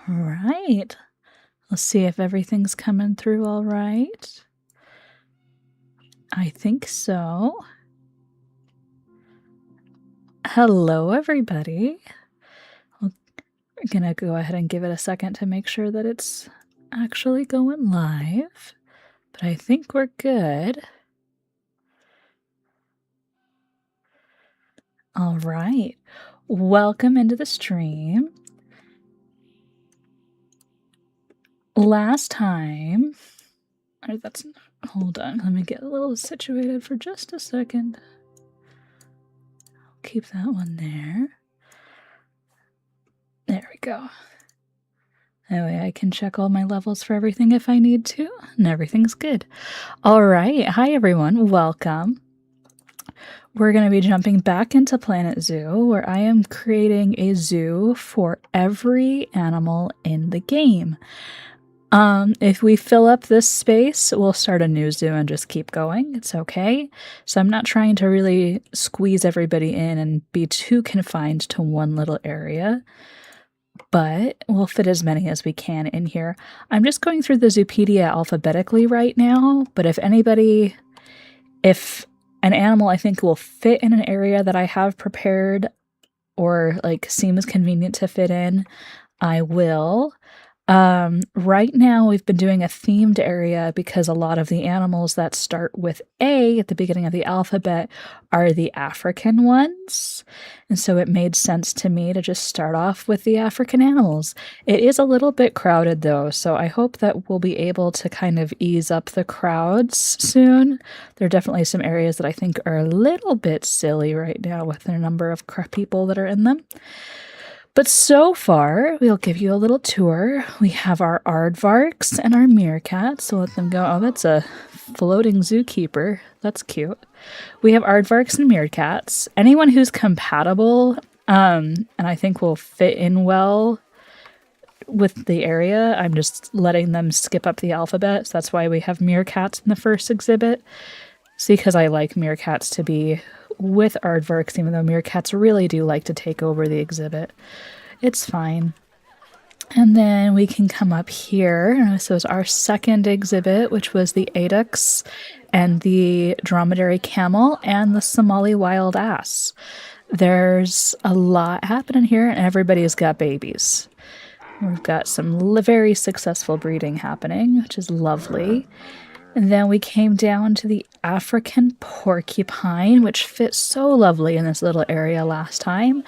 All right. Let's see if everything's coming through all right. I think so. Hello, everybody. We're going to go ahead and give it a second to make sure that it's actually going live. But I think we're good. All right. Welcome into the stream. Last time, hold on, let me get a little situated for just a second. I'll keep that one there. There we go. That way I can check all my levels for everything if I need to, and everything's good. All right. Hi, everyone. Welcome. We're going to be jumping back into Planet Zoo, where I am creating a zoo for every animal in the game. If we fill up this space, we'll start a new zoo and just keep going. It's okay. So I'm not trying to really squeeze everybody in and be too confined to one little area, but we'll fit as many as we can in here. I'm just going through the Zoopedia alphabetically right now, but if an animal I think will fit in an area that I have prepared or like seems convenient to fit in, I will. Right now we've been doing a themed area because a lot of the animals that start with A at the beginning of the alphabet are the African ones. And so it made sense to me to just start off with the African animals. It is a little bit crowded though, so I hope that we'll be able to kind of ease up the crowds soon. There are definitely some areas that I think are a little bit silly right now with the number of people that are in them. But so far, we'll give you a little tour. We have our aardvarks and our meerkats, so let them go. Oh, that's a floating zookeeper. That's cute. We have aardvarks and meerkats. Anyone who's compatible, and I think will fit in well with the area, I'm just letting them skip up the alphabet. So that's why we have meerkats in the first exhibit. See, because I like meerkats to be with aardvarks, even though meerkats really do like to take over the exhibit. It's fine. And then we can come up here. So it's our second exhibit, which was the adux and the dromedary camel and the Somali wild ass. There's a lot happening here, and everybody's got babies. We've got some very successful breeding happening, which is lovely. And then we came down to the African porcupine, which fit so lovely in this little area last time.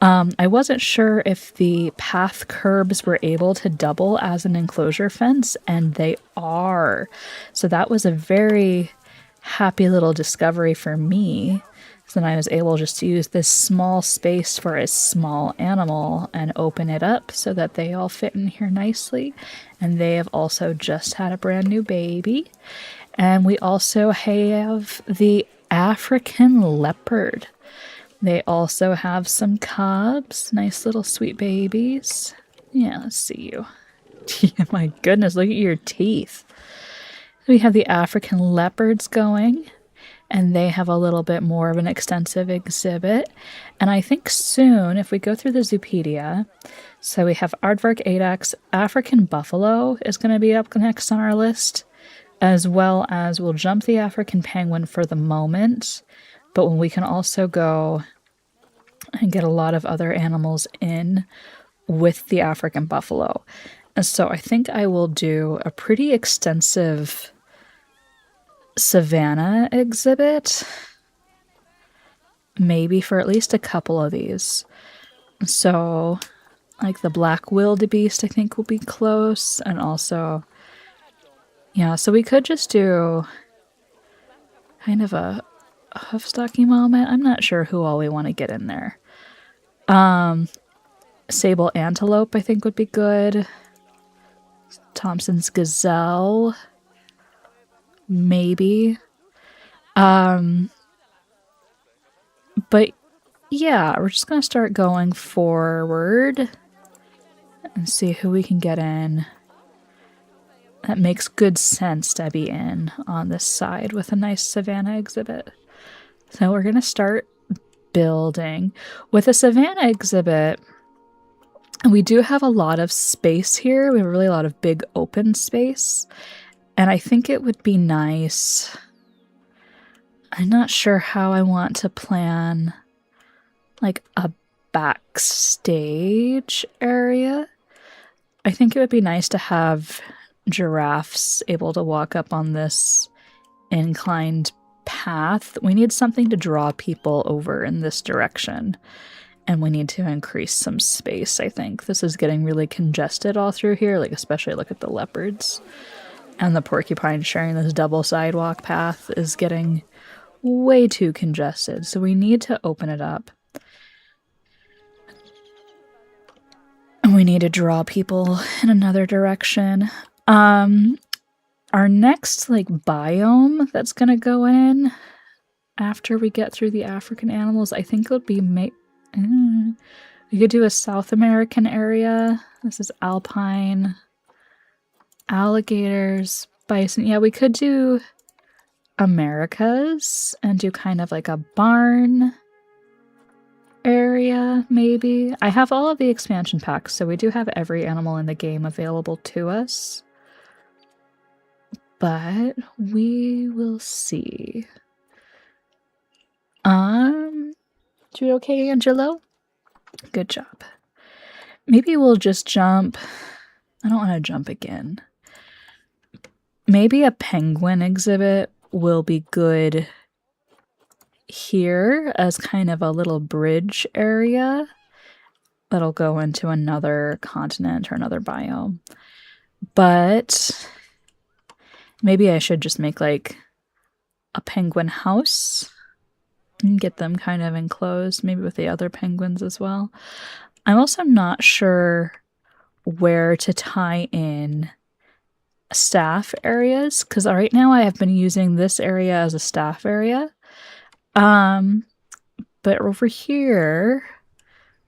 I wasn't sure if the path curbs were able to double as an enclosure fence, and they are. So that was a very happy little discovery for me. So then I was able just to use this small space for a small animal and open it up so that they all fit in here nicely. And they have also just had a brand new baby. And we also have the African leopard. They also have some cubs, nice little sweet babies. Yeah, let's see you. My goodness, look at your teeth. We have the African leopards going, and they have a little bit more of an extensive exhibit. And I think soon, if we go through the Zoopedia, so we have aardvark adux, African buffalo is going to be up next on our list, as well as we'll jump the African penguin for the moment, but when we can also go and get a lot of other animals in with the African buffalo. And so I think I will do a pretty extensive savannah exhibit, maybe for at least a couple of these. So like the black wildebeest I think will be close, and also so we could just do kind of a hoofstocky moment. I'm not sure who all we want to get in there. Sable antelope I think would be good. Thompson's gazelle, maybe. But yeah, we're just gonna start going forward and see who we can get in. That makes good sense to be in on this side with a nice savannah exhibit. So we're gonna start building. With a savannah exhibit, And we do have a lot of space here. We have really a lot of big open space. And I think it would be nice. I'm not sure how I want to plan like a backstage area. I think it would be nice to have giraffes able to walk up on this inclined path. We need something to draw people over in this direction. And we need to increase some space, I think. This is getting really congested all through here, like especially look at the leopards. And the porcupine sharing this double sidewalk path is getting way too congested. So we need to open it up. And we need to draw people in another direction. Our next like biome that's gonna go in after we get through the African animals, I think it would be we could do a South American area. This is alpine, alligators, bison. Yeah, we could do Americas and do kind of like a barn area, maybe. I have all of the expansion packs, so we do have every animal in the game available to us. But we will see. Do okay, Angelo? Good job. Maybe we'll just jump. I don't want to jump again. Maybe a penguin exhibit will be good here as kind of a little bridge area that'll go into another continent or another biome. But maybe I should just make like a penguin house and get them kind of enclosed, maybe with the other penguins as well. I'm also not sure where to tie in staff areas, because right now I have been using this area as a staff area. But over here,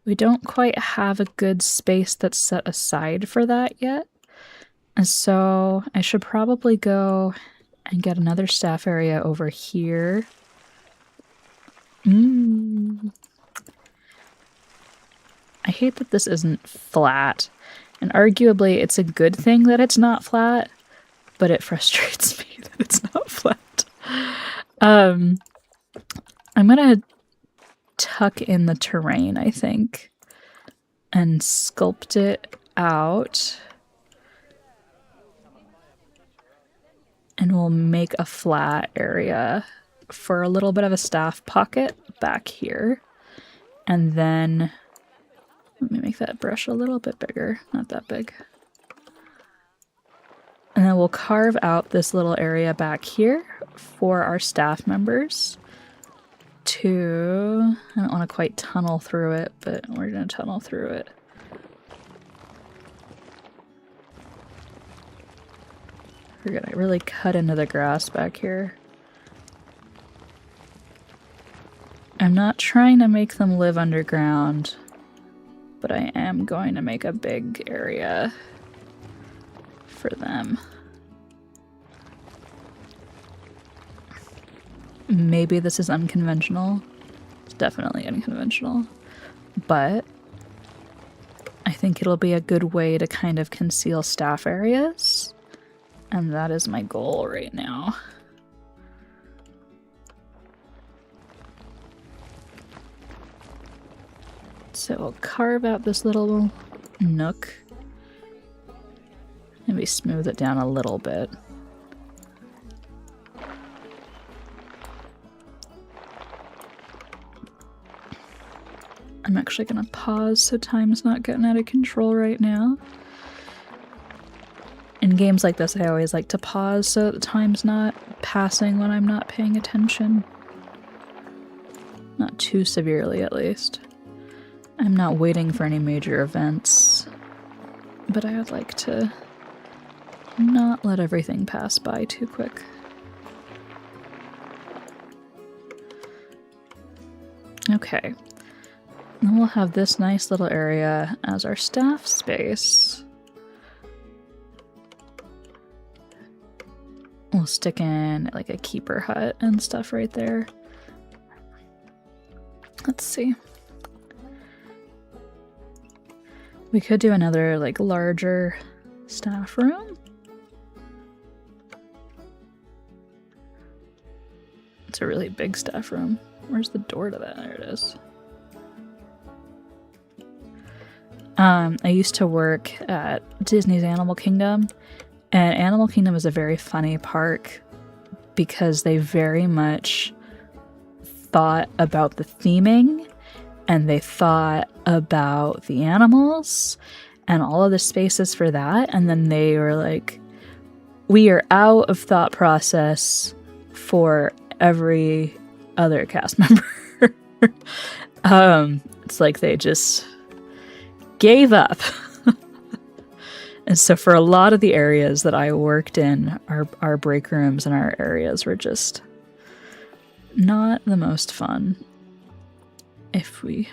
we don't quite have a good space that's set aside for that yet. And so I should probably go and get another staff area over here. I hate that this isn't flat. And arguably, it's a good thing that it's not flat, but it frustrates me that it's not flat. I'm gonna tuck in the terrain, I think, and sculpt it out. And we'll make a flat area for a little bit of a staff pocket back here. And then let me make that brush a little bit bigger, not that big. And then we'll carve out this little area back here for our staff members to, I don't want to quite tunnel through it, but we're going to tunnel through it. We're going to really cut into the grass back here. I'm not trying to make them live underground, but I am going to make a big area for them. Maybe this is unconventional. It's definitely unconventional. But I think it'll be a good way to kind of conceal staff areas. And that is my goal right now. So we'll carve out this little nook. Maybe smooth it down a little bit. I'm actually going to pause so time's not getting out of control right now. In games like this, I always like to pause so the time's not passing when I'm not paying attention. Not too severely, at least. I'm not waiting for any major events, but I would like to not let everything pass by too quick. Okay. Then we'll have this nice little area as our staff space. We'll stick in like a keeper hut and stuff right there. Let's see. We could do another, like, larger staff room. It's a really big staff room. Where's the door to that? There it is. I used to work at Disney's Animal Kingdom, and Animal Kingdom is a very funny park because they very much thought about the theming, and they thought about the animals and all of the spaces for that, and then they were like, we are out of thought process for every other cast member. It's like they just gave up. And so for a lot of the areas that I worked in, our break rooms and our areas were just not the most fun, if we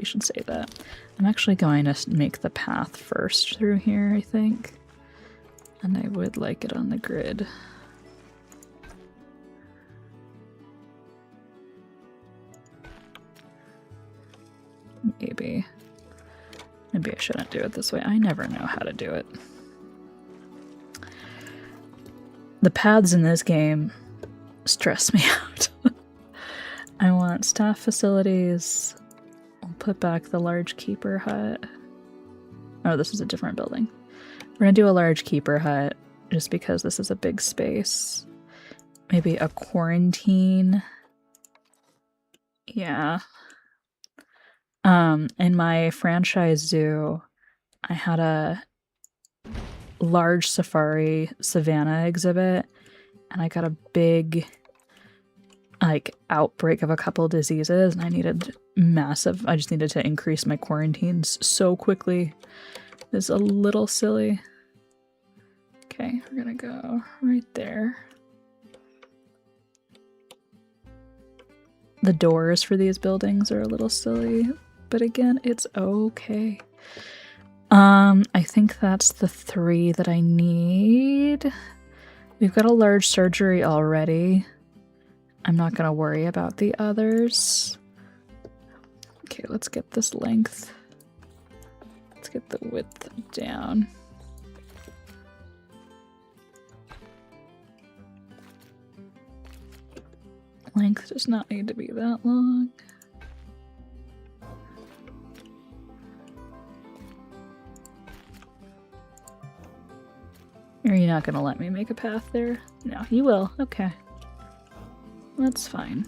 should say that. I'm actually going to make the path first through here, I think. And I would like it on the grid. Maybe I shouldn't do it this way. I never know how to do it. The paths in this game stress me out. I want staff facilities. I'll put back the large keeper hut. Oh, this is a different building. We're gonna do a large keeper hut just because this is a big space. Maybe a quarantine. Yeah. In my franchise zoo, I had a large safari savannah exhibit, and I got a big, like, outbreak of a couple diseases, and I just needed to increase my quarantines so quickly. It's a little silly. Okay, we're gonna go right there. The doors for these buildings are a little silly, but again, it's okay. I think that's the 3 that I need. We've got a large surgery already. I'm not gonna worry about the others. Okay, let's get this length. Let's get the width down. Length does not need to be that long. Are you not gonna let me make a path there? No, you will. Okay. That's fine.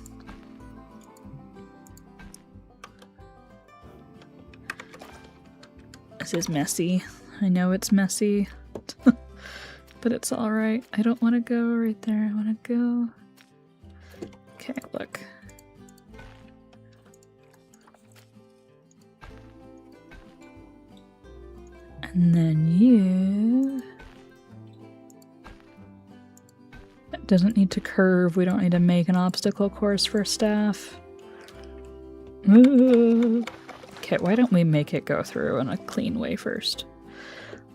This is messy. I know it's messy. But it's alright. I don't want to go right there. I want to go... Okay, look. And then you... It doesn't need to curve. We don't need to make an obstacle course for staff. Ooh. Okay, why don't we make it go through in a clean way first?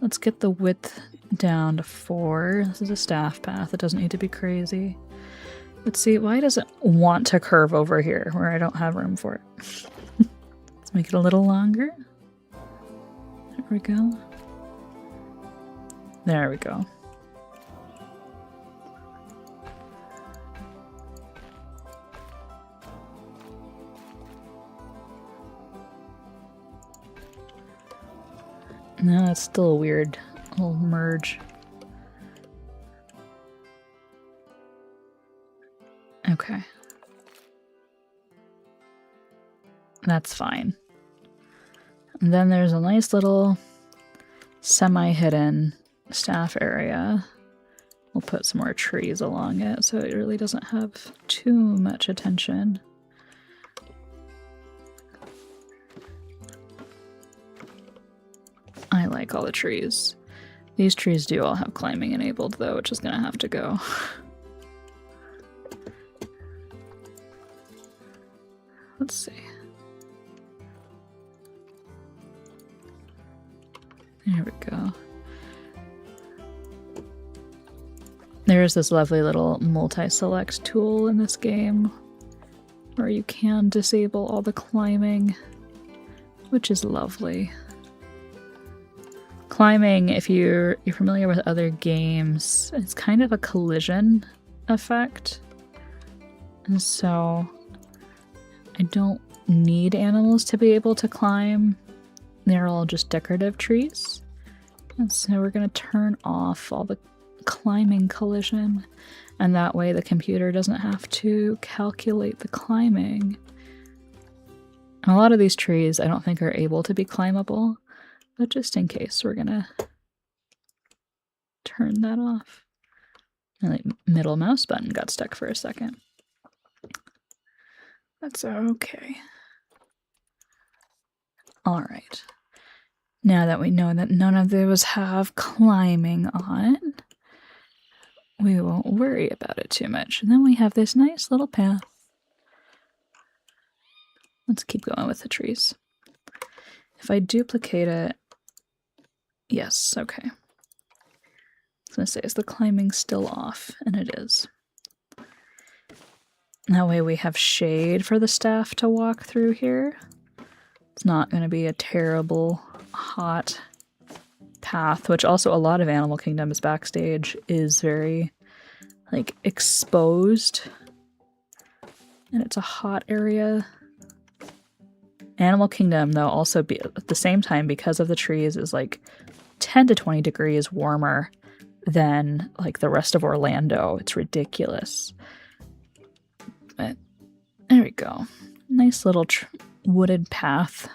Let's get the width down to 4. This is a staff path. It doesn't need to be crazy. Let's see, why does it want to curve over here where I don't have room for it? Let's make it a little longer. There we go. There we go. No, it's still a weird little merge. Okay. That's fine. And then there's a nice little semi-hidden staff area. We'll put some more trees along it so it really doesn't have too much attention. I like all the trees. These trees do all have climbing enabled though, which is gonna have to go. Let's see. There we go. There's this lovely little multi-select tool in this game where you can disable all the climbing, which is lovely. climbing, if you're familiar with other games, it's kind of a collision effect. And so I don't need animals to be able to climb. They're all just decorative trees. And so we're going to turn off all the climbing collision, and that way the computer doesn't have to calculate the climbing. And a lot of these trees I don't think are able to be climbable, but just in case, we're going to turn that off. And the middle mouse button got stuck for a second. That's okay. All right. Now that we know that none of those have climbing on, we won't worry about it too much. And then we have this nice little path. Let's keep going with the trees. If I duplicate it, yes, okay. I was going to say, is the climbing still off? And it is. That way we have shade for the staff to walk through here. It's not going to be a terrible hot path, which also a lot of Animal Kingdom's backstage is very like exposed, and it's a hot area. Animal Kingdom, though, also at the same time, because of the trees, is like 10 to 20 degrees warmer than like the rest of Orlando. It's ridiculous. But there we go. Nice little wooded path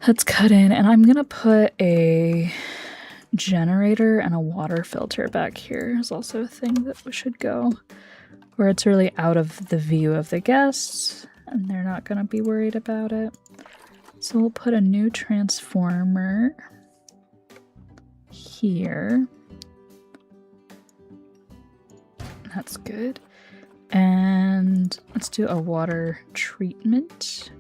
that's cut in, and I'm gonna put a generator and a water filter back here. Is also a thing that should go where it's really out of the view of the guests, and they're not gonna be worried about it. So we'll put a new transformer here. That's good. And let's do a water treatment.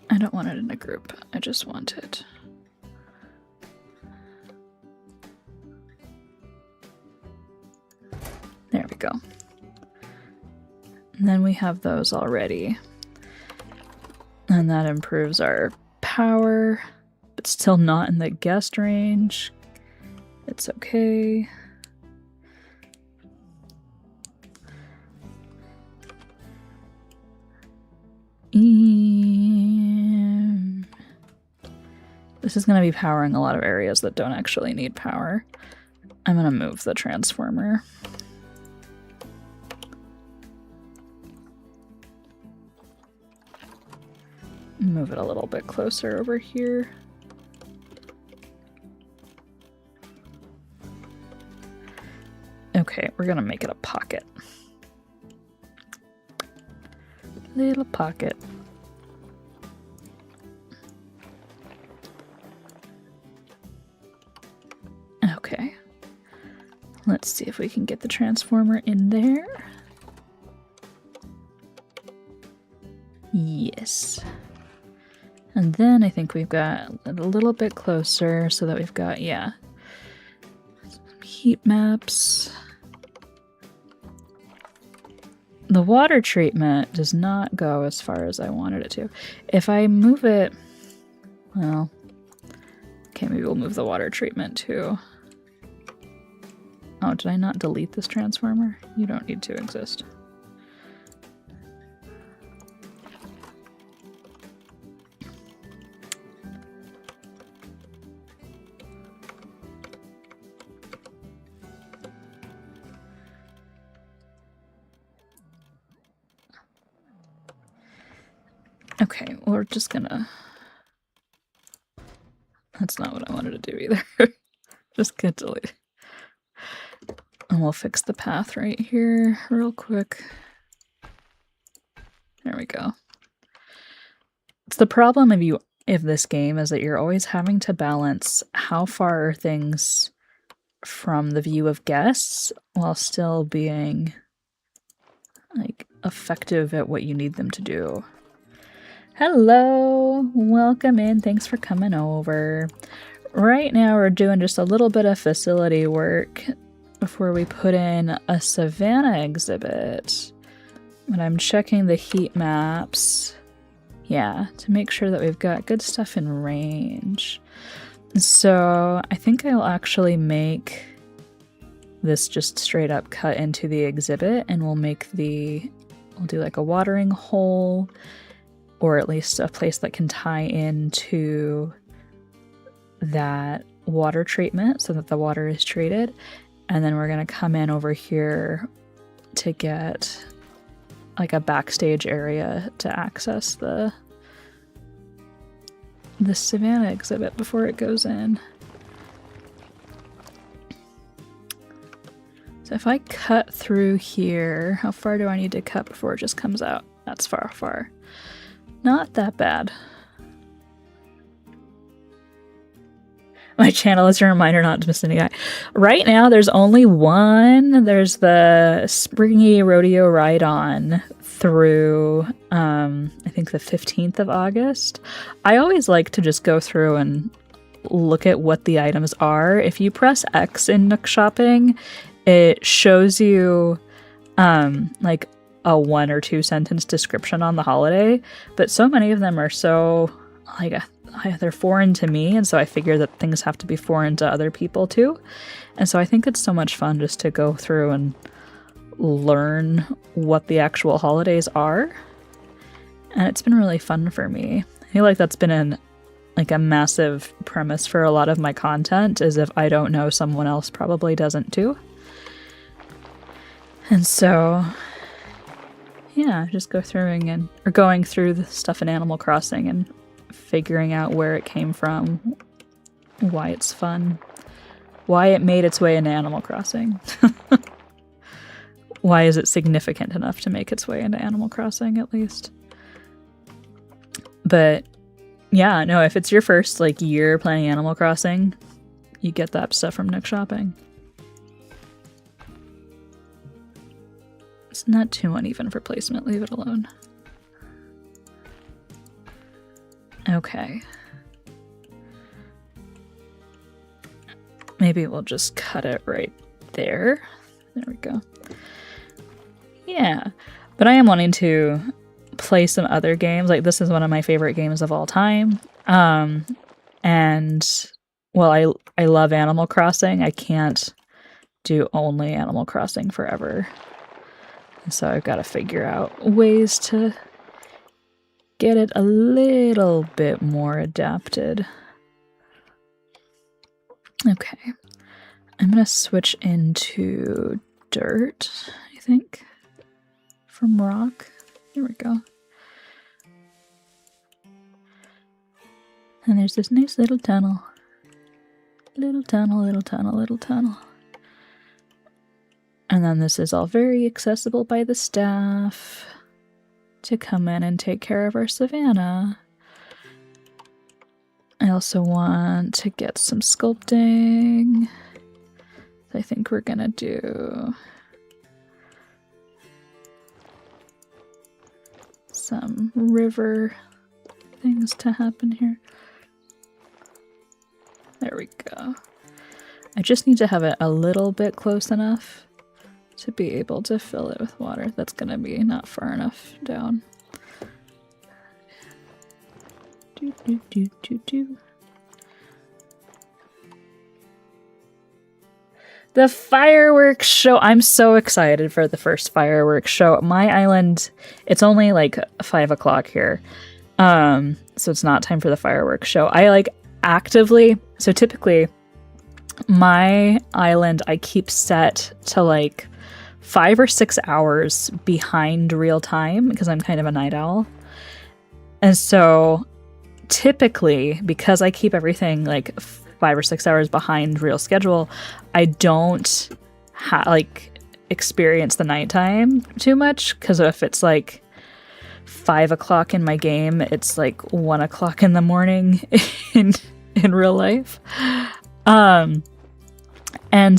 I don't want it in a group. I just want it. There we go. And then we have those already. And that improves our power, but still not in the guest range. It's okay. This is going to be powering a lot of areas that don't actually need power. I'm going to move the transformer. Move it a little bit closer over here. Okay, we're going to make it a pocket. Little pocket. Okay. Let's see if we can get the transformer in there. Yes. And then I think we've got a little bit closer so that we've got, yeah, some heat maps. The water treatment does not go as far as I wanted it to. If I move it, well, okay, maybe we'll move the water treatment too. Oh, did I not delete this transformer? You don't need to exist. Okay, we're just gonna... That's not what I wanted to do either. Just get deleted. And we'll fix the path right here real quick. There we go. It's the problem of this game is that you're always having to balance how far are things from the view of guests while still being like effective at what you need them to do. Hello, welcome in. Thanks for coming over. Right now we're doing just a little bit of facility work before we put in a savannah exhibit. But I'm checking the heat maps. Yeah, to make sure that we've got good stuff in range. So I think I'll actually make this just straight up cut into the exhibit, and we'll do like a watering hole, or at least a place that can tie into that water treatment so that the water is treated. And then we're going to come in over here to get like a backstage area to access the savannah exhibit before it goes in. So if I cut through here, how far do I need to cut before it just comes out? That's far. Not that bad. My channel is a reminder not to miss any guy. Right now, there's only one. There's the Springy Rodeo Ride-On through, I think the 15th of August. I always like to just go through and look at what the items are. If you press X in Nook Shopping, it shows you like a 1 or 2 sentence description on the holiday, but so many of them are so like they're foreign to me, and so I figure that things have to be foreign to other people too. And so I think it's so much fun just to go through and learn what the actual holidays are, and it's been really fun for me. I feel like that's been a massive premise for a lot of my content, is if I don't know, someone else probably doesn't too. And so yeah, just going through the stuff in Animal Crossing and figuring out where it came from, why it's fun, why it made its way into Animal Crossing. Why is it significant enough to make its way into Animal Crossing, at least? But yeah, no, if it's your first year playing Animal Crossing, you get that stuff from Nook Shopping. It's not too uneven for placement, leave it alone. Okay. Maybe we'll just cut it right there. There we go. Yeah, but I am wanting to play some other games. Like, this is one of my favorite games of all time. And, well, I love Animal Crossing. I can't do only Animal Crossing forever. So I've got to figure out ways to get it a little bit more adapted. Okay. I'm going to switch into dirt, I think, from rock. Here we go. And there's this nice little tunnel. Little tunnel, little tunnel, little tunnel. And then this is all very accessible by the staff to come in and take care of our savannah. I also want to get some sculpting. I think we're gonna do some river things to happen here. There we go. I just need to have it a little bit close enough to be able to fill it with water. That's gonna be not far enough down. Do, do, do, do, do. The fireworks show. I'm so excited for the first fireworks show. My island, it's only 5 o'clock here. So it's not time for the fireworks show. I actively, so typically my island I keep set to 5 or 6 hours behind real time because I'm kind of a night owl. And so typically, because I keep everything 5 or 6 hours behind real schedule, I don't experience the nighttime too much, because if it's 5 o'clock in my game, it's 1 o'clock in the morning in real life. And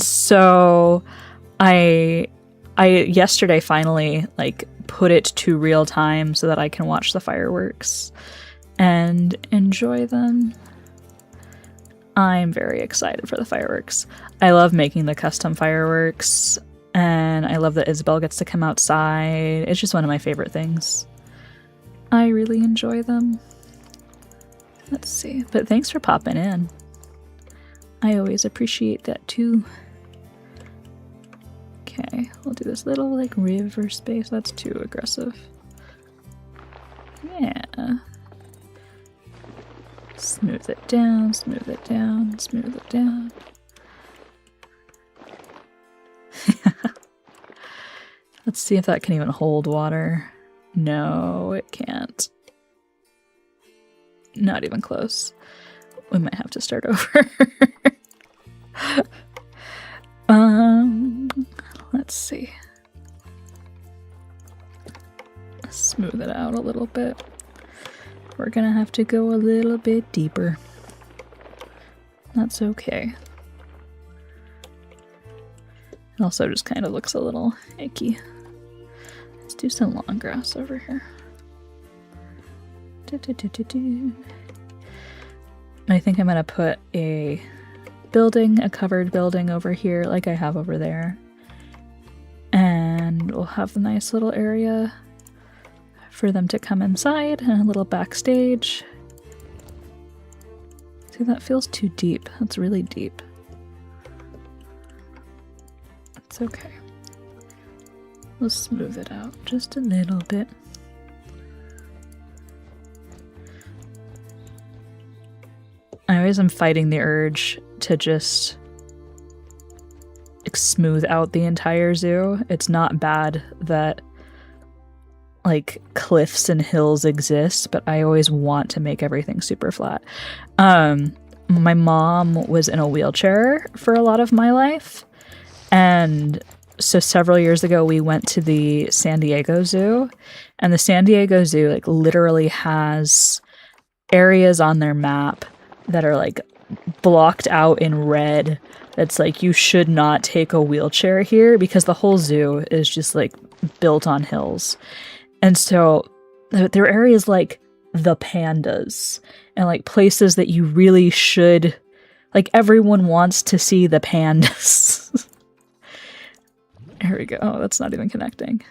so I yesterday finally put it to real time so that I can watch the fireworks and enjoy them. I'm very excited for the fireworks. I love making the custom fireworks, and I love that Isabel gets to come outside. It's just one of my favorite things. I really enjoy them. Let's see. But thanks for popping in. I always appreciate that too. Okay, we'll do this little like river space. That's too aggressive. Yeah. Smooth it down, smooth it down, smooth it down. Let's see if that can even hold water. No, it can't. Not even close. We might have to start over. Let's see. Smooth it out a little bit. We're gonna have to go a little bit deeper. That's okay. It also just kind of looks a little icky. Let's do some long grass over here. I think I'm gonna put a building, a covered building over here like I have over there. And we'll have a nice little area for them to come inside and a little backstage. See, that feels too deep. That's really deep. It's okay. We'll smooth it out just a little bit. I always am fighting the urge to just smooth out the entire zoo. It's not bad that like cliffs and hills exist, but I always want to make everything super flat. My mom was in a wheelchair for a lot of my life, and so several years ago we went to the San Diego Zoo, and the San Diego Zoo like literally has areas on their map that are like blocked out in red. That's like, you should not take a wheelchair here, because the whole zoo is just like built on hills. And so there are areas like the pandas and like places that you really should, like everyone wants to see the pandas. Here we go. Oh, that's not even connecting.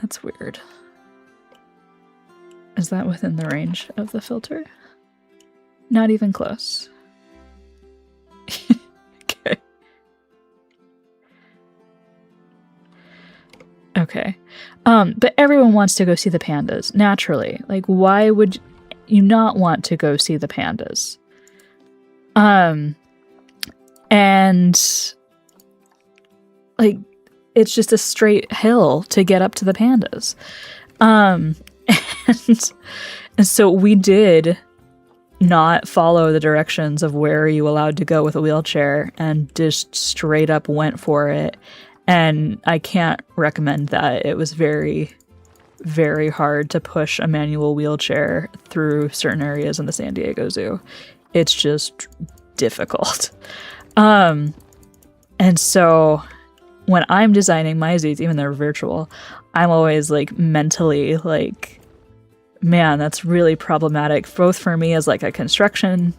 That's weird. Is that within the range of the filter? Not even close. Okay. Okay. But everyone wants to go see the pandas, naturally. Like, why would you not want to go see the pandas? And like, it's just a straight hill to get up to the pandas. And so we did not follow the directions of where are you allowed to go with a wheelchair, and just straight up went for it. And I can't recommend that. It was very, very hard to push a manual wheelchair through certain areas in the San Diego Zoo. It's just difficult. And so when I'm designing my zoos, even though they're virtual, I'm always like mentally like, man, that's really problematic, both for me as like a construction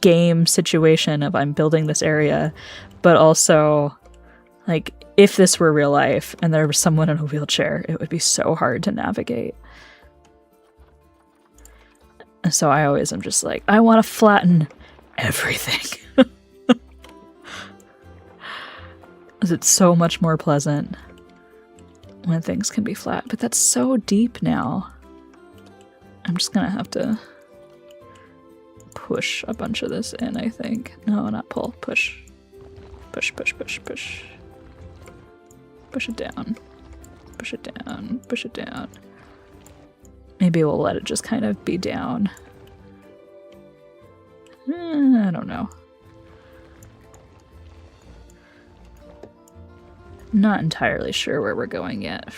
game situation of I'm building this area, but also like if this were real life and there was someone in a wheelchair, it would be so hard to navigate. And so I always am just like, I want to flatten everything. Because it's so much more pleasant when things can be flat. But that's so deep now. I'm just gonna have to push a bunch of this in, I think. No, not pull. Push. Push, push, push, push. Push it down. Push it down. Push it down. Maybe we'll let it just kind of be down. I don't know. Not entirely sure where we're going yet.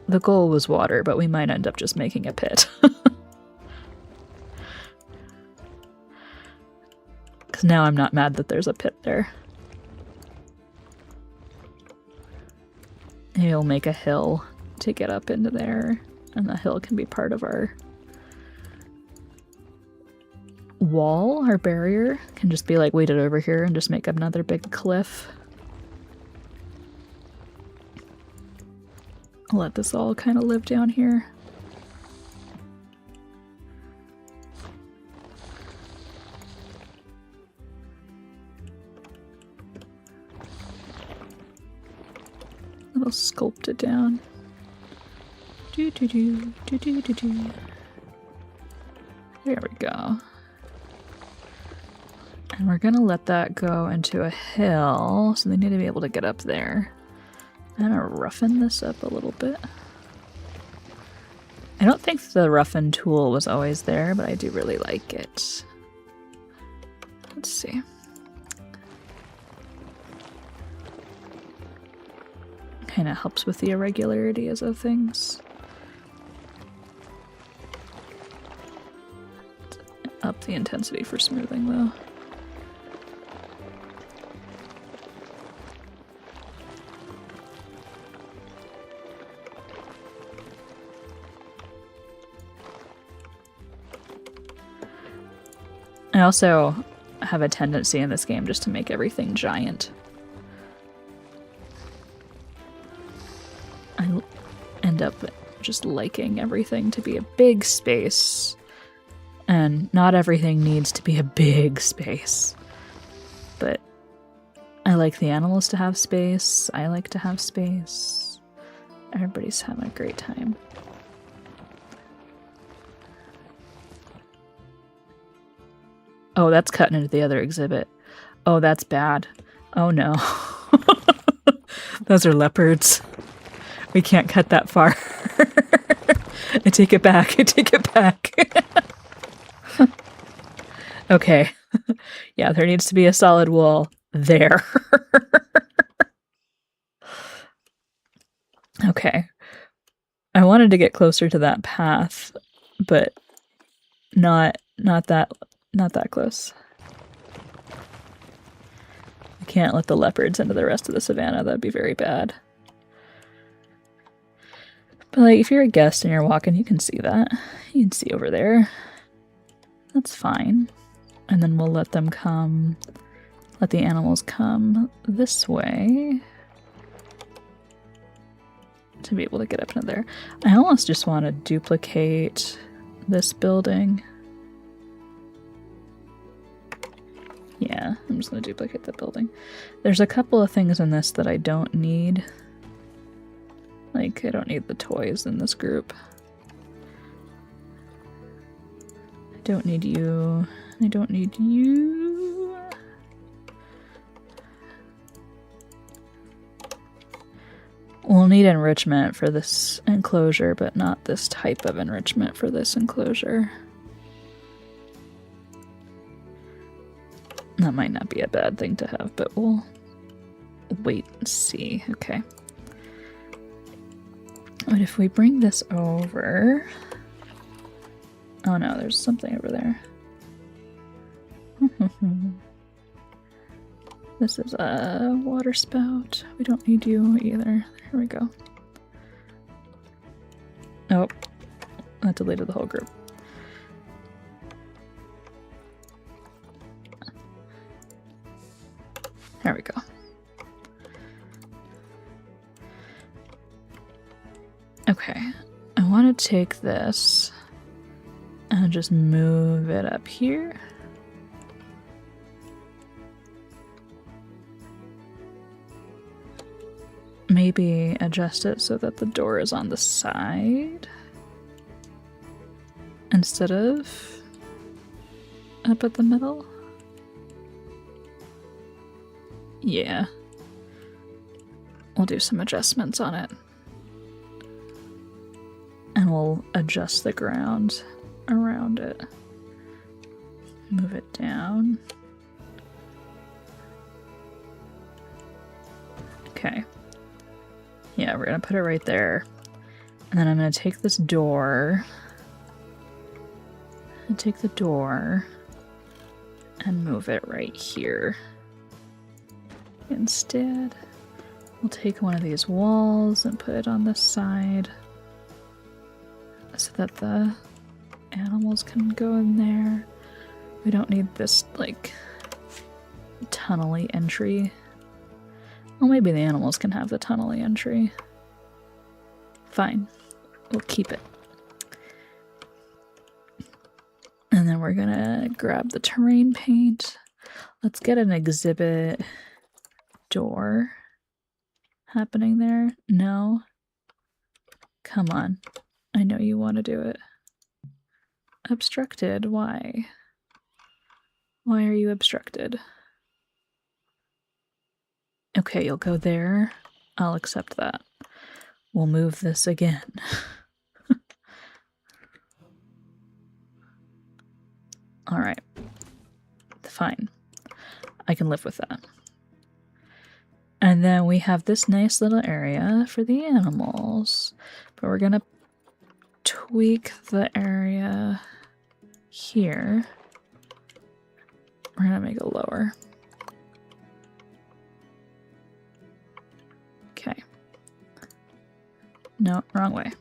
The goal was water, but we might end up just making a pit. Because now I'm not mad that there's a pit there. Maybe we'll make a hill to get up into there, and the hill can be part of our wall. Our barrier can just be like weighted over here and just make another big cliff. I'll let this all kind of live down here. I'll sculpt it down. Do do do do do do do. There we go. And we're gonna let that go into a hill, so they need to be able to get up there. I'm gonna roughen this up a little bit. I don't think the roughen tool was always there, but I do really like it. Let's see. Kind of helps with the irregularities of things. Up the intensity for smoothing though. I also have a tendency in this game just to make everything giant. I end up just liking everything to be a big space, and not everything needs to be a big space. But I like the animals to have space, I like to have space. Everybody's having a great time. Oh, that's cutting into the other exhibit. Oh, that's bad. Oh no. Those are leopards. We can't cut that far. I take it back. I take it back. Okay. Yeah, there needs to be a solid wall there. Okay. I wanted to get closer to that path, but not that close. I can't let the leopards into the rest of the savannah. That'd be very bad. But like, if you're a guest and you're walking, you can see that. You can see over there. That's fine. And then we'll let them come, let the animals come this way to be able to get up into there. I almost just want to duplicate this building. Yeah, I'm just going to duplicate the building. There's a couple of things in this that I don't need. Like, I don't need the toys in this group. I don't need you. I don't need you. We'll need enrichment for this enclosure, but not this type of enrichment for this enclosure. That might not be a bad thing to have, but we'll wait and see. Okay. But if we bring this over... Oh no, there's something over there. This is a water spout. We don't need you either. Here we go. Oh, that deleted the whole group. There we go. Okay, I want to take this and just move it up here. Maybe adjust it so that the door is on the side instead of up at the middle. Yeah. We'll do some adjustments on it. And we'll adjust the ground around it. Move it down. Okay. Yeah, we're gonna put it right there. And then I'm gonna take this door and take the door and move it right here. Instead, we'll take one of these walls and put it on this side so that the animals can go in there. We don't need this, like, tunnely entry. Well, maybe the animals can have the tunnely entry. Fine. We'll keep it. And then we're gonna grab the terrain paint. Let's get an exhibit door happening there. No. Come on. I know you want to do it. Obstructed. Why? Why are you obstructed? Okay, you'll go there. I'll accept that. We'll move this again. All right. Fine. I can live with that. And then we have this nice little area for the animals. But we're going to tweak the area here. We're going to make it lower. Okay. No, wrong way.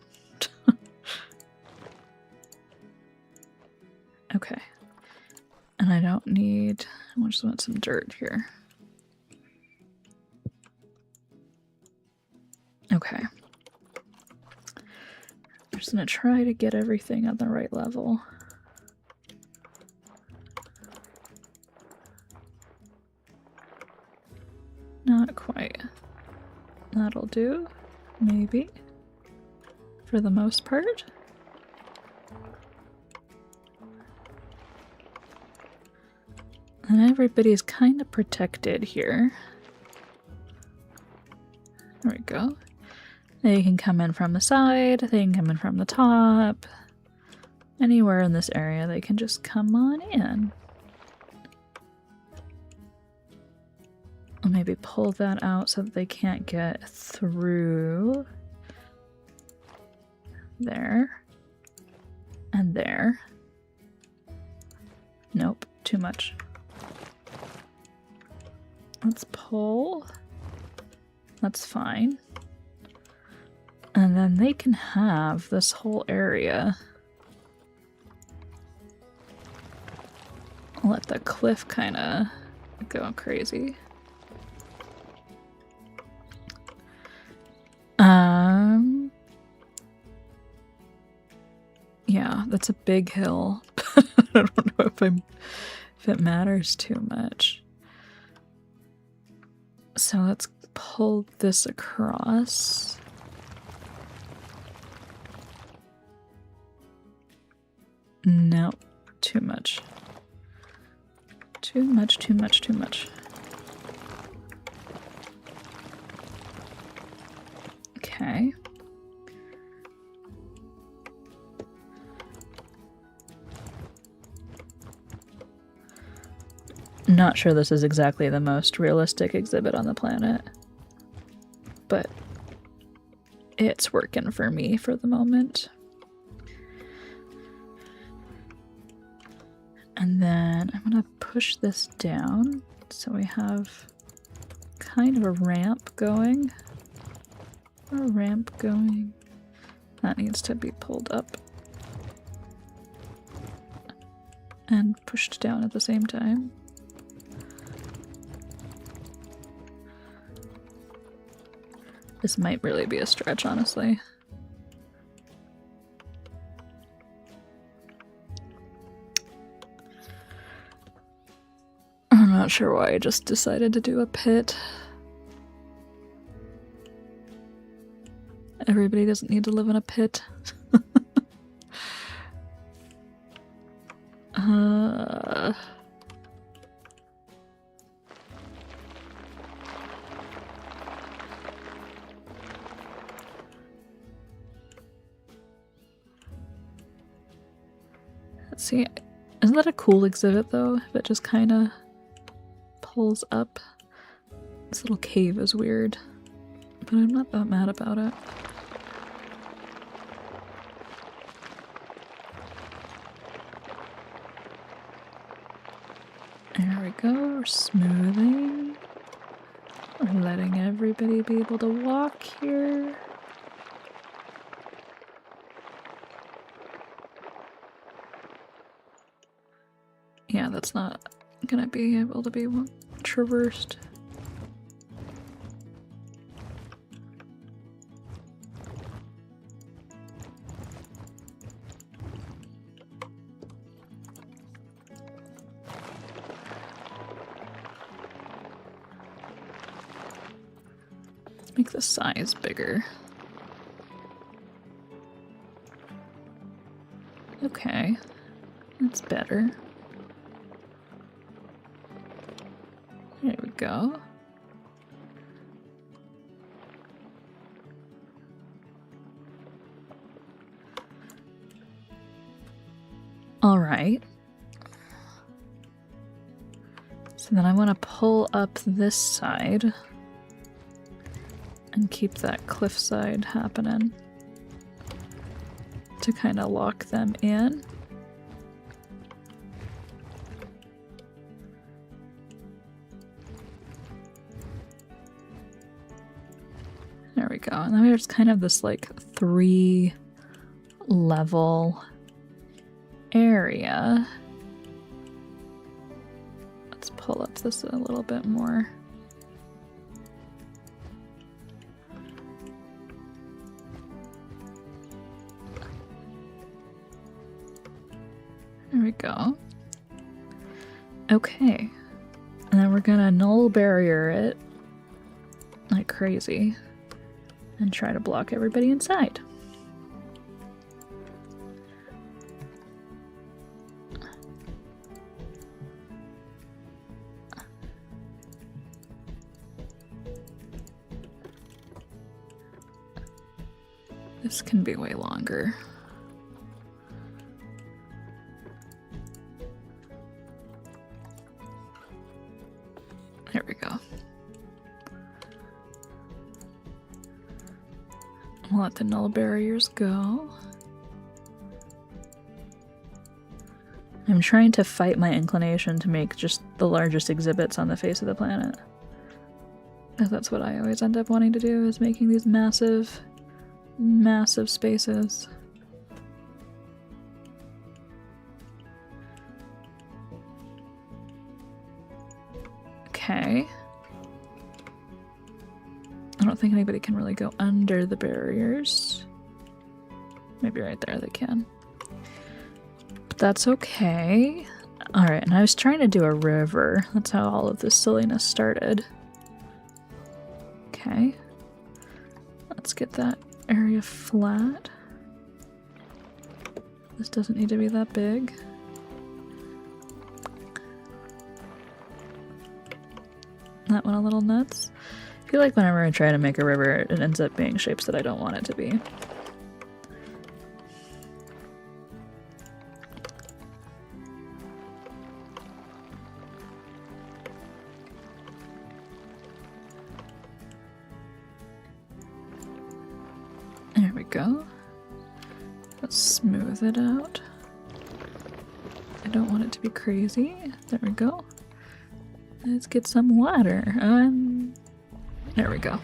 Okay. And I don't need... I just want some dirt here. Okay. I'm just going to try to get everything at the right level. Not quite. That'll do. Maybe. For the most part. And everybody's kind of protected here. There we go. They can come in from the side, they can come in from the top. Anywhere in this area, they can just come on in. I'll maybe pull that out so that they can't get through. There. And there. Nope, too much. Let's pull. That's fine. And then they can have this whole area. I'll let the cliff kind of go crazy. Yeah, that's a big hill. I don't know if it matters too much. So let's pull this across. No, too much. Too much, too much, too much. Okay. Not sure this is exactly the most realistic exhibit on the planet, but it's working for me for the moment. And then I'm gonna push this down so we have kind of a ramp going. That needs to be pulled up and pushed down at the same time. This might really be a stretch, honestly. I'm not sure why I just decided to do a pit. Everybody doesn't need to live in a pit. Let's see. Isn't that a cool exhibit though? If it just kind of pulls up. This little cave is weird, but I'm not that mad about it. There we go, we're smoothing. We're letting everybody be able to walk here. Yeah, that's not gonna be able to be traversed. Let's make the size bigger. Okay, that's better. There we go. All right. So then I want to pull up this side and keep that cliff side happening to kind of lock them in. There we go. And then there's kind of this like 3-level area. Let's pull up this a little bit more. There we go. Okay. And then we're gonna null barrier it like crazy and try to block everybody inside. This can be way longer. There we go. We'll let the null barriers go. I'm trying to fight my inclination to make just the largest exhibits on the face of the planet. Because that's what I always end up wanting to do, is making these massive, massive spaces. Okay. I don't think anybody can really go under the barriers. Maybe right there they can. But that's okay. Alright, and I was trying to do a river. That's how all of this silliness started. Okay. Let's get that area flat. This doesn't need to be that big. That one a little nuts. I feel like whenever I try to make a river, it ends up being shapes that I don't want it to be. There we go. Let's smooth it out. I don't want it to be crazy. There we go. Let's get some water. There we go.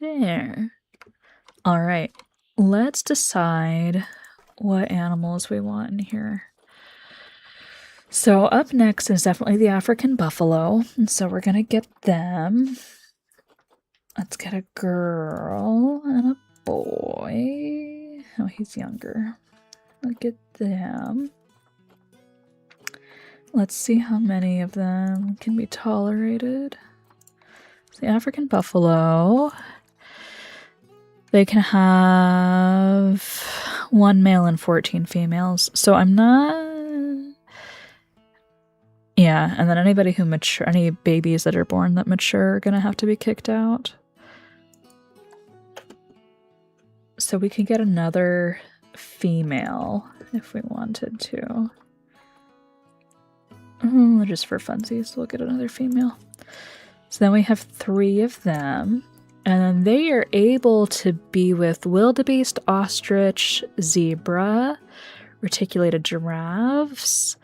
There. Alright. Let's decide what animals we want in here. So up next is definitely the African buffalo. And so we're gonna get them. Let's get a girl and a boy. Oh, he's younger. We'll get them. Let's see how many of them can be tolerated. The African buffalo. They can have 1 male and 14 females. So I'm not... Yeah, and then anybody who mature, any babies that are born that mature are gonna have to be kicked out. So we could get another female if we wanted to. Just for funsies, we'll get another female. So then we have 3 of them. And then they are able to be with wildebeest, ostrich, zebra, reticulated giraffes.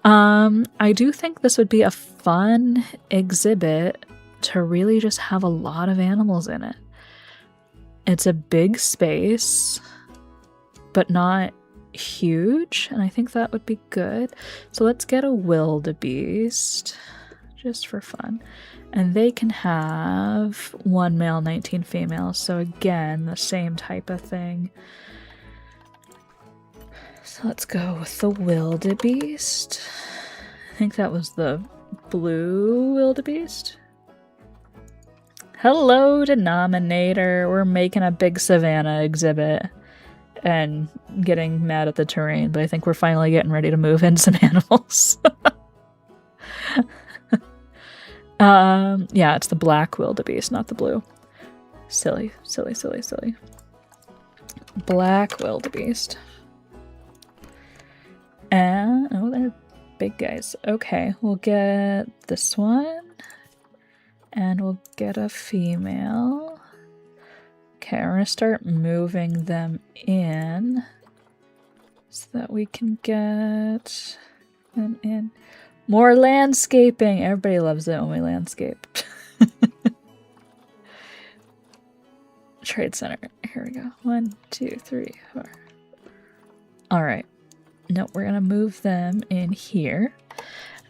I do think this would be a fun exhibit to really just have a lot of animals in it. It's a big space, but not huge, and I think that would be good. So let's get a wildebeest just for fun, and they can have 1 male, 19 females. So again, the same type of thing. So let's go with the wildebeest. I think that was the blue wildebeest. Hello, denominator. We're making a big savannah exhibit and getting mad at the terrain, but I think we're finally getting ready to move in some animals. Yeah, it's the black wildebeest, not the blue. Silly, silly, silly, silly. Black wildebeest. And, oh, they're big guys. Okay, we'll get this one. And we'll get a female. Okay, we're gonna start moving them in so that we can get them in. More landscaping! Everybody loves it when we landscape. Trade center. Here we go. 1, 2, 3, 4. Alright. Nope, we're gonna move them in here.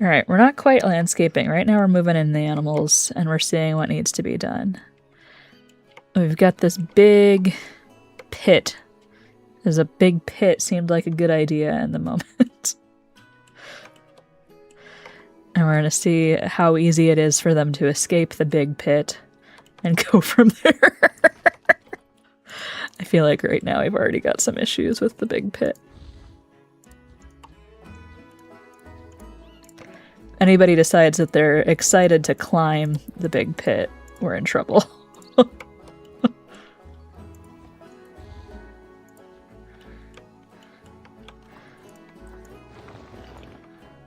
Alright, we're not quite landscaping. Right now we're moving in the animals and we're seeing what needs to be done. We've got this big pit. There's a big pit. Seemed like a good idea in the moment. And we're going to see how easy it is for them to escape the big pit and go from there. I feel like right now we've already got some issues with the big pit. Anybody decides that they're excited to climb the big pit, we're in trouble.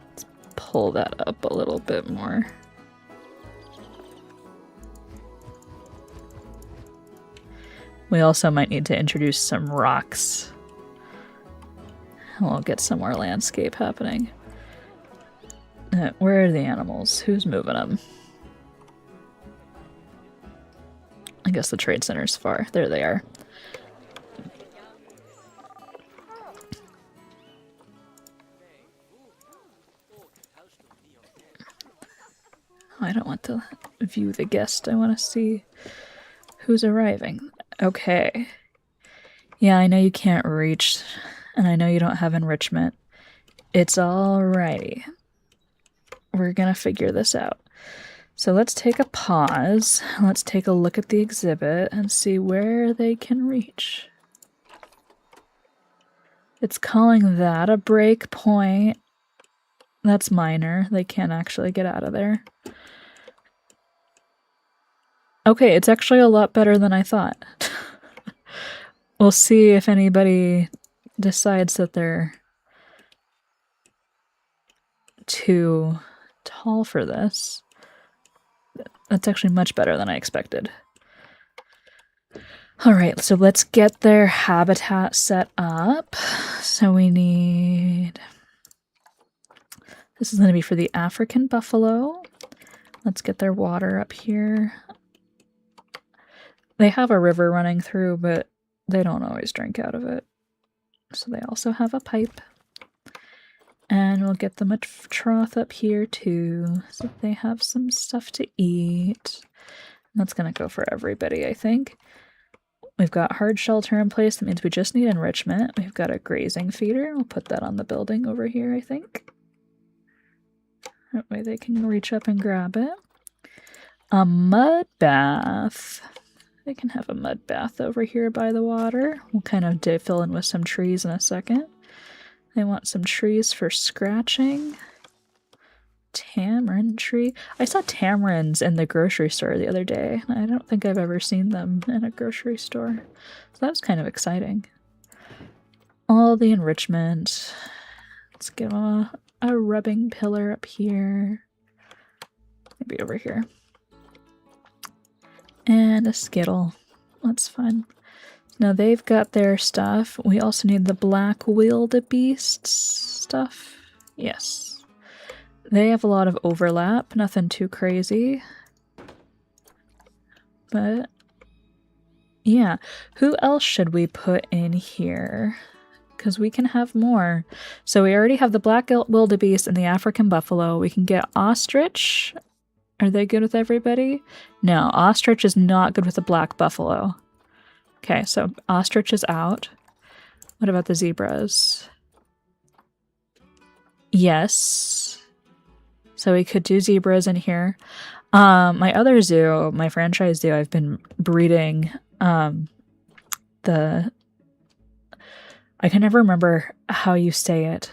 Let's pull that up a little bit more. We also might need to introduce some rocks. We'll get some more landscape happening. Where are the animals? Who's moving them? I guess the trade center's far. There they are. I don't want to view the guest. I want to see who's arriving. Okay. Yeah, I know you can't reach, and I know you don't have enrichment. It's alrighty. We're gonna figure this out. So let's take a pause. Let's take a look at the exhibit and see where they can reach. It's calling that a break point. That's minor. They can't actually get out of there. Okay, it's actually a lot better than I thought. We'll see if anybody decides that they're too tall for this. That's actually much better than I expected. Alright, so let's get their habitat set up. So we need... This is going to be for the African buffalo. Let's get their water up here. They have a river running through, but they don't always drink out of it. So they also have a pipe. And we'll get them a trough up here too, so they have some stuff to eat. That's going to go for everybody, I think. We've got hard shelter in place. That means we just need enrichment. We've got a grazing feeder. We'll put that on the building over here, I think. That way they can reach up and grab it. A mud bath. They can have a mud bath over here by the water. We'll kind of fill in with some trees in a second. They want some trees for scratching. Tamarind tree. I saw tamarinds in the grocery store the other day. I don't think I've ever seen them in a grocery store. So that was kind of exciting. All the enrichment. Let's give them a rubbing pillar up here. Maybe over here. And a skittle. That's fun. Now they've got their stuff. We also need the black wildebeest stuff. Yes. They have a lot of overlap. Nothing too crazy. But yeah. Who else should we put in here? Because we can have more. So we already have the black wildebeest and the African buffalo. We can get ostrich. Are they good with everybody? No, ostrich is not good with the black buffalo. Okay, so ostrich is out. What about the zebras? Yes. So we could do zebras in here. My other zoo, my franchise zoo, I've been breeding the... I can never remember how you say it.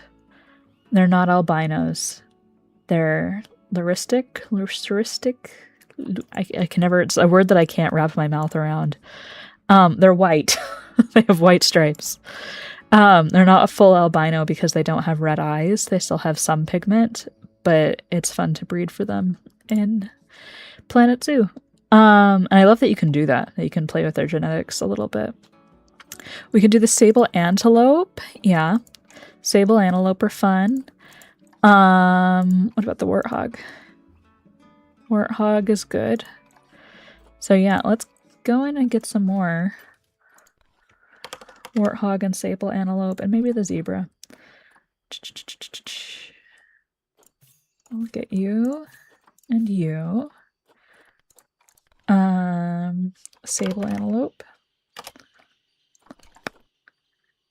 They're not albinos. They're luristic. I can never... It's a word that I can't wrap my mouth around. They're white. They have white stripes. They're not a full albino because they don't have red eyes. They still have some pigment, but it's fun to breed for them in Planet Zoo. And I love that you can do that you can play with their genetics a little bit. We can do the sable antelope. Yeah. Sable antelope are fun. What about the warthog? Warthog is good. So yeah, let's go in and get some more warthog and sable antelope and maybe the zebra. I'll get you and you. Sable antelope.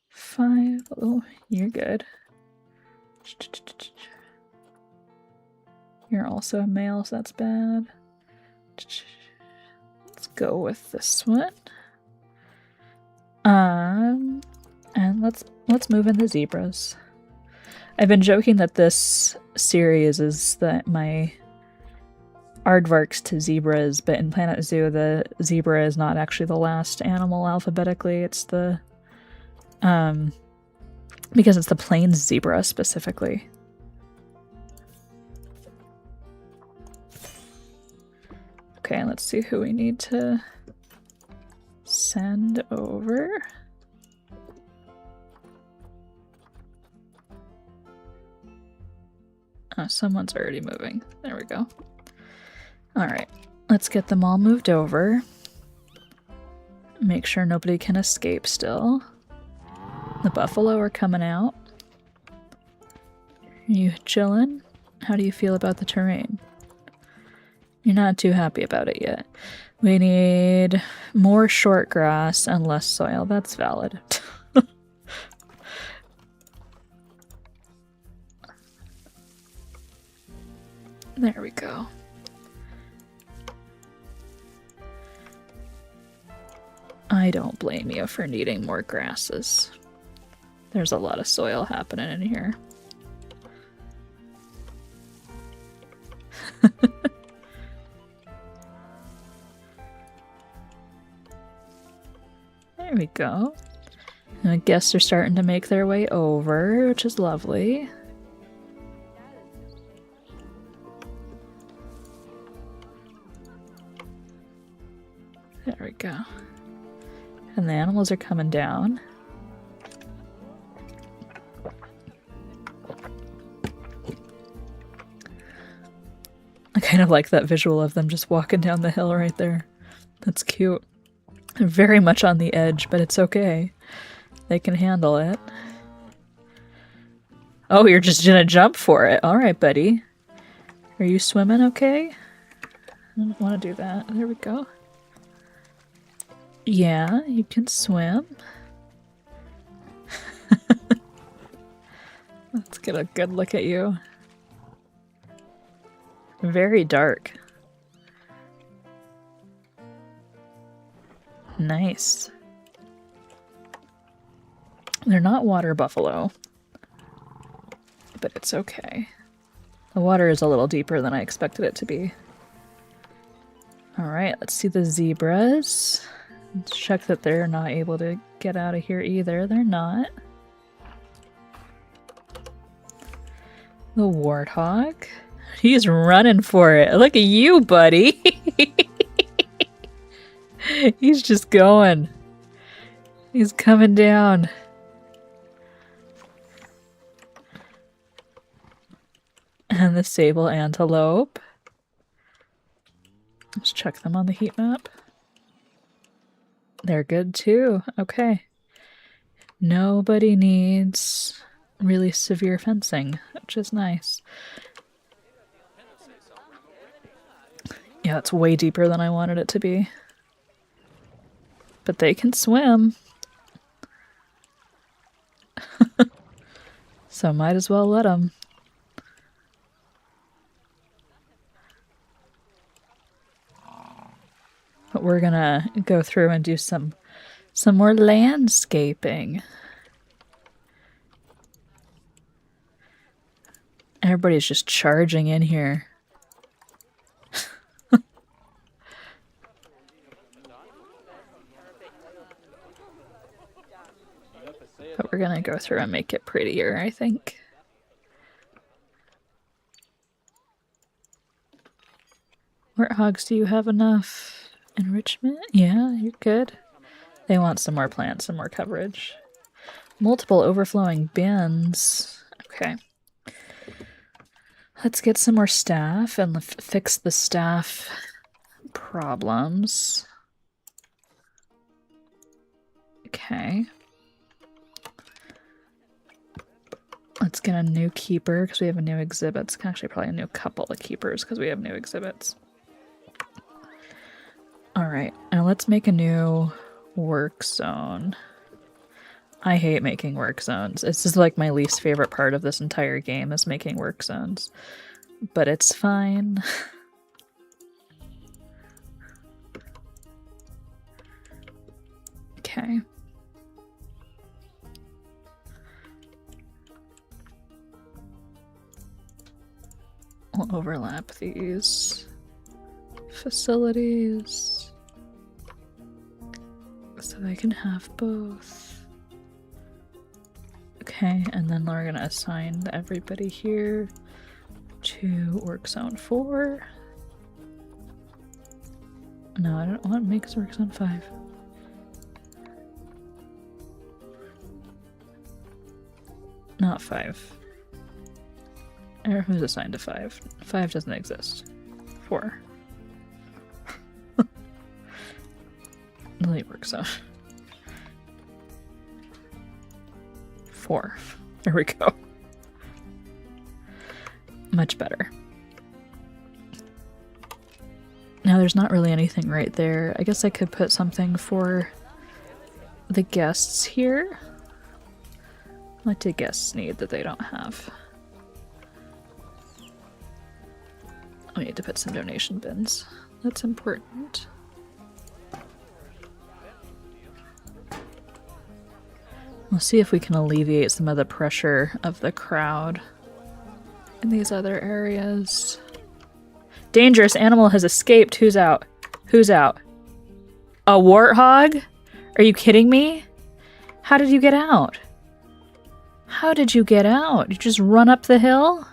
5. Oh, you're good. You're also a male, so that's bad. Let's go with this one. And let's move in the zebras. I've been joking that this series is my aardvarks to zebras, but in Planet Zoo, the zebra is not actually the last animal alphabetically. It's the because it's the plains zebra specifically. Okay, let's see who we need to send over. Oh, someone's already moving. There we go. Alright, let's get them all moved over. Make sure nobody can escape still. The buffalo are coming out. You chillin'? How do you feel about the terrain? You're not too happy about it yet. We need more short grass and less soil. That's valid. There we go. I don't blame you for needing more grasses. There's a lot of soil happening in here. There we go. And the guests are starting to make their way over, which is lovely. There we go. And the animals are coming down. I kind of like that visual of them just walking down the hill right there. That's cute. They're very much on the edge, but it's okay. They can handle it. Oh, you're just gonna jump for it. Alright, buddy. Are you swimming okay? I don't want to do that. There we go. Yeah, you can swim. Let's get a good look at you. Very dark. Nice. They're not water buffalo, but it's okay. The water is a little deeper than I expected it to be. Alright, let's see the zebras. Let's check that they're not able to get out of here either. They're not. The warthog. He's running for it. Look at you, buddy. He's just going. He's coming down. And the sable antelope. Let's check them on the heat map. They're good too. Okay. Nobody needs really severe fencing, which is nice. Yeah, it's way deeper than I wanted it to be. But they can swim. So might as well let them. we're gonna go through and do some more landscaping. Everybody's just charging in here. But we're gonna go through and make it prettier, I think. Warthogs, do you have enough enrichment? Yeah, you're good. They want some more plants, some more coverage. Multiple overflowing bins. Okay. Let's get some more staff and fix the staff problems. Okay. Let's get a new keeper because we have a new exhibits. Actually, probably a new couple of keepers because we have new exhibits. All right, now let's make a new work zone. I hate making work zones. This is like my least favorite part of this entire game is making work zones. But it's fine. Okay. We'll overlap these facilities so they can have both. Okay, and then we're gonna assign everybody here to work zone 4. No, I don't want to make work zone 5. Not 5. Or who's assigned to 5? 5 doesn't exist. 4. Delete work zone. 4. There we go. Much better. Now there's not really anything right there. I guess I could put something for the guests here. What do guests need that they don't have? We need to put some donation bins. That's important. We'll see if we can alleviate some of the pressure of the crowd in these other areas. Dangerous animal has escaped. Who's out? Who's out? A warthog? Are you kidding me? How did you get out? How did you get out? You just run up the hill?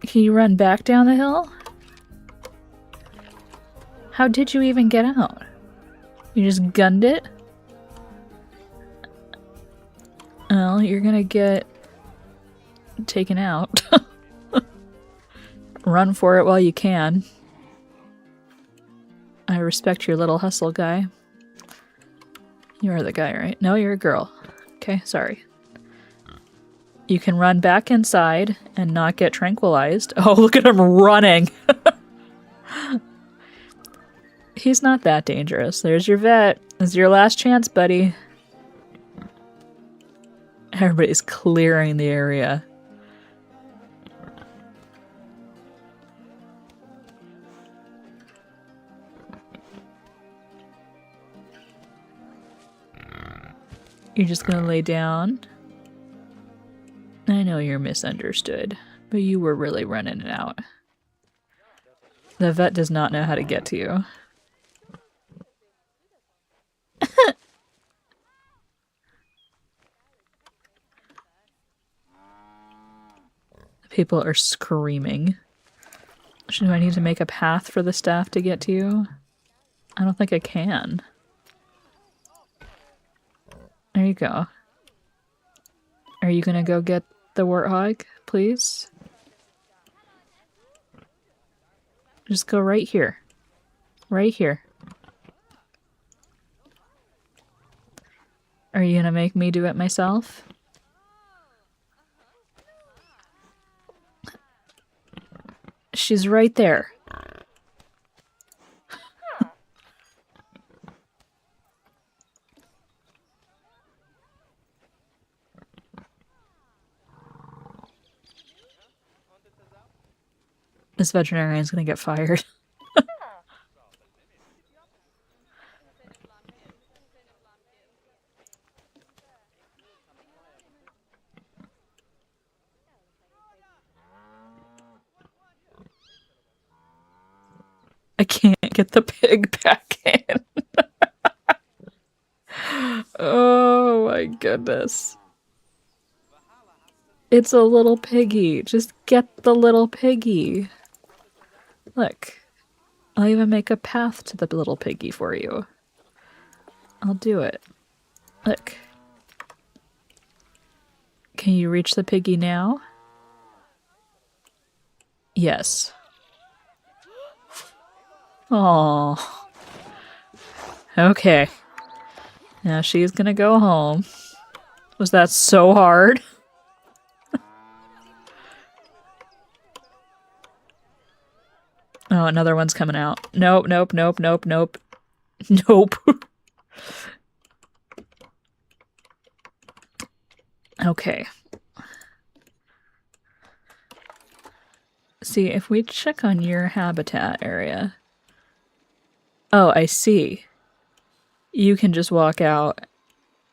Can you run back down the hill? How did you even get out? You just gunned it? Well, you're gonna get taken out. Run for it while you can. I respect your little hustle, guy. You are the guy, right? No, you're a girl. Okay, sorry. You can run back inside and not get tranquilized. Oh, look at him running! He's not that dangerous. There's your vet. This is your last chance, buddy. Everybody's clearing the area. You're just gonna lay down? I know you're misunderstood, but you were really running it out. The vet does not know how to get to you. People are screaming. Do I need to make a path for the staff to get to you? I don't think I can. There you go. Are you gonna go get the warthog, please? Just go right here. Right here. Are you gonna make me do it myself? She's right there. This veterinarian's gonna get fired. I can't get the pig back in. Oh my goodness. It's a little piggy. Just get the little piggy. Look, I'll even make a path to the little piggy for you. I'll do it. Look. Can you reach the piggy now? Yes. Oh. Okay. Now she's gonna go home. Was that so hard? Oh, another one's coming out. Nope, nope, nope, nope, nope. Nope. Okay. See, if we check on your habitat area. Oh, I see. You can just walk out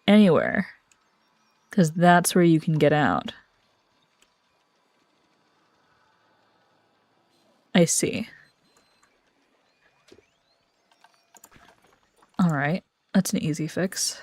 anywhere. Because that's where you can get out. I see. Alright, that's an easy fix.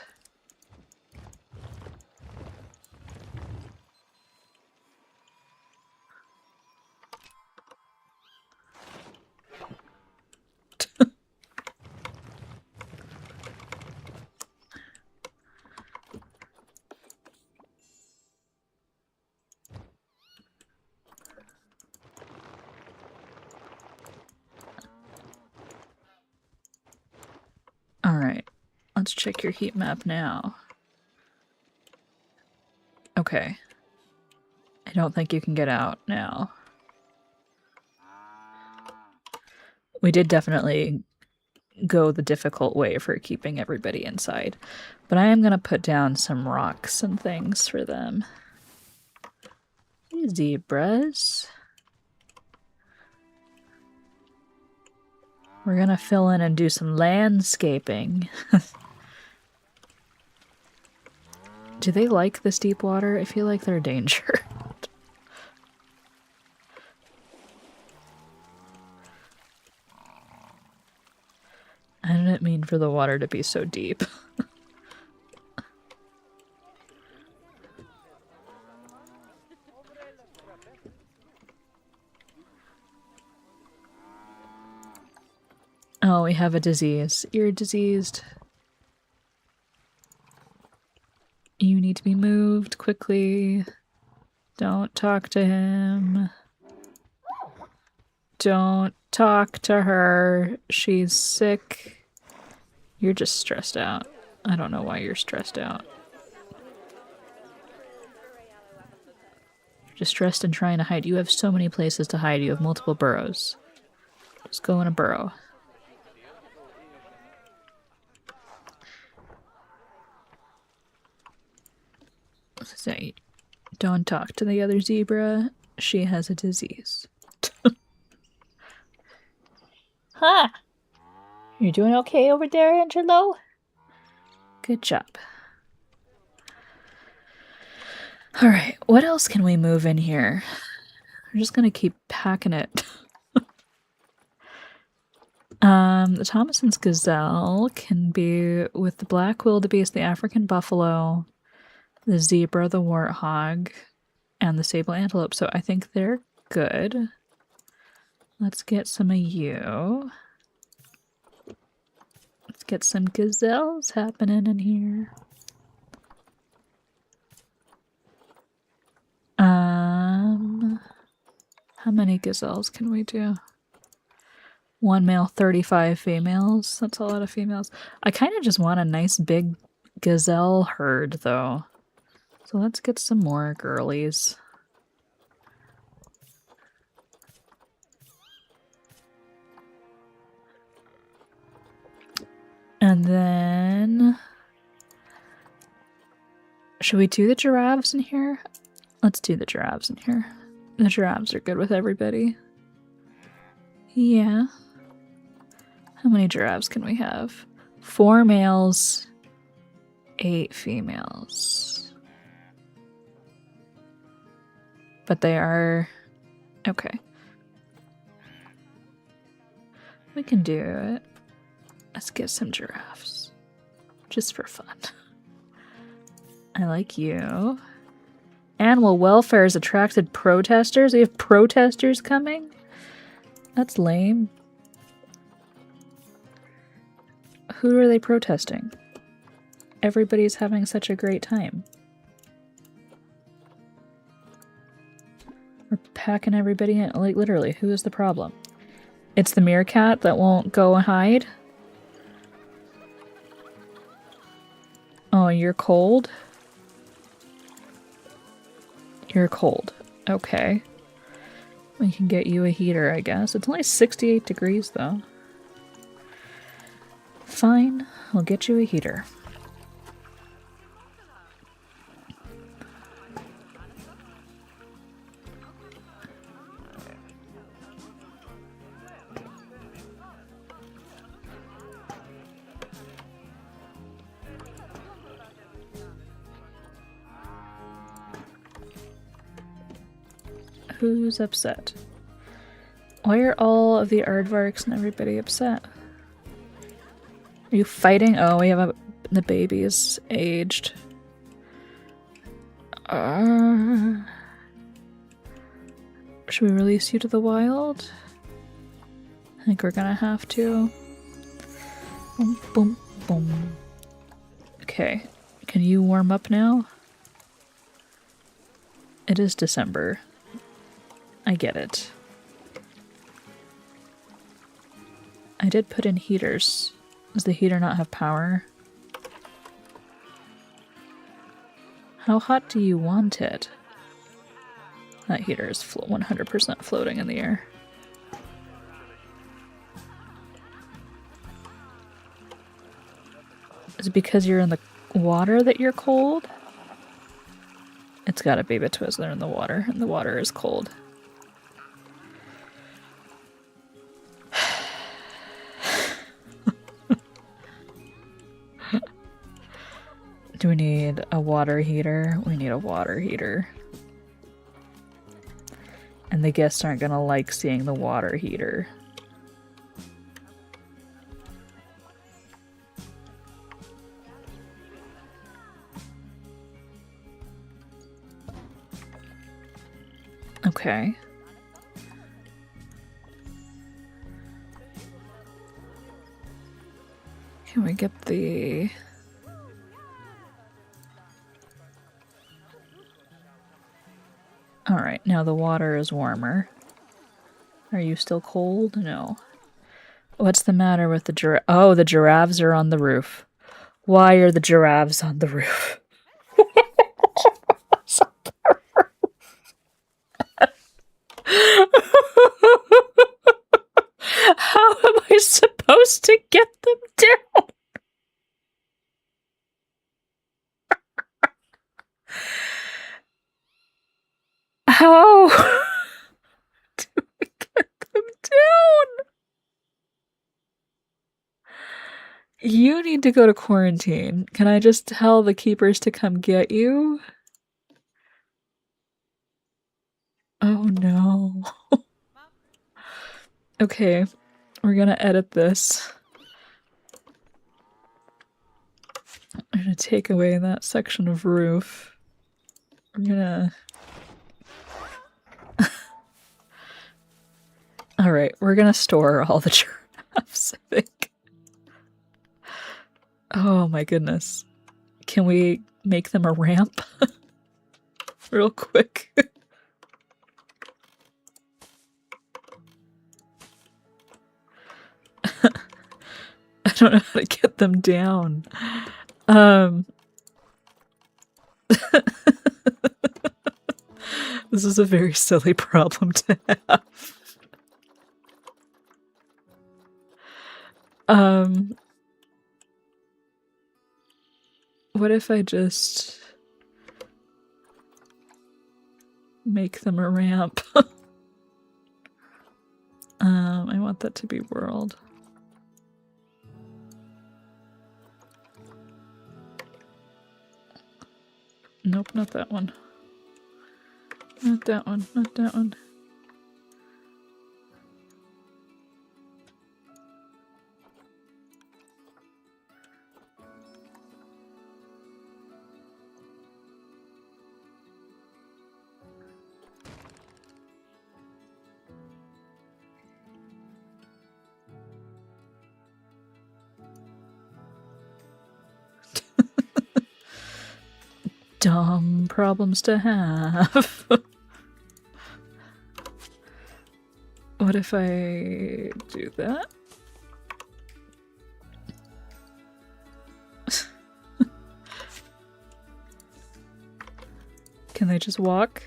Alright, let's check your heat map now. Okay. I don't think you can get out now. We did definitely go the difficult way for keeping everybody inside. But I am going to put down some rocks and things for them. Zebras. We're going to fill in and do some landscaping. Do they like this deep water? I feel like they're danger. I didn't mean for the water to be so deep. Oh, we have a disease. You're diseased. You need to be moved quickly. Don't talk to him. Don't talk to her. She's sick. You're just stressed out. I don't know why you're stressed out. You're just stressed and trying to hide. You have so many places to hide. You have multiple burrows. Just go in a burrow. Say, don't talk to the other zebra. She has a disease. Huh? You're doing okay over there, Angelo? Good job. Alright, what else can we move in here? We're just gonna keep packing it. The Thomason's gazelle can be with the black wildebeest, the African buffalo, the zebra, the warthog, and the sable antelope. So I think they're good. Let's get some of you. Let's get some gazelles happening in here. How many gazelles can we do? 1 male, 35 females. That's a lot of females. I kind of just want a nice big gazelle herd, though. So let's get some more girlies. And then... should we do the giraffes in here? Let's do the giraffes in here. The giraffes are good with everybody. Yeah. How many giraffes can we have? 4 males, 8 females. But they are... okay. We can do it. Let's get some giraffes. Just for fun. I like you. Animal welfare has attracted protesters? We have protesters coming? That's lame. Who are they protesting? Everybody's having such a great time. We're packing everybody in. Like, literally, who is the problem? It's the meerkat that won't go and hide? Oh, you're cold? You're cold. Okay. We can get you a heater, I guess. It's only 68 degrees, though. Fine. We'll get you a heater. Who's upset? Why are all of the aardvarks and everybody upset? Are you fighting? Oh, we have the baby is aged. Should we release you to the wild? I think we're gonna have to. Boom, boom, boom. Okay, can you warm up now? It is December. I get it. I did put in heaters. Does the heater not have power? How hot do you want it? That heater is 100% floating in the air. Is it because you're in the water that you're cold? It's gotta be because they're in the water, and the water is cold. Do we need a water heater? We need a water heater. And the guests aren't gonna like seeing the water heater. Okay. Can we get the... Alright, now the water is warmer. Are you still cold? No. What's the matter with the giraffe? Oh, the giraffes are on the roof. Why are the giraffes on the roof? How am I supposed to get them down? How do we get them down? You need to go to quarantine. Can I just tell the keepers to come get you? Oh no. Okay, we're gonna edit this. I'm gonna take away that section of roof. We're gonna... Alright, we're gonna store all the giraffes, I think. Oh my goodness. Can we make them a ramp? Real quick. I don't know how to get them down. This is a very silly problem to have. What if I just make them a ramp? I want that to be world. Nope, not that one. Not that one, not that one. Dumb problems to have. What if I do that? Can they just walk?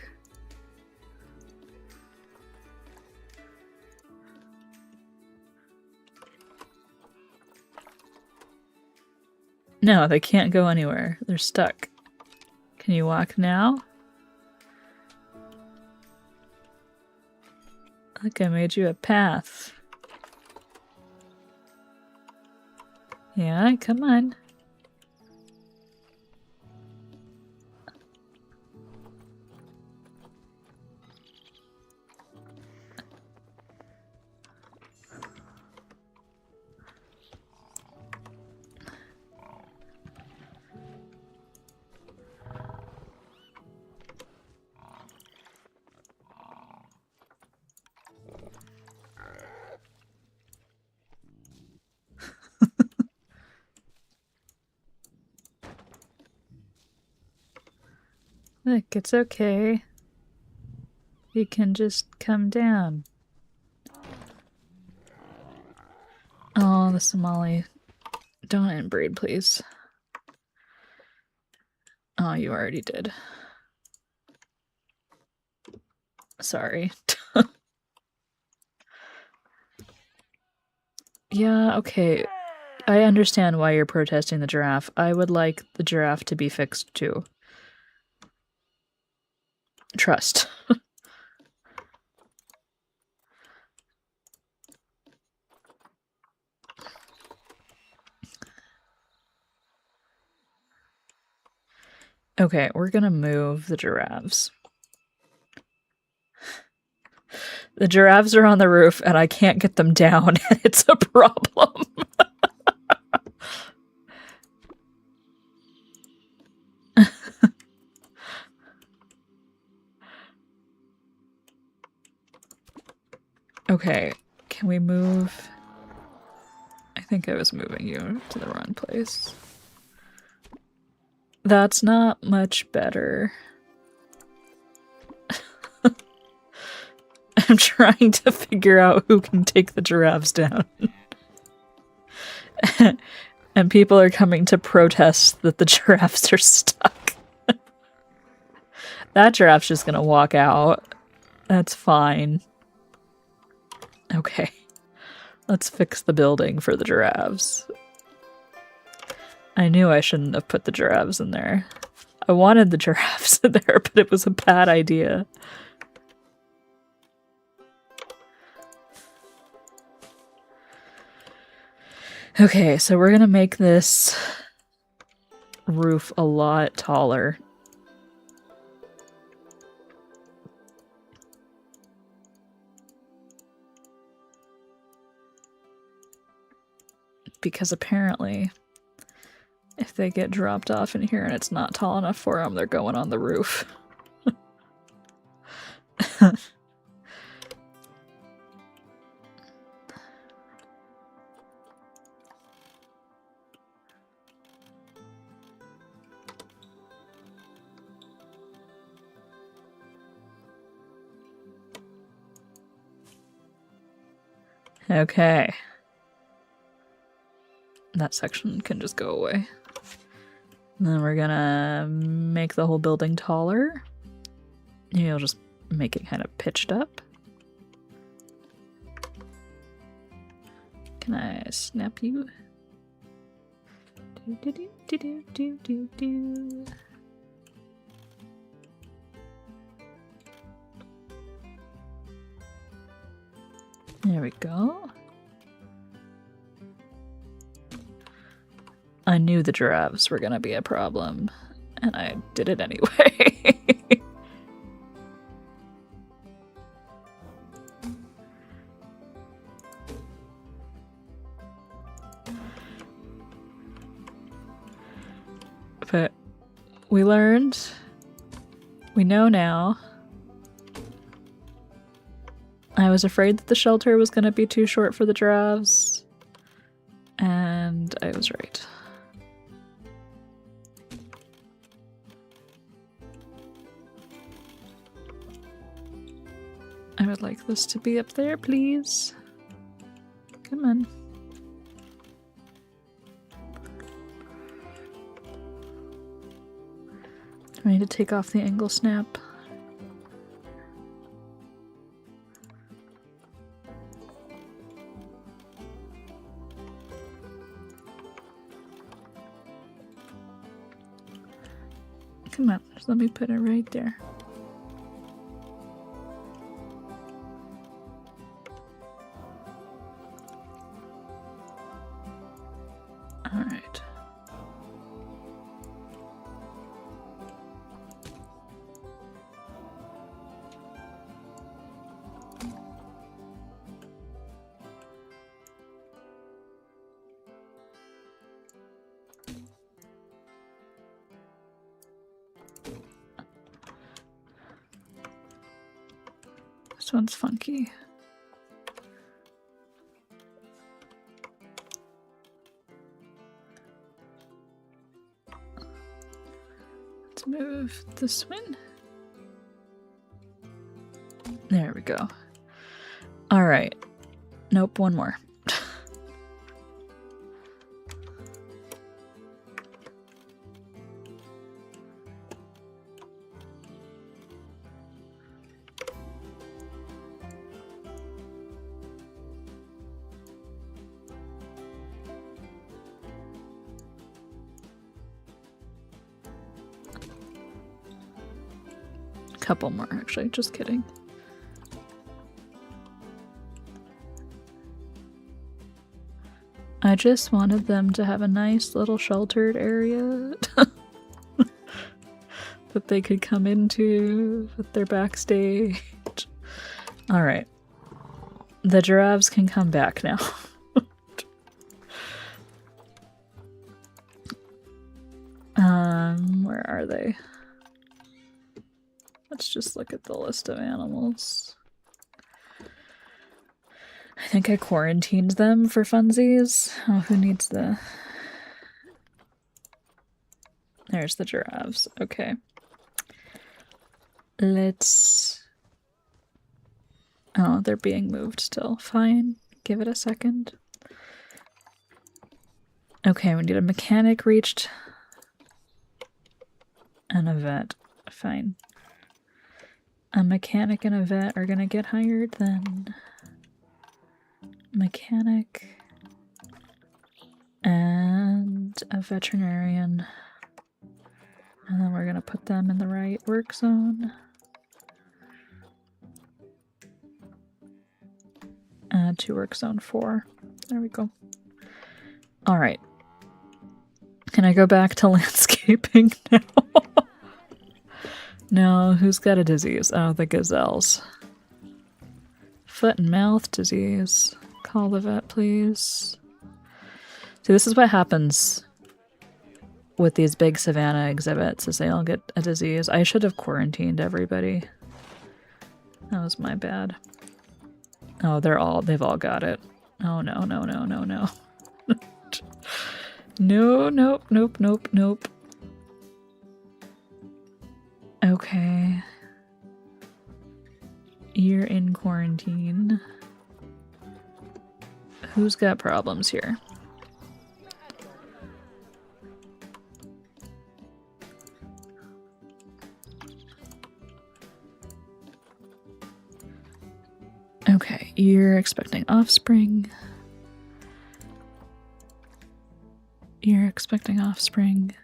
No, they can't go anywhere. They're stuck. Can you walk now? Look, I made you a path. Yeah, come on. Look, it's okay. You can just come down. Oh, the Somali. Don't inbreed, please. Oh, you already did. Sorry. Yeah, okay. I understand why you're protesting the giraffe. I would like the giraffe to be fixed too. Trust. Okay, we're gonna move the giraffes. The giraffes are on the roof and I can't get them down. It's a problem. Okay, can we move? I think I was moving you to the wrong place. That's not much better. I'm trying to figure out who can take the giraffes down. And people are coming to protest that the giraffes are stuck. That giraffe's just gonna walk out. That's fine. Okay. Let's fix the building for the giraffes. I knew I shouldn't have put the giraffes in there. I wanted the giraffes in there, but it was a bad idea. Okay, so we're gonna make this roof a lot taller. Because apparently, if they get dropped off in here and it's not tall enough for them, they're going on the roof. Okay. That section can just go away. And then we're gonna make the whole building taller. You'll just make it kind of pitched up. Can I snap you? Do, do, do, do, do, do, do. There we go. I knew the giraffes were gonna be a problem, and I did it anyway. But we learned, we know now. I was afraid that the shelter was gonna be too short for the giraffes, and I was right. I would like this to be up there, please. Come on. I need to take off the angle snap. Come on, just let me put it right there. All right. This one's funky. Let's move this one. There we go. All right. Nope, one more. Couple more, actually, just kidding. I just wanted them to have a nice little sheltered area that they could come into with their backstage. All right. The giraffes can come back now. Where are they? Let's just look at the list of animals. I think I quarantined them for funsies. Oh, who needs the... There's the giraffes. Okay. Let's... Oh, they're being moved still. Fine. Give it a second. Okay, we need a mechanic reached. And a vet. Fine. A mechanic and a vet are gonna get hired then. Mechanic and a veterinarian. And then we're gonna put them in the right work zone. To work zone 4. There we go. All right. Can I go back to landscaping now? No, who's got a disease? Oh, the gazelles. Foot and mouth disease. Call the vet, please. See, this is what happens with these big savannah exhibits, is they all get a disease. I should have quarantined everybody. That was my bad. Oh, they've all got it. Oh, no, no, no, no, no. No, nope, nope, nope, nope. Okay. You're in quarantine. Who's got problems here? Okay, you're expecting offspring. You're expecting offspring.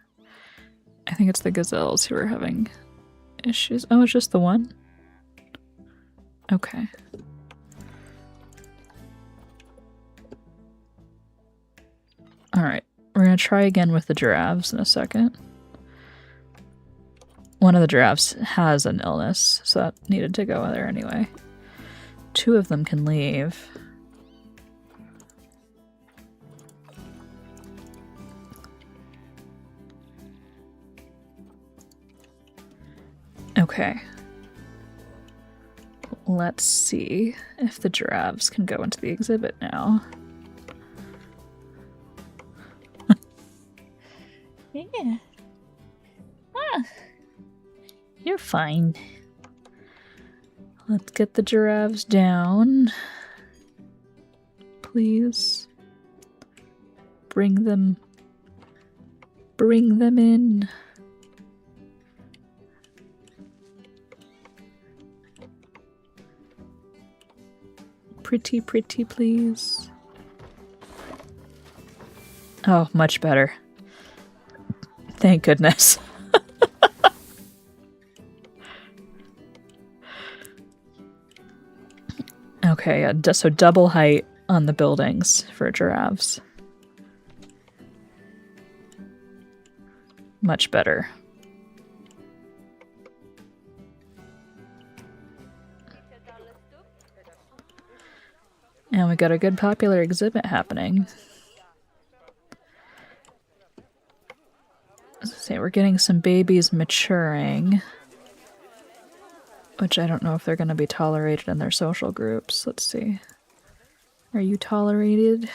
I think it's the gazelles who are having issues. Oh, it's just the one? Okay. Alright, we're gonna try again with the giraffes in a second. One of the giraffes has an illness, so that needed to go there anyway. 2 of them can leave. Okay. Let's see if the giraffes can go into the exhibit now. Yeah. Ah. You're fine. Let's get the giraffes down. Please. Bring them in. Pretty, please. Oh, much better. Thank goodness. Okay, so double height on the buildings for giraffes. Much better. And we got a good popular exhibit happening. Say we're getting some babies maturing, which I don't know if they're going to be tolerated in their social groups. Let's see. Are you tolerated?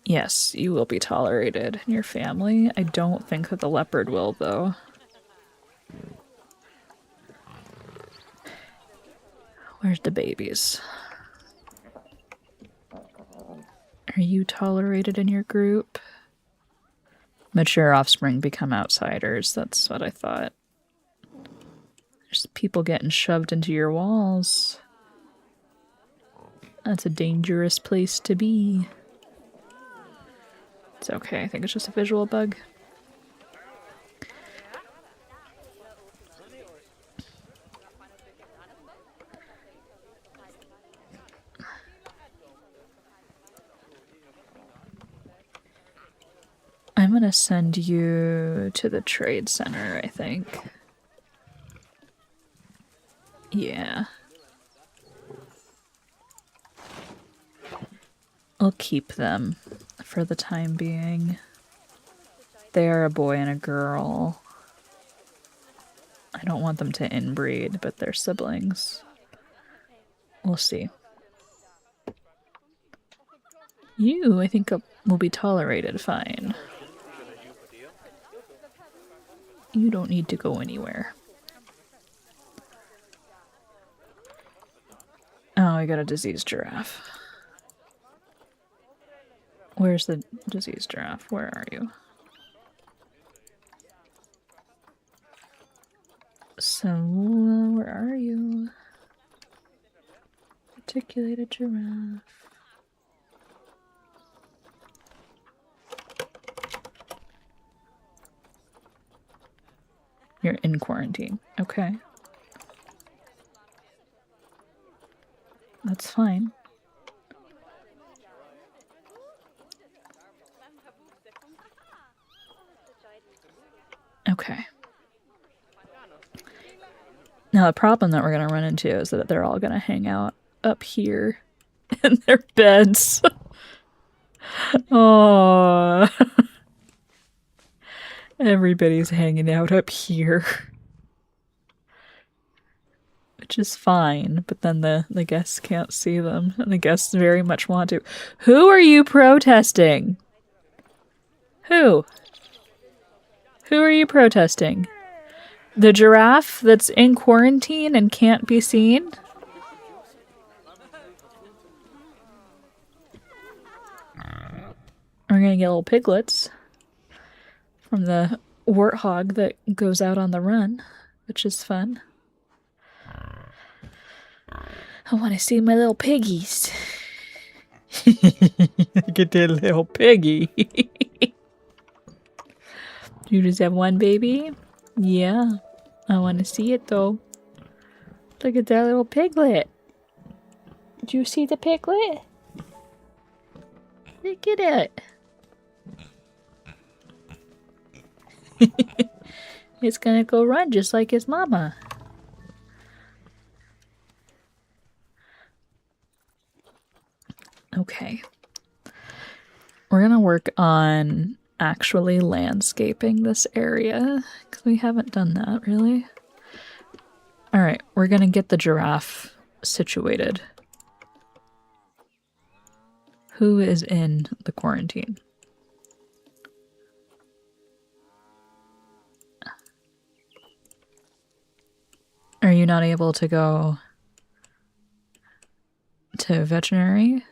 Yes, you will be tolerated in your family. I don't think that the leopard will, though. Where's the babies? Are you tolerated in your group? Mature offspring become outsiders. That's what I thought. There's people getting shoved into your walls. That's a dangerous place to be. It's okay. I think it's just a visual bug. I'm gonna send you to the trade center, I think. Yeah. I'll keep them for the time being. They are a boy and a girl. I don't want them to inbreed, but they're siblings. We'll see. You, I think, will be tolerated fine. You don't need to go anywhere. Oh, I got a diseased giraffe. Where's the diseased giraffe? Where are you? So, where are you? Articulated giraffe. You're in quarantine. Okay. That's fine. Okay. Now the problem that we're going to run into is that they're all going to hang out up here in their beds. Oh, everybody's hanging out up here. Which is fine, but then the guests can't see them, and the guests very much want to. Who are you protesting? Who? Who are you protesting? The giraffe that's in quarantine and can't be seen? We're gonna get little piglets from the warthog that goes out on the run, which is fun. I want to see my little piggies. Look at that little piggy. You just have one baby? Yeah. I want to see it though. Look at that little piglet. Did you see the piglet? Look at it. It's gonna go run just like his mama. Okay. We're gonna work on actually landscaping this area because we haven't done that really. All right, we're gonna get the giraffe situated. Who is in the quarantine? Are you you not able to go to veterinary?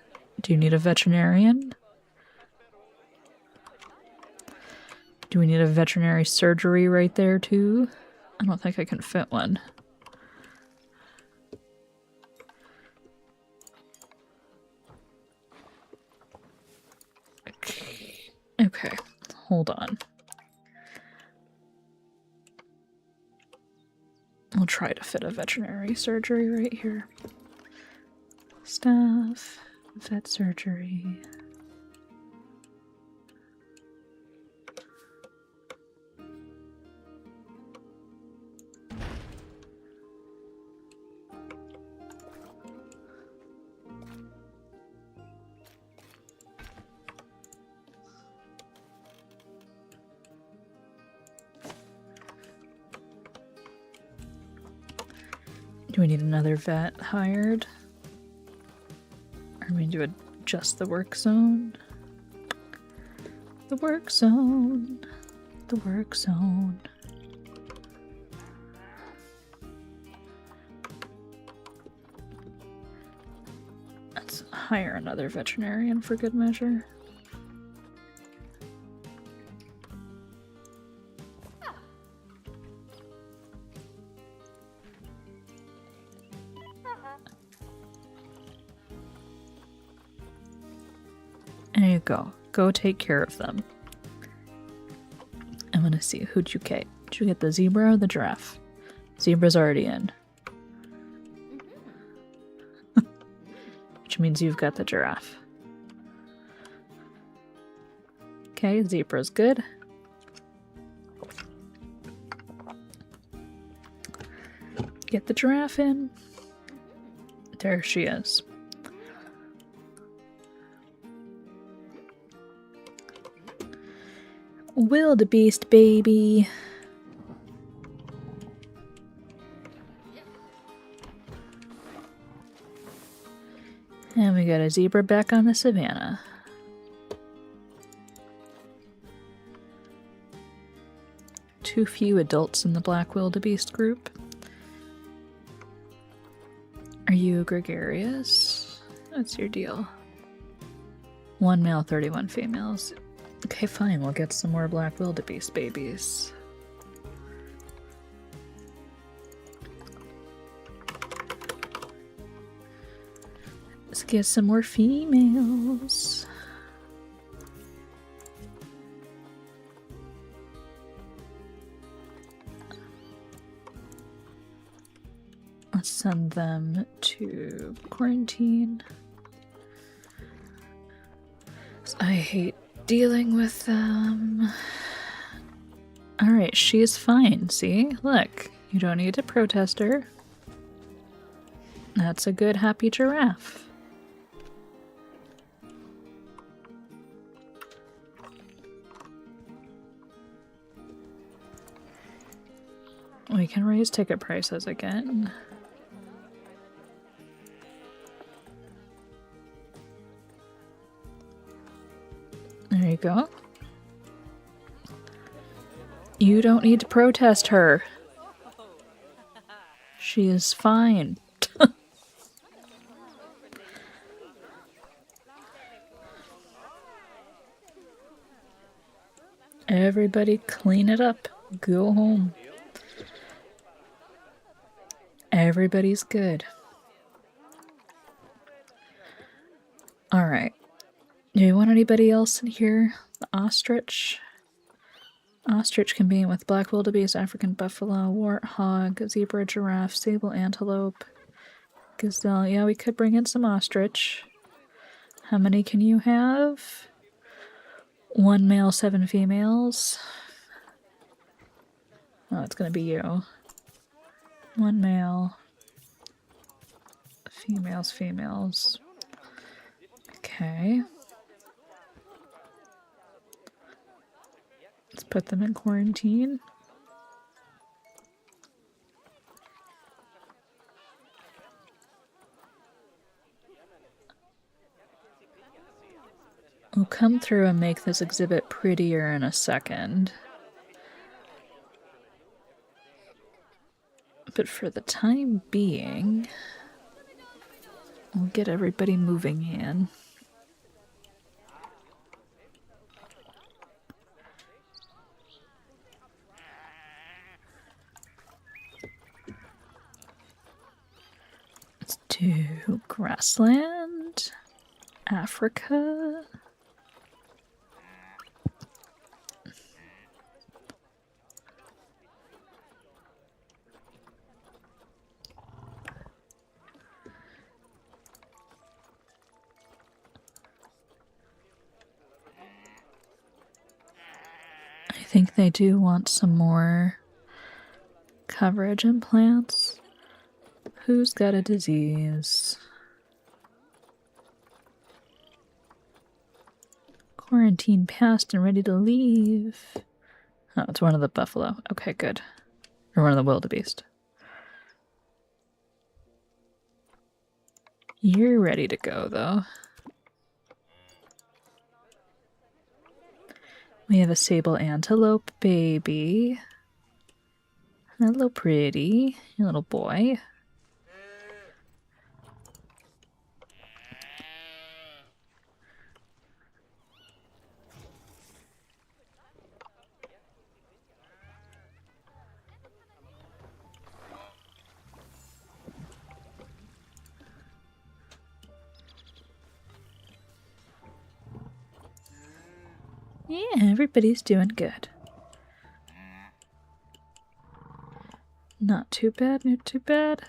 Do you need a veterinarian? Do we need a veterinary surgery right there too? I don't think I can fit one. Okay, hold on. I'll try to fit a veterinary surgery right here. Staff, vet surgery. Do we need another vet hired? Or do we do just the work zone? The work zone. The work zone. Let's hire another veterinarian for good measure. There you go. Go take care of them. I'm gonna see. Who'd you get? Did you get the zebra or the giraffe? Zebra's already in. Which means you've got the giraffe. Okay, zebra's good. Get the giraffe in. There she is. Wildebeest baby. And we got a zebra back on the savannah. Too few adults in the black wildebeest group. Are you gregarious? What's your deal? 1 male, 31 females. Okay, fine, we'll get some more black wildebeest babies. Let's get some more females. Let's send them to quarantine. I hate dealing with them. Alright, she is fine, see? Look, you don't need to protest her. That's a good, happy giraffe. We can raise ticket prices again. There you go. You don't need to protest her. She is fine. Everybody clean it up. Go home. Everybody's good. Alright. Do you want anybody else in here? The ostrich? Ostrich can be with black wildebeest, African buffalo, warthog, zebra, giraffe, sable antelope, gazelle. Yeah, we could bring in some ostrich. How many can you have? 1 male, 7 females. Oh, it's gonna be you. 1 male. Females. Okay. Let's put them in quarantine. We'll come through and make this exhibit prettier in a second. But for the time being, we'll get everybody moving in. Let's do grassland, Africa. I think they do want some more coverage in plants. Who's got a disease? Quarantine passed and ready to leave. Oh, it's one of the buffalo. Okay, good. Or one of the wildebeest. You're ready to go, though. We have a sable antelope baby. Hello, pretty. You little boy. Yeah, everybody's doing good. Not too bad, not too bad.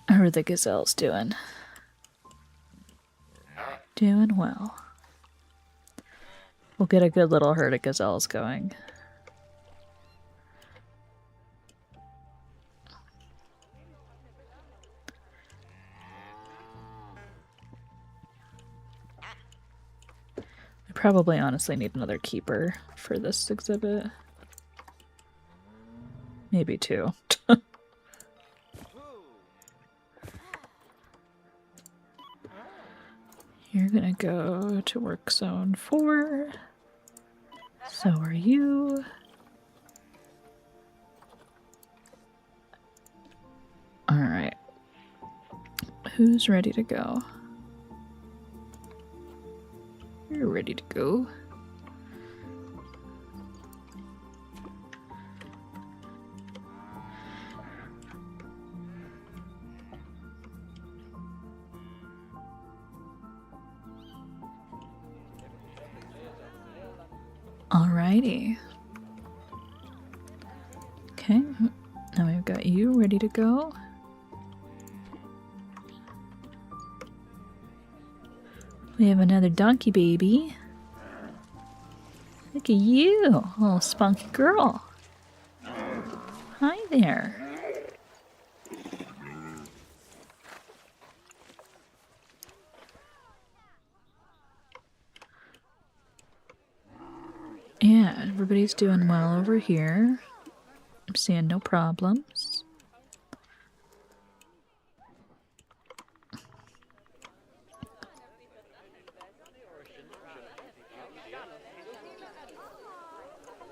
How are the gazelles doing? Doing well. We'll get a good little herd of gazelles going. I probably honestly need another keeper for this exhibit. Maybe two. You're gonna go to work zone 4. So are you. Alright. Who's ready to go? You're ready to go. Alrighty. Okay, now we've got you ready to go. We have another donkey baby. Look at you, little spunky girl. Hi there. Yeah, everybody's doing well over here. I'm seeing no problems.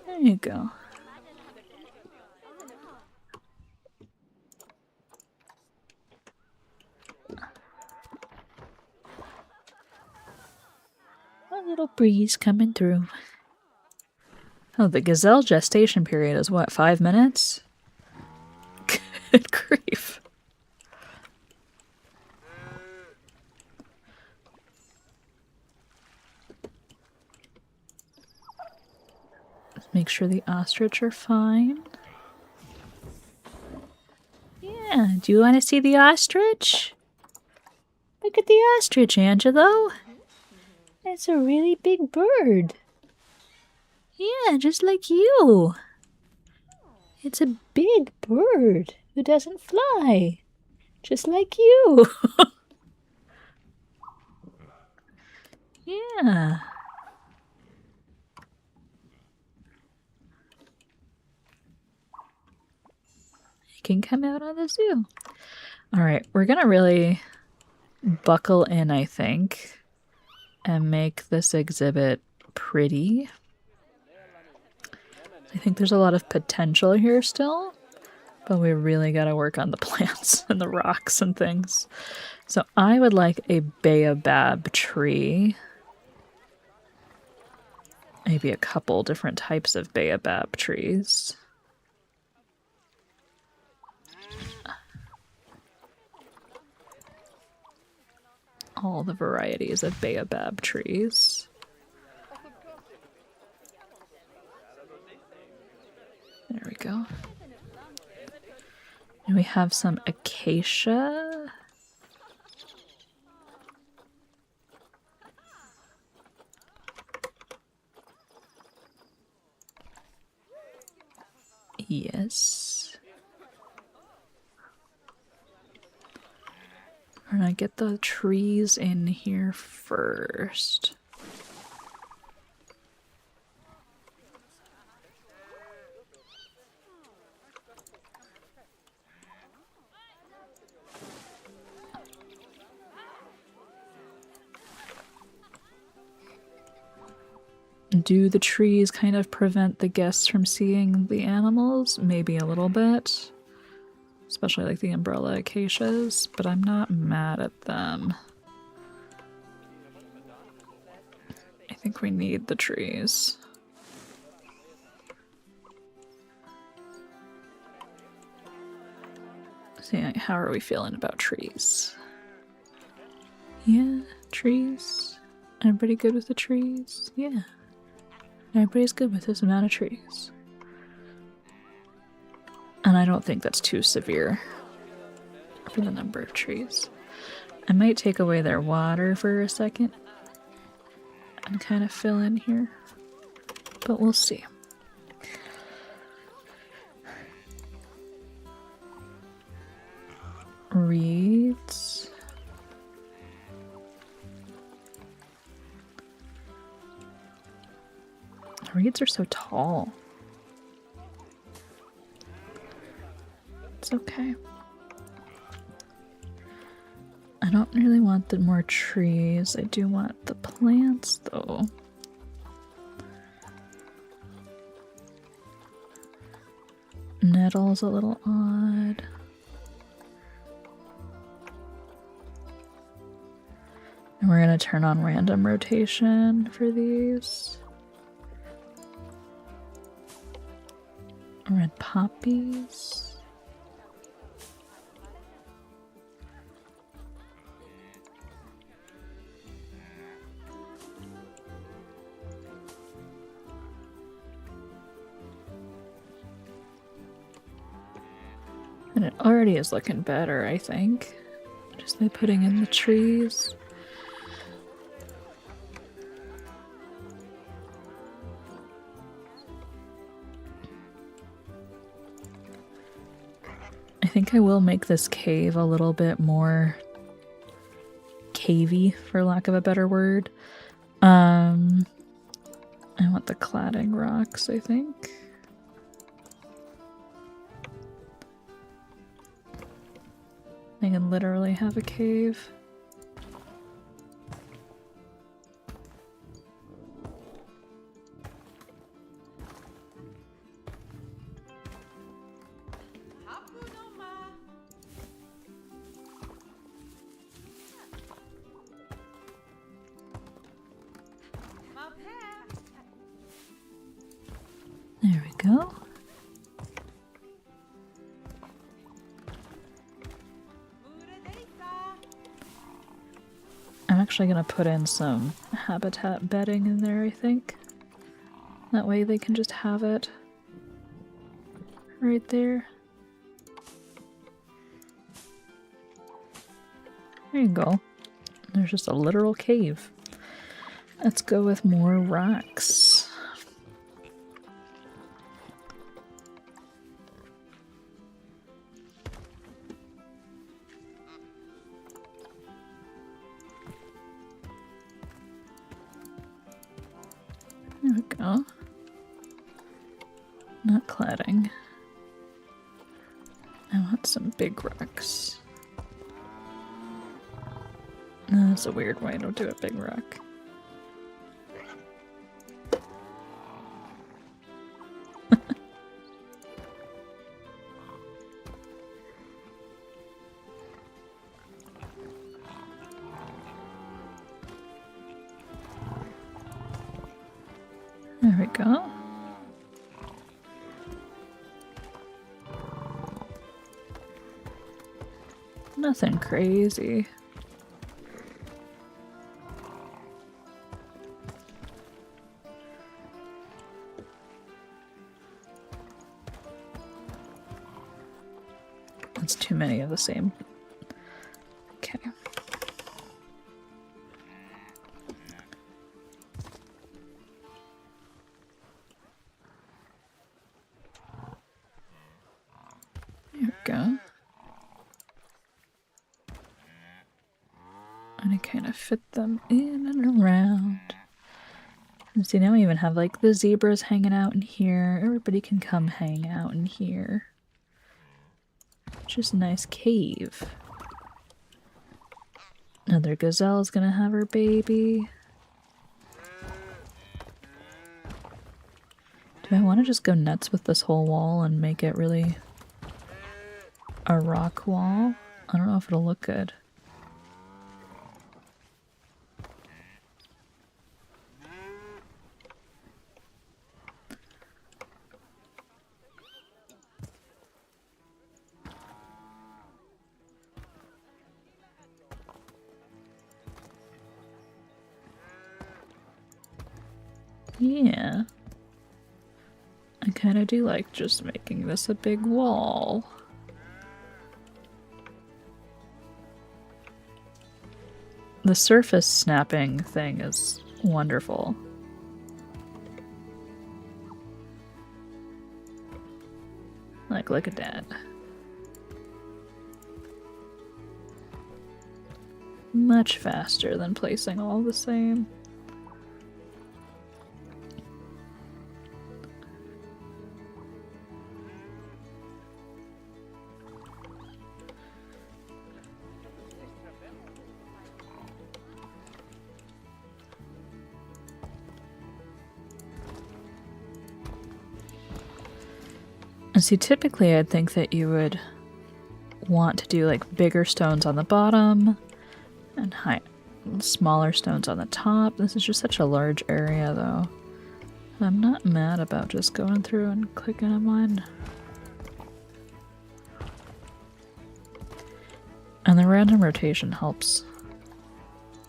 There you go. A little breeze coming through. Oh, the gazelle gestation period is what, 5 minutes? Good grief. Let's make sure the ostrich are fine. Yeah, do you want to see the ostrich? Look at the ostrich, Angelo. It's a really big bird. Yeah, just like you. It's a big bird who doesn't fly. Just like you. Yeah. You can come out of the zoo. Alright, we're gonna really buckle in, I think, and make this exhibit pretty. I think there's a lot of potential here still, but we really gotta work on the plants and the rocks and things. So I would like a baobab tree. Maybe a couple different types of baobab trees. All the varieties of baobab trees. There we go. And we have some acacia. Yes. We're gonna get the trees in here first. Do the trees kind of prevent the guests from seeing the animals? Maybe a little bit. Especially like the umbrella acacias, but I'm not mad at them. I think we need the trees. So yeah, how are we feeling about trees? Yeah, trees. Everybody good with the trees? Yeah. Everybody's good with this amount of trees. And I don't think that's too severe for the number of trees. I might take away their water for a second and kind of fill in here, but we'll see. Reeds. Reeds are so tall. It's okay. I don't really want the more trees. I do want the plants though. Nettle's a little odd. And we're gonna turn on random rotation for these. Red poppies. And it already is looking better, I think. Just by putting in the trees. I think I will make this cave a little bit more cavey, for lack of a better word. I want the cladding rocks, I think. I can literally have a cave. There we go. I'm actually gonna put in some habitat bedding in there, I think. That way they can just have it right there. There you go. There's just a literal cave. Let's go with more rocks. There we go. Not cladding. I want some big rocks. No, that's a weird way to do a big rock. There we go. Nothing crazy. That's too many of the same. Okay. There we go. And I kind of fit them in and around. And see, now we even have like the zebras hanging out in here. Everybody can come hang out in here. Just a nice cave. Another gazelle's gonna have her baby. Do I want to just go nuts with this whole wall and make it really a rock wall? I don't know if it'll look good. Yeah. I kind of do like just making this a big wall. The surface snapping thing is wonderful. Like, look at that. Much faster than placing all the same. And see, typically I'd think that you would want to do like bigger stones on the bottom and smaller stones on the top. This is just such a large area though. I'm not mad about just going through and clicking on one. And the random rotation helps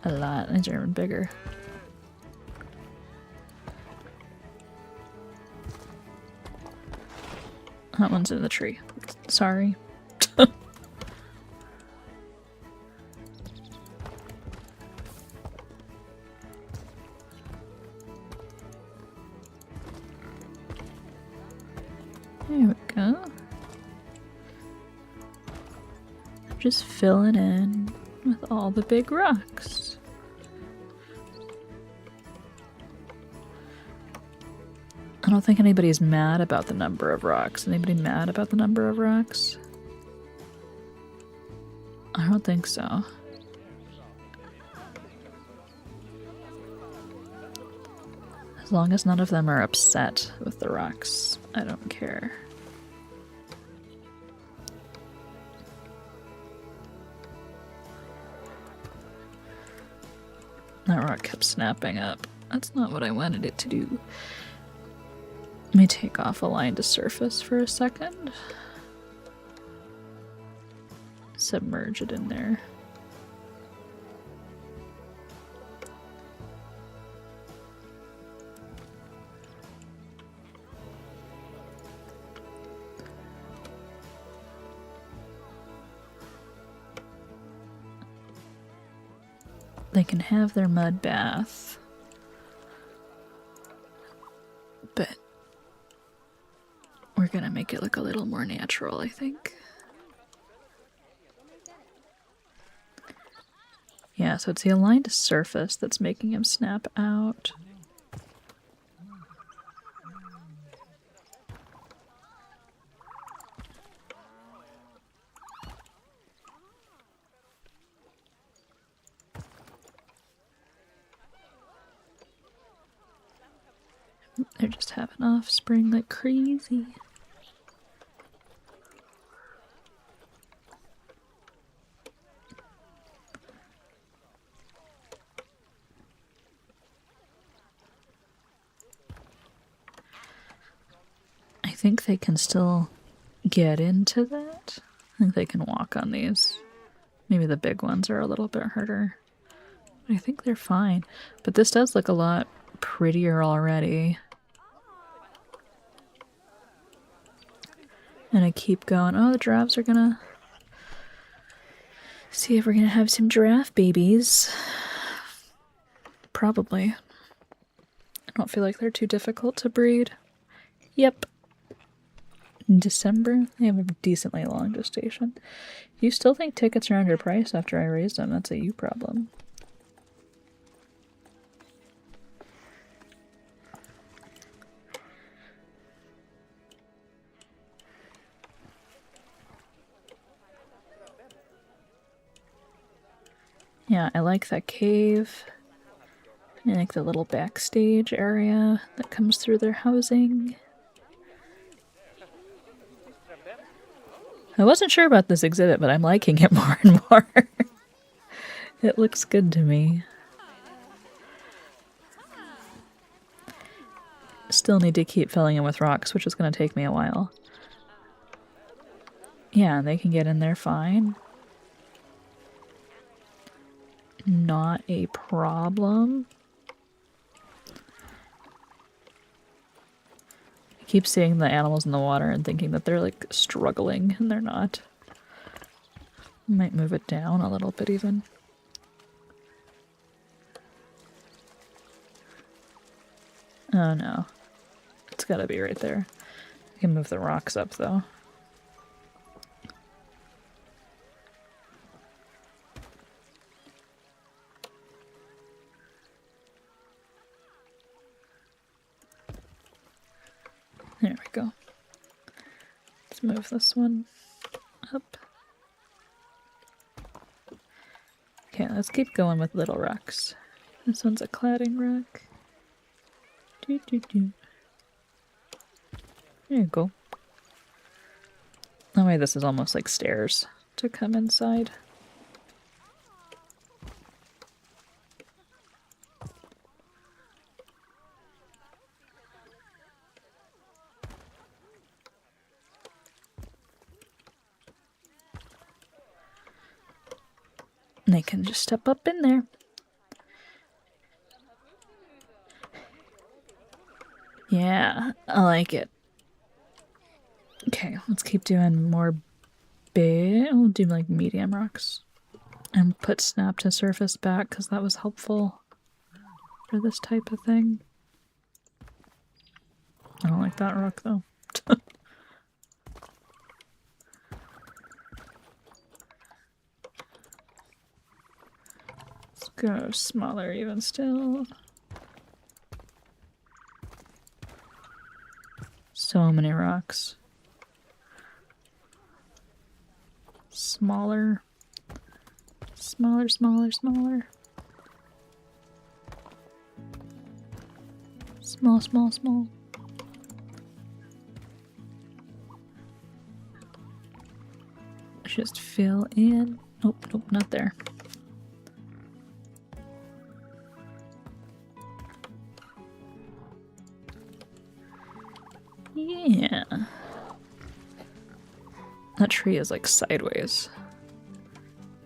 a lot. These are even bigger. That one's in the tree. Sorry. There we go. Just filling in with all the big rocks. I don't think anybody's mad about the number of rocks. Anybody mad about the number of rocks? I don't think so. As long as none of them are upset with the rocks, I don't care. That rock kept snapping up. That's not what I wanted it to do. Let me take off align to surface for a second. Submerge it in there. They can have their mud bath. But we're gonna make it look a little more natural, I think. Yeah, so it's the aligned surface that's making him snap out. They're just having offspring like crazy. think they can still get into that. I think they can walk on these. Maybe the big ones are a little bit harder. I think they're fine. But this does look a lot prettier already. And I keep going, oh, the giraffes are gonna... See if we're gonna have some giraffe babies. Probably. I don't feel like they're too difficult to breed. Yep. In December, they have a decently long gestation. If you still think tickets are underpriced after I raised them, that's a you problem. Yeah, I like that cave. I like the little backstage area that comes through their housing. I wasn't sure about this exhibit, but I'm liking it more and more. It looks good to me. Still need to keep filling in with rocks, which is going to take me a while. Yeah, they can get in there fine. Not a problem. I keep seeing the animals in the water and thinking that they're like struggling, and they're not. Might move it down a little bit even. Oh no. It's gotta be right there. I can move the rocks up though. There we go. Let's move this one up. Okay, let's keep going with little rocks. This one's a cladding rock. Doo -doo -doo. There you go. That way this is almost like stairs to come inside. And they can just step up in there. Yeah, I like it. Okay, let's keep doing more big. We'll do like medium rocks. And put snap to surface back because that was helpful for this type of thing. I don't like that rock though. Let's go smaller even still. So many rocks. Smaller. Smaller, smaller, smaller. Small, small, small. Just fill in. Nope, nope, not there. Yeah. That tree is like sideways.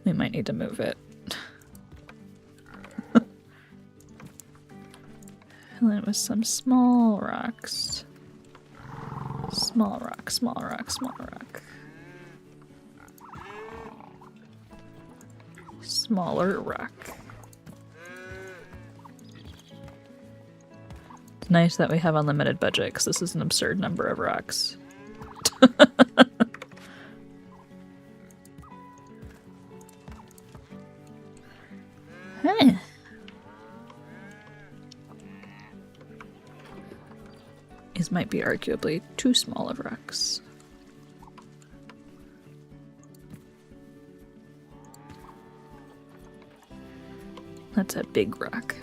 We might need to move it. Fill in with some small rocks. Small rock, small rock, small rock. Smaller rock. It's nice that we have unlimited budget because this is an absurd number of rocks. Hey. These might be arguably too small of rocks. That's a big rock.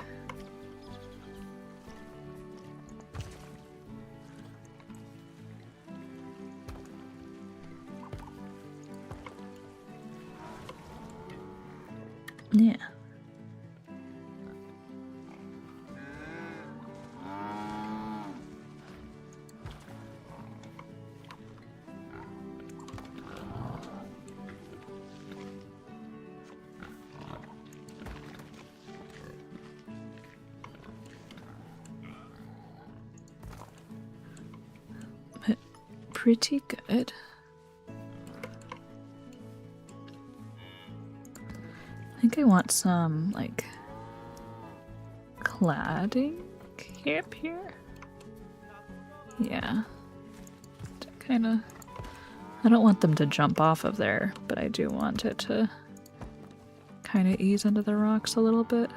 Yeah. pretty good. I think I want some, like, cladding up here. Yeah. To kind of... I don't want them to jump off of there, but I do want it to kind of ease into the rocks a little bit.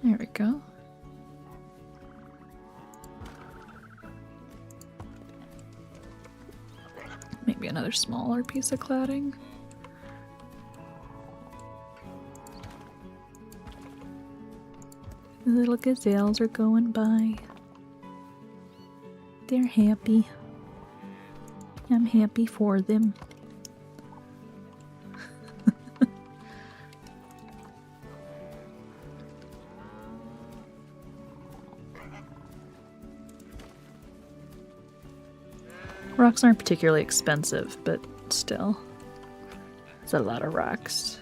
There we go. Maybe another smaller piece of cladding. The little gazelles are going by. They're happy. I'm happy for them. Rocks aren't particularly expensive, but still. It's a lot of rocks.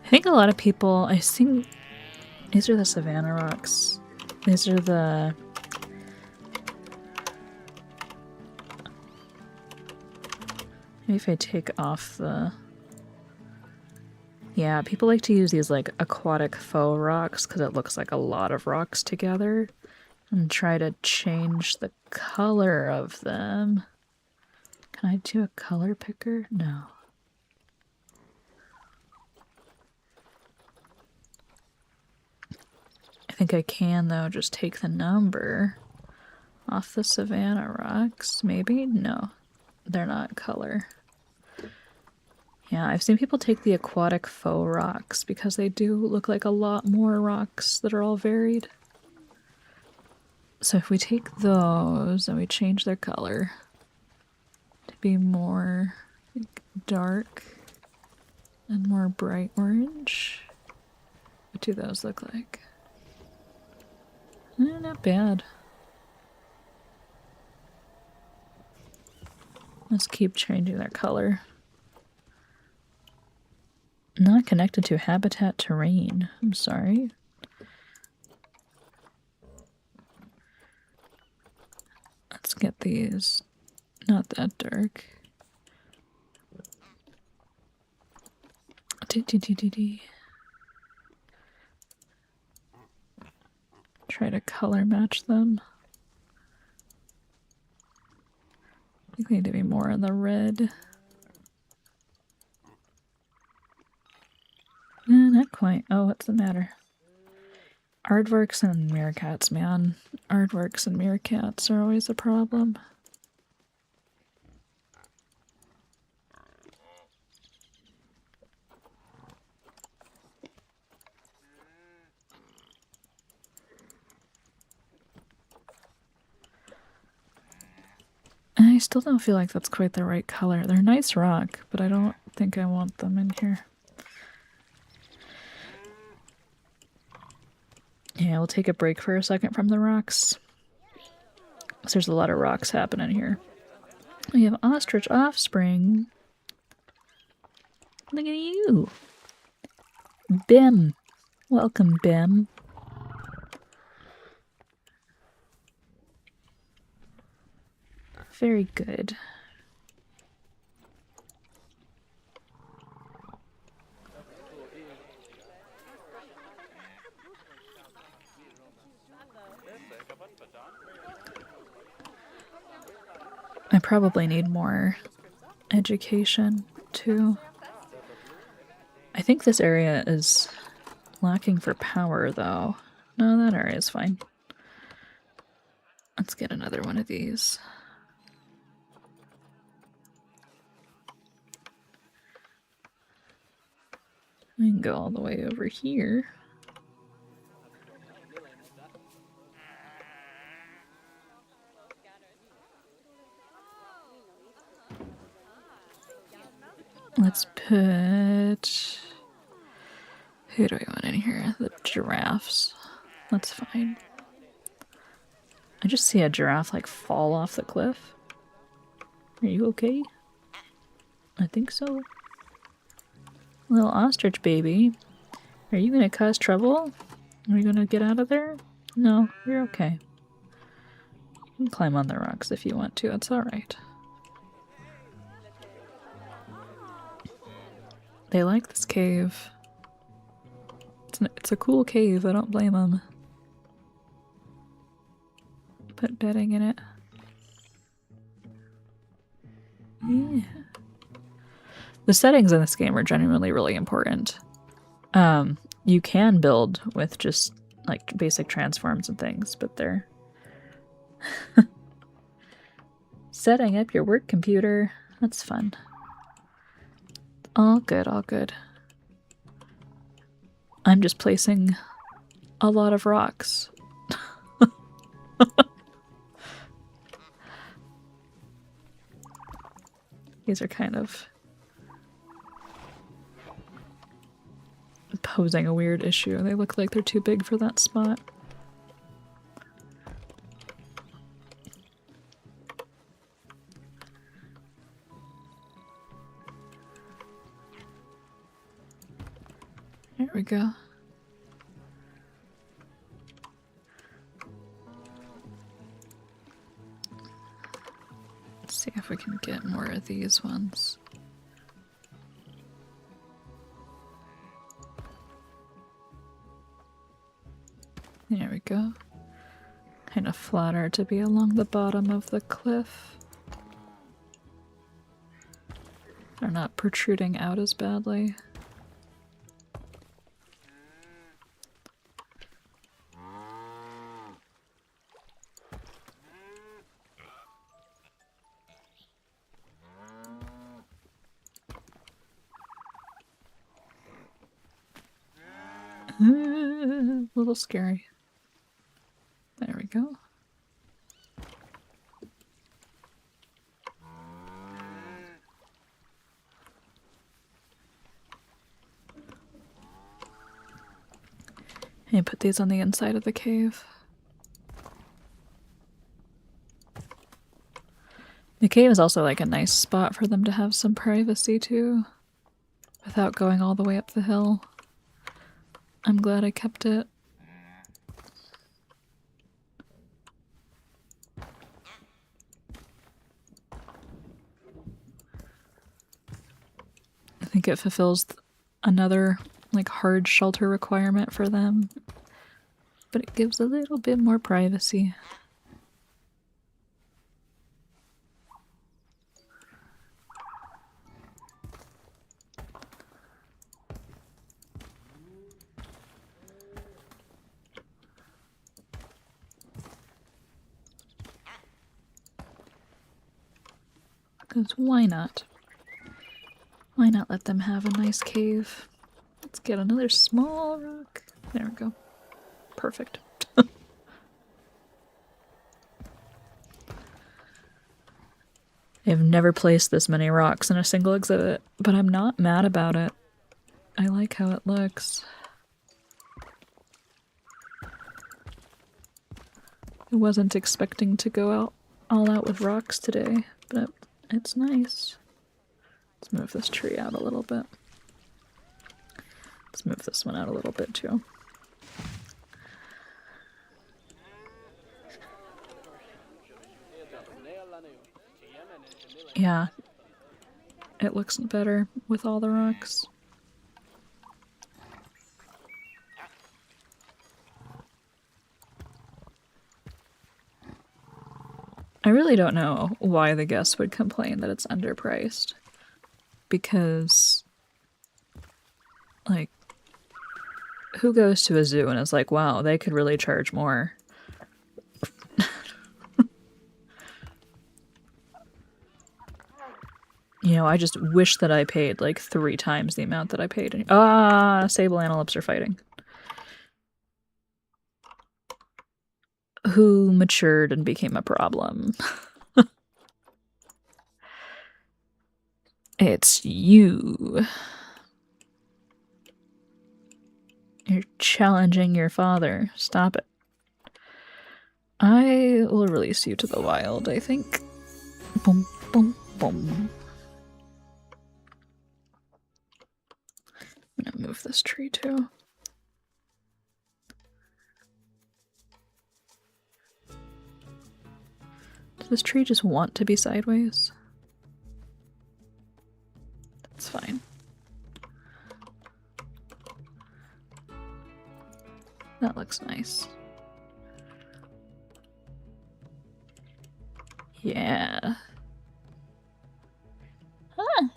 I think a lot of people, I think these are the savannah rocks. These are the... Maybe if I take off the... Yeah, people like to use these like aquatic faux rocks because it looks like a lot of rocks together and try to change the color of them. Can I do a color picker? No. I think I can though, just take the number off the savannah rocks. Maybe? No, they're not color. Yeah, I've seen people take the aquatic faux rocks because they do look like a lot more rocks that are all varied. So if we take those and we change their color to be more like, dark and more bright orange, what do those look like? Not bad. Let's keep changing their color. Not connected to habitat terrain. I'm sorry. Let's get these not that dark. Try to color match them. I think they need to be more in the red. Not quite. Oh, what's the matter? Aardvarks and meerkats, man. Aardvarks and meerkats are always a problem. I still don't feel like that's quite the right color. They're nice rock, but I don't think I want them in here. Yeah, we'll take a break for a second from the rocks. So there's a lot of rocks happening here. We have ostrich offspring. Look at you. Bim. Welcome, Bim. Very good. I probably need more education, too. I think this area is lacking for power, though. No, that area is fine. Let's get another one of these. We can go all the way over here. Let's put... Who do we want in here? The giraffes. That's fine. I just see a giraffe like fall off the cliff. Are you okay? I think so. Little ostrich baby. Are you gonna cause trouble? Are you gonna get out of there? No, you're okay. You can climb on the rocks if you want to, it's alright. They like this cave. It's a cool cave, I don't blame them. Put bedding in it. Yeah. The settings in this game are genuinely really important. You can build with just like basic transforms and things, but they're setting up your work computer. That's fun. All good, all good. I'm just placing a lot of rocks. These are kind of posing a weird issue. They look like they're too big for that spot. There we go. Let's see if we can get more of these ones. There we go. Kind of flatter to be along the bottom of the cliff. They're not protruding out as badly. A little scary. There we go. And put these on the inside of the cave. The cave is also like a nice spot for them to have some privacy too, without going all the way up the hill. I'm glad I kept it. I think it fulfills another like hard shelter requirement for them, but it gives a little bit more privacy. Because why not? Why not let them have a nice cave? Let's get another small rock. There we go. Perfect. I've never placed this many rocks in a single exhibit, but I'm not mad about it. I like how it looks. I wasn't expecting to go out all out with rocks today, but it's nice. Let's move this tree out a little bit. Let's move this one out a little bit too. Yeah, it looks better with all the rocks. I really don't know why the guests would complain that it's underpriced. Because, like, who goes to a zoo and is like, wow, they could really charge more? You know, I just wish that I paid like 3 times the amount that I paid. Ah, sable antelopes are fighting. Who matured and became a problem? It's you. You're challenging your father. Stop it. I will release you to the wild, I think. Boom, boom, boom. I'm gonna move this tree too. Does this tree just want to be sideways? That's fine. That looks nice. Yeah. Huh.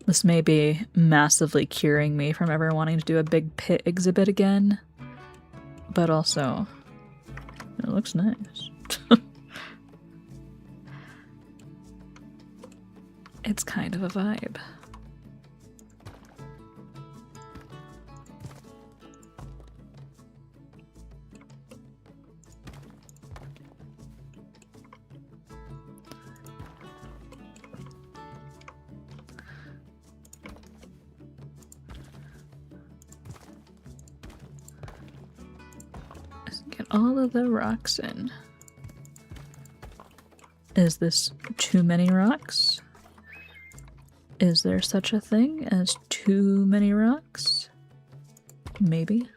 This may be massively curing me from ever wanting to do a big pit exhibit again, but also it looks nice. It's kind of a vibe. Let's get all of the rocks in. Is this too many rocks? Is there such a thing as too many rocks? Maybe.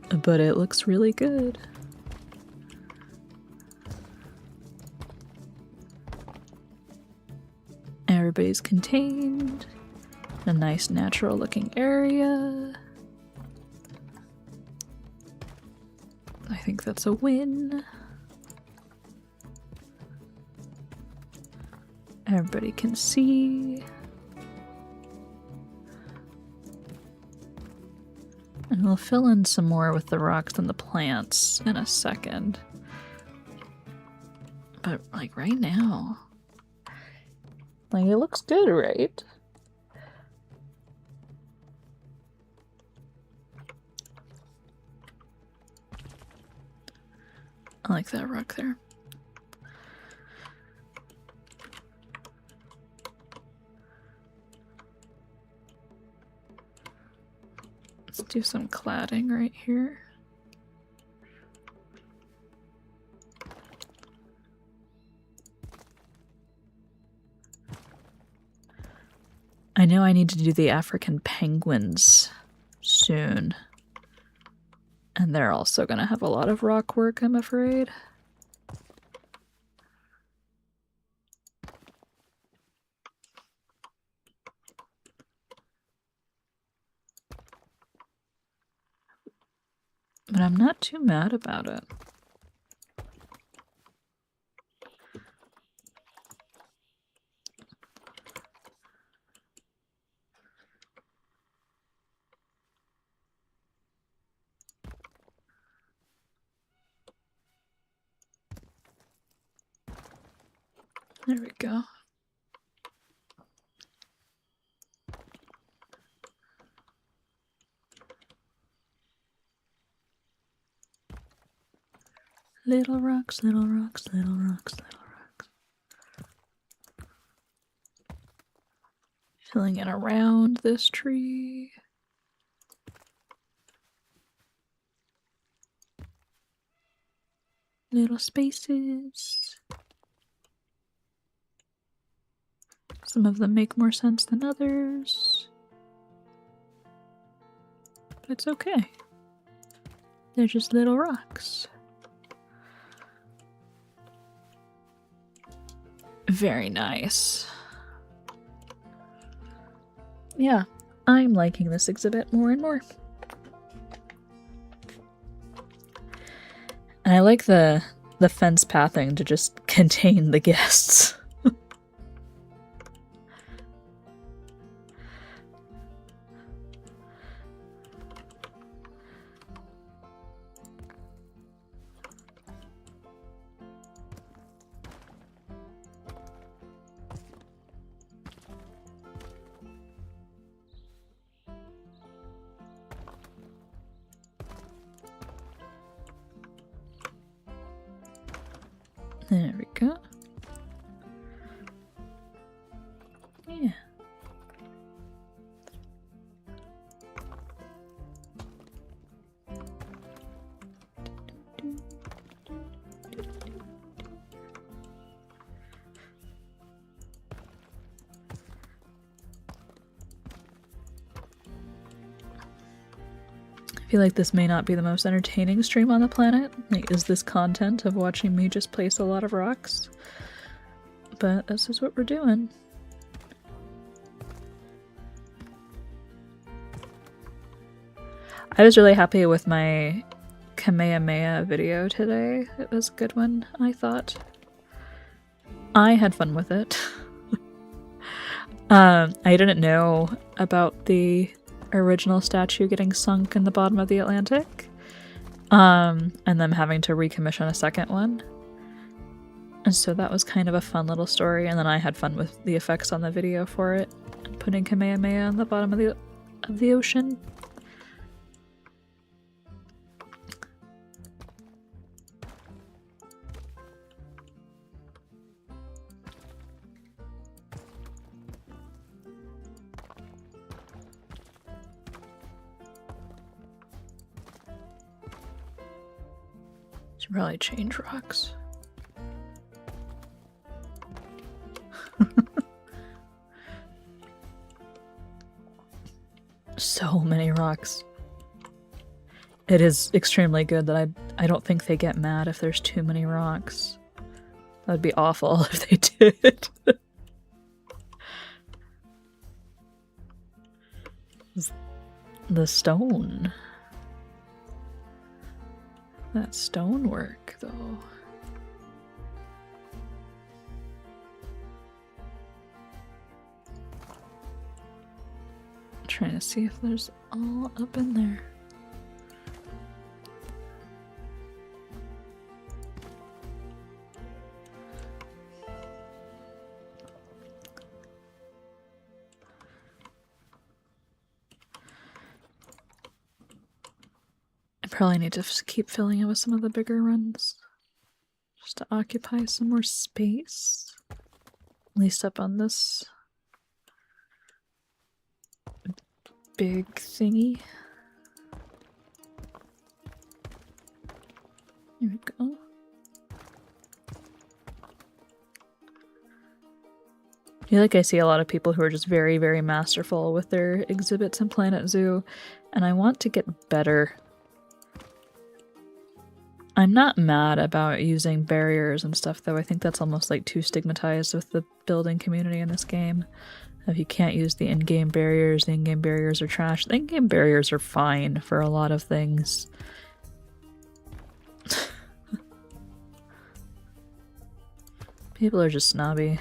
But it looks really good. Everybody's contained. A nice natural looking area. I think that's a win. Everybody can see. And we'll fill in some more with the rocks and the plants in a second. But like right now, like it looks good, right? I like that rock there. Let's do some cladding right here. I know I need to do the African penguins soon. And they're also gonna have a lot of rock work, I'm afraid. But I'm not too mad about it. There we go. Little rocks, little rocks, little rocks, little rocks. Filling in around this tree. Little spaces. Some of them make more sense than others. But it's okay. They're just little rocks. Very nice. Yeah, I'm liking this exhibit more and more. And I like the fence pathing to just contain the guests. There we go. feel like this may not be the most entertaining stream on the planet. Like, is this content of watching me just place a lot of rocks? But this is what we're doing. I was really happy with my Kamehameha video today. It was a good one, I thought. I had fun with it. I didn't know about the original statue getting sunk in the bottom of the Atlantic, and them having to recommission a second one. And so that was kind of a fun little story, and then I had fun with the effects on the video for it, putting Kamehameha on the bottom of the ocean. Should probably change rocks. So many rocks. It is extremely good that I don't think they get mad if there's too many rocks. That would be awful if they did. The stone. That stonework, though. Trying to see if there's all up in there. I probably need to keep filling it with some of the bigger runs, just to occupy some more space, at least up on this big thingy. Here we go. I feel like I see a lot of people who are just very, very masterful with their exhibits in Planet Zoo, and I want to get better. I'm not mad about using barriers and stuff, though. I think that's almost like too stigmatized with the building community in this game. If you can't use the in-game barriers are trash. The in-game barriers are fine for a lot of things. People are just snobby.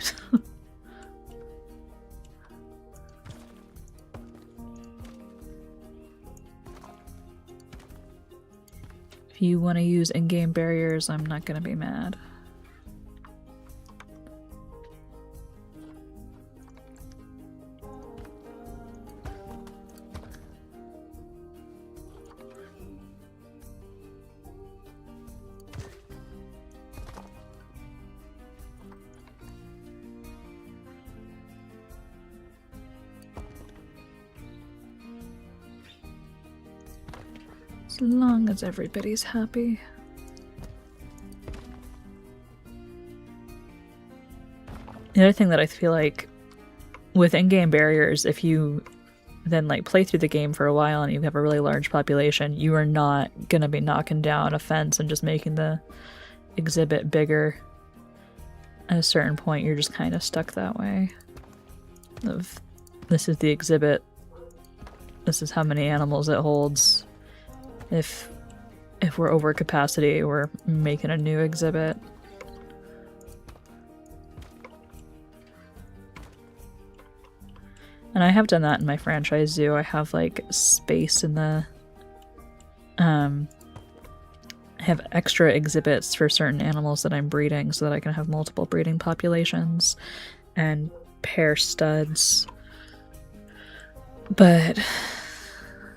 If you want to use in-game barriers, I'm not gonna be mad. As long as everybody's happy. The other thing that I feel like with in-game barriers, if you then like play through the game for a while and you have a really large population, you are not gonna be knocking down a fence and just making the exhibit bigger. At a certain point, you're just kind of stuck that way. Of this is the exhibit. This is how many animals it holds. If we're over capacity, we're making a new exhibit. And I have done that in my franchise zoo. I have like space in the I have extra exhibits for certain animals that I'm breeding so that I can have multiple breeding populations and pair studs. But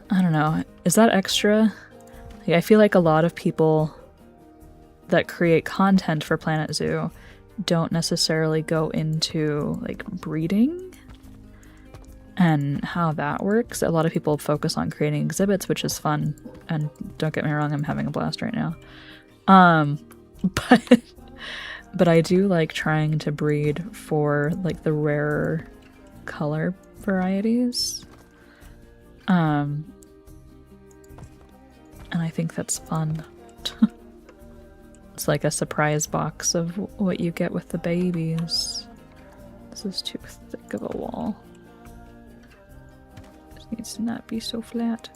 I don't know. Is that extra? Like, I feel like a lot of people that create content for Planet Zoo don't necessarily go into like breeding and how that works. A lot of people focus on creating exhibits, which is fun, and don't get me wrong, I'm having a blast right now. But I do like trying to breed for like the rarer color varieties. And I think that's fun. It's like a surprise box of what you get with the babies. This is too thick of a wall. This needs to not be so flat.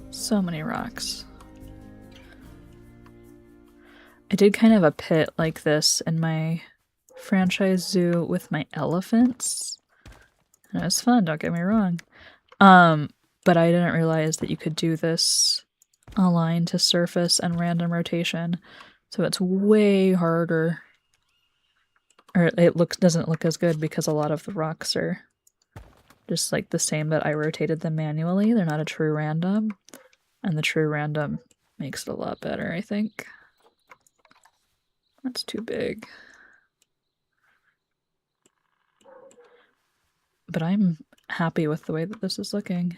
So many rocks. I did kind of a pit like this in my franchise zoo with my elephants. And it was fun, don't get me wrong. But I didn't realize that you could do this align to surface and random rotation. So it's way harder. Or it doesn't look as good because a lot of the rocks are just like the same, but I rotated them manually. They're not a true random. And the true random makes it a lot better, I think. That's too big. But I'm happy with the way that this is looking.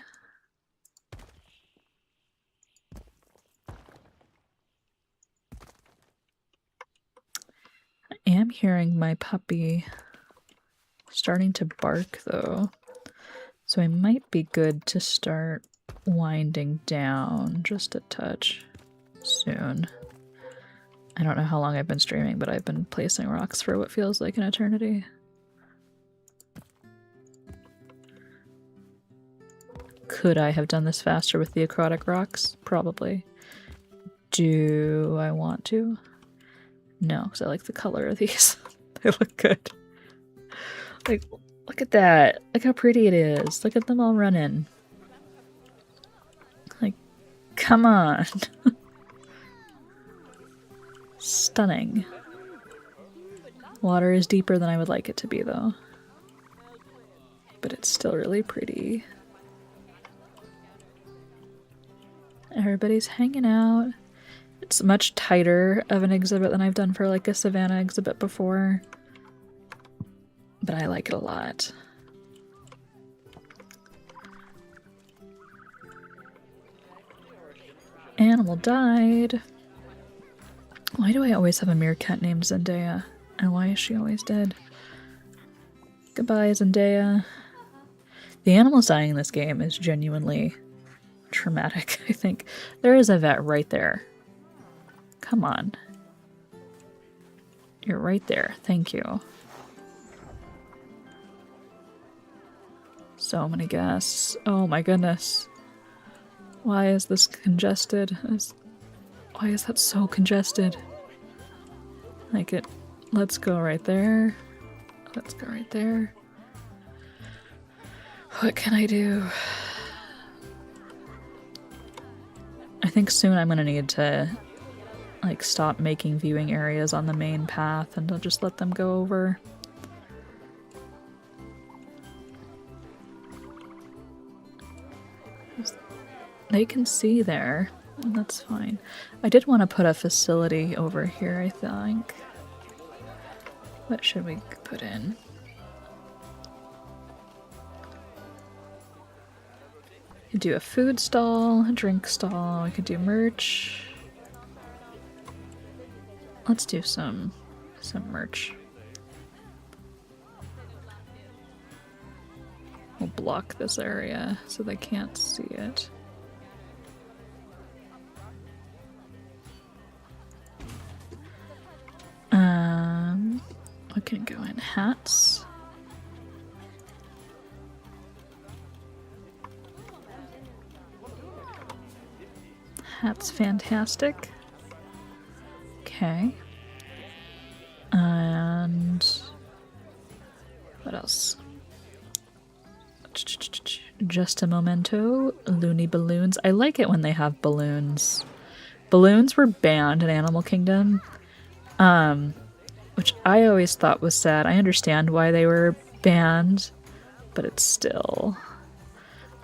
I am hearing my puppy starting to bark though. So I might be good to start winding down just a touch soon. I don't know how long I've been streaming, but I've been placing rocks for what feels like an eternity. Could I have done this faster with the aquatic rocks? Probably. Do I want to? No, because I like the color of these. They look good. Like, look at that. Look how pretty it is. Look at them all running. Like, come on. Stunning. Water is deeper than I would like it to be, though. But it's still really pretty. Everybody's hanging out. It's much tighter of an exhibit than I've done for like a savannah exhibit before. But I like it a lot. Animal died. Why do I always have a meerkat named Zendaya? And why is she always dead? Goodbye, Zendaya. The animals dying in this game is genuinely traumatic, I think. There is a vet right there. Come on. You're right there. Thank you. So many guests. Oh my goodness. Why is this congested? Why is that so congested? Like it. Let's go right there. Let's go right there. What can I do? I think soon I'm gonna need to like stop making viewing areas on the main path and I'll just let them go over. They can see there, and that's fine. I did want to put a facility over here, I think. What should we put in? We could do a food stall, a drink stall, we could do merch. Let's do some merch. We'll block this area so they can't see it. What can go in? Hats. Hats, fantastic. Okay. And what else? Just a memento. Loony balloons. I like it when they have balloons. Balloons were banned in Animal Kingdom. Which I always thought was sad. I understand why they were banned, but it's still...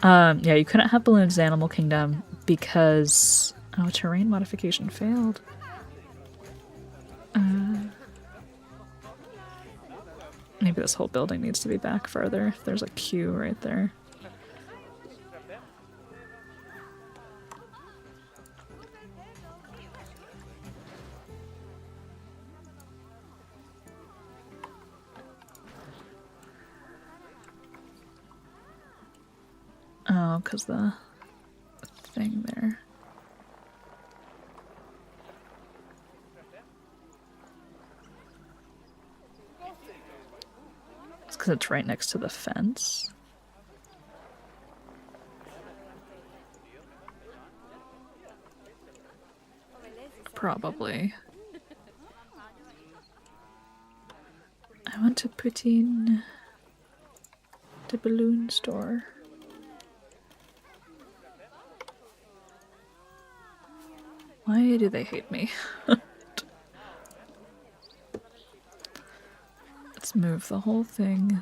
yeah, you couldn't have balloons in Animal Kingdom because... Oh, terrain modification failed. Maybe this whole building needs to be back farther. There's a queue right there. Oh, because the thing there. It's because it's right next to the fence. Probably. I want to put in the balloon store. Why do they hate me? Let's move the whole thing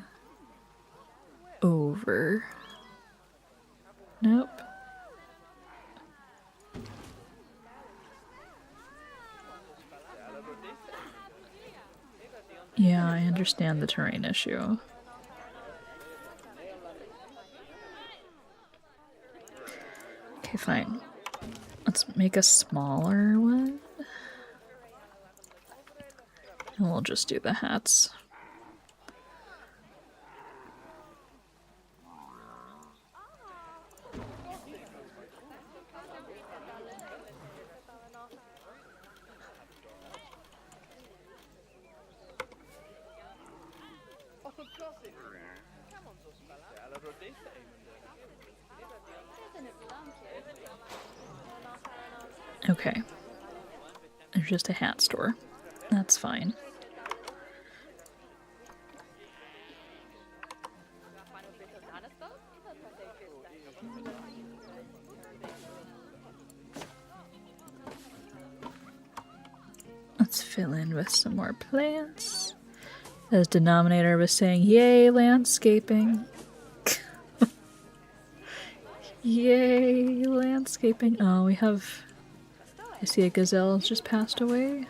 over. Nope. Yeah, I understand the terrain issue. Okay, fine. Let's make a smaller one. And we'll just do the hats. Okay. There's just a hat store. That's fine. Let's fill in with some more plants. As Denominator was saying, yay, landscaping. Yay, landscaping. Oh, we have... I see a gazelle has just passed away.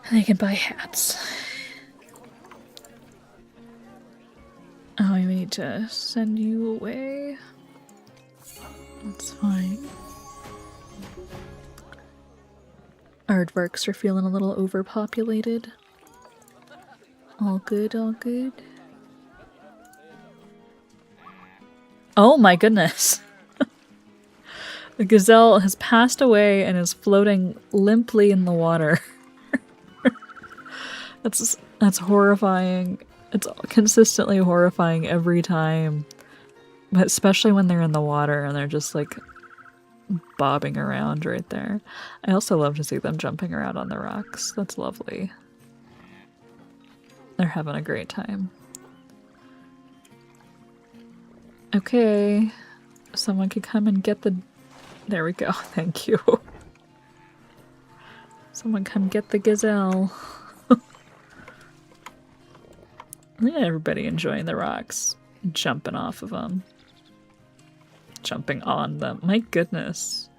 And they can buy hats. Oh, we need to send you away. That's fine. Aardvarks are feeling a little overpopulated. All good, all good. Oh my goodness. The gazelle has passed away and is floating limply in the water. That's horrifying. It's consistently horrifying every time. But especially when they're in the water and they're just like bobbing around right there. I also love to see them jumping around on the rocks. That's lovely. They're having a great time. Okay. Someone could come and get the... There we go. Thank you. Someone come get the gazelle. Look at everybody enjoying the rocks. Jumping off of them. Jumping on them. My goodness.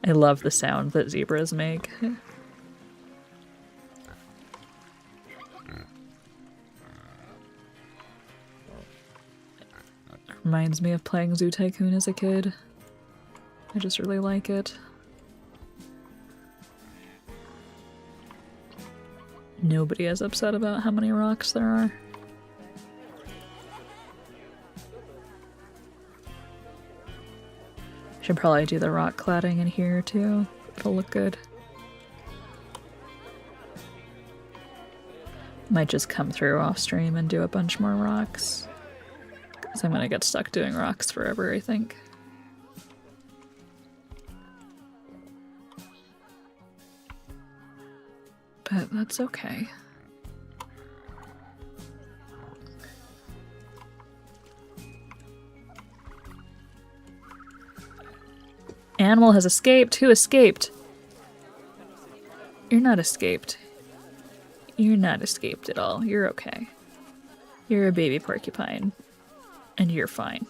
I love the sound that zebras make. Reminds me of playing Zoo Tycoon as a kid. I just really like it. Nobody is upset about how many rocks there are. Should probably do the rock cladding in here too. It'll look good. Might just come through off stream and do a bunch more rocks. Because I'm gonna get stuck doing rocks forever, I think. But that's okay. Animal has escaped. Who escaped? You're not escaped. You're not escaped at all. You're okay. You're a baby porcupine. And you're fine.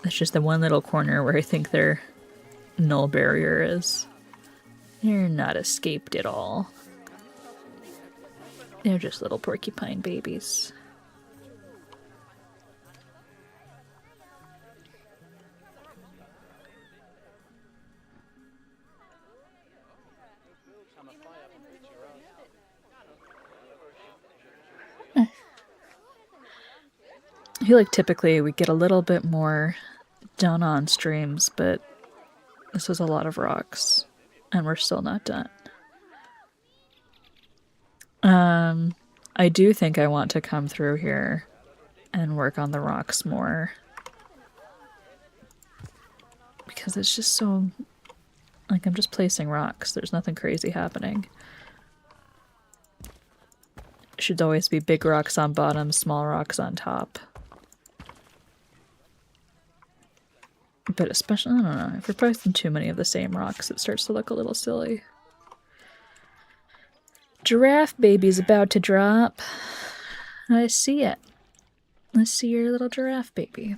That's just the one little corner where I think their null barrier is. You're not escaped at all. They're just little porcupine babies. I feel like typically we get a little bit more done on streams, but this was a lot of rocks, and we're still not done. I do think I want to come through here and work on the rocks more. Because it's just so... like, I'm just placing rocks. There's nothing crazy happening. It should always be big rocks on bottom, small rocks on top. But especially, I don't know, if we're posting too many of the same rocks, it starts to look a little silly. Giraffe baby's about to drop. I see it. Let's see your little giraffe baby.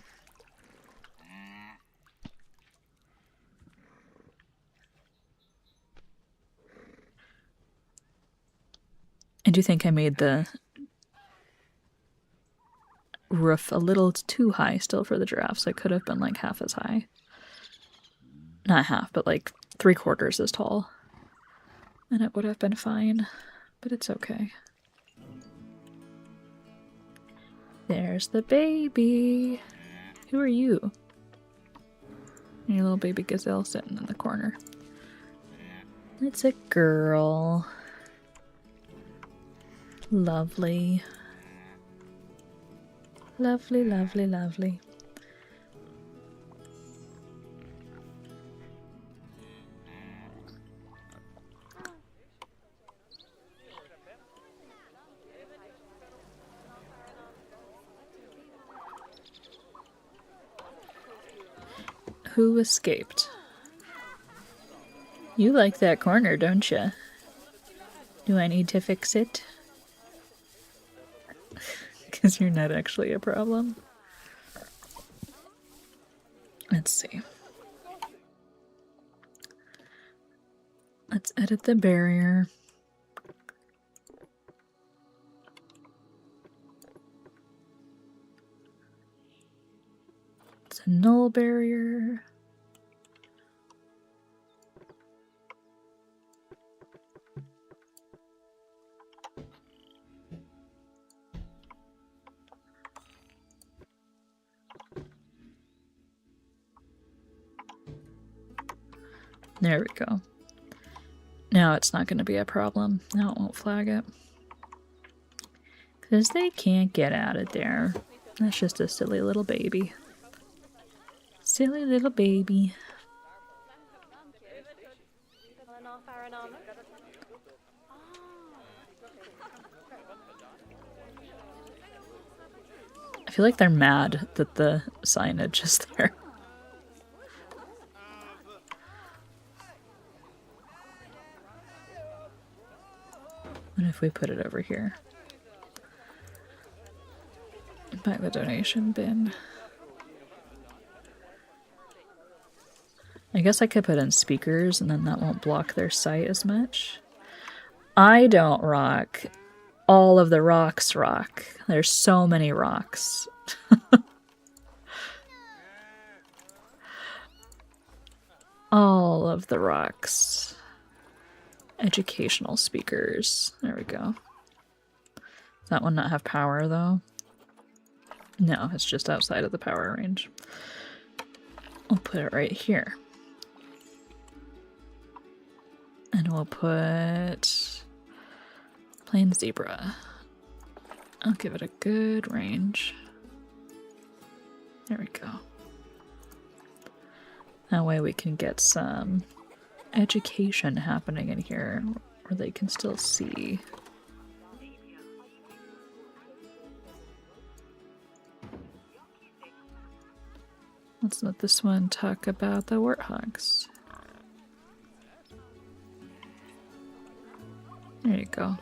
I do think I made the roof a little too high still for the giraffe, so it could have been like half as high. Not half, but like 3/4 as tall. And it would have been fine, but it's okay. There's the baby. Who are you? Your little baby gazelle sitting in the corner. It's a girl. Lovely. Lovely, lovely, lovely. Who escaped? You like that corner, don't you? Do I need to fix it? Is your net actually a problem? Let's see. Let's edit the barrier. It's a null barrier. There we go. Now it's not going to be a problem. Now it won't flag it. Because they can't get out of there. That's just a silly little baby. Silly little baby. I feel like they're mad that the signage is there. What if we put it over here? By the donation bin. I guess I could put in speakers and then that won't block their sight as much. I don't rock. All of the rocks rock. There's so many rocks. All of the rocks. Educational speakers. There we go. Does that one not have power though? No, it's just outside of the power range. I'll put it right here. And we'll put plain zebra. I'll give it a good range. There we go. That way we can get some education happening in here where they can still see. Let's let this one talk about the warthogs. There you go.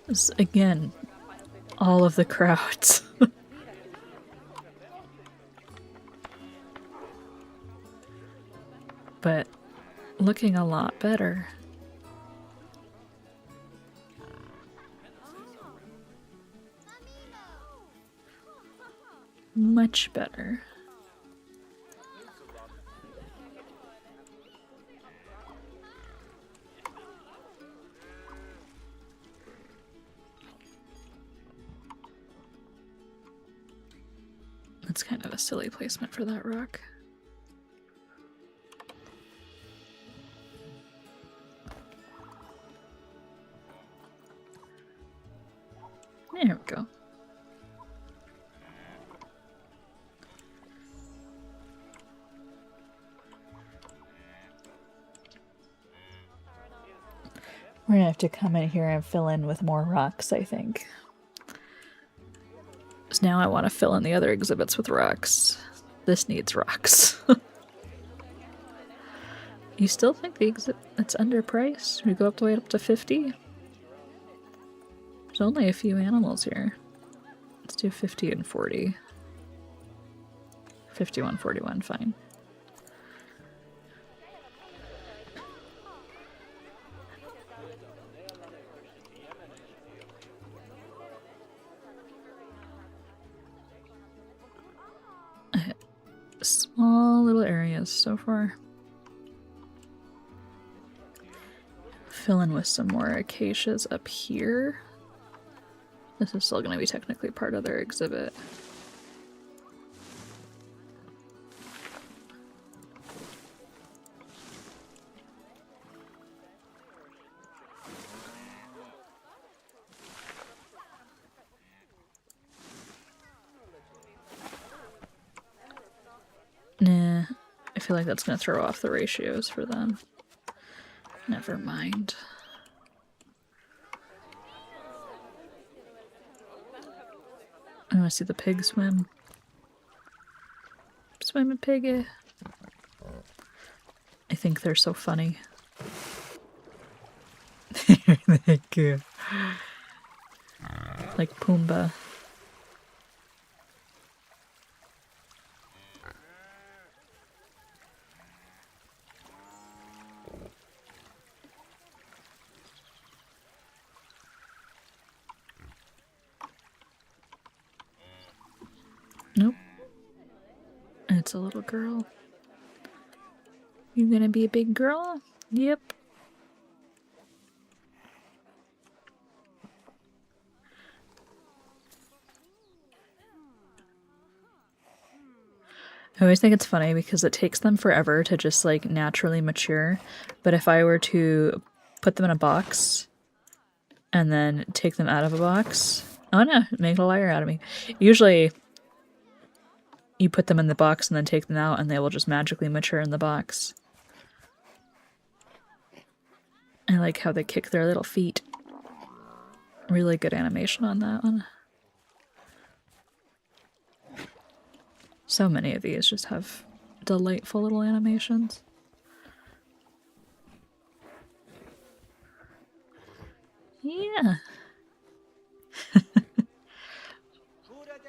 This, again, all of the crowds. But looking a lot better. Much better. kind of a silly placement for that rock. There we go. We're gonna have to come in here and fill in with more rocks, I think. So now I want to fill in the other exhibits with rocks. This needs rocks. You still think the exhibit's underpriced? We go up the way up to 50? There's only a few animals here. Let's do 50 and 40. 51, 41, fine. Small little areas so far. Fill in with some more acacias up here. This is still going to be technically part of their exhibit. Nah, I feel like that's going to throw off the ratios for them. Never mind. I want to see the pig swim. Swim, piggy. I think they're so funny. They're cute. Like Pumbaa. Nope. It's a little girl. You gonna be a big girl? Yep. I always think it's funny because it takes them forever to just like naturally mature. But if I were to put them in a box and then take them out of a box, oh no, make a liar out of me. Usually you put them in the box and then take them out and they will just magically mature in the box. I like how they kick their little feet. Really good animation on that one. So many of these just have delightful little animations. Yeah.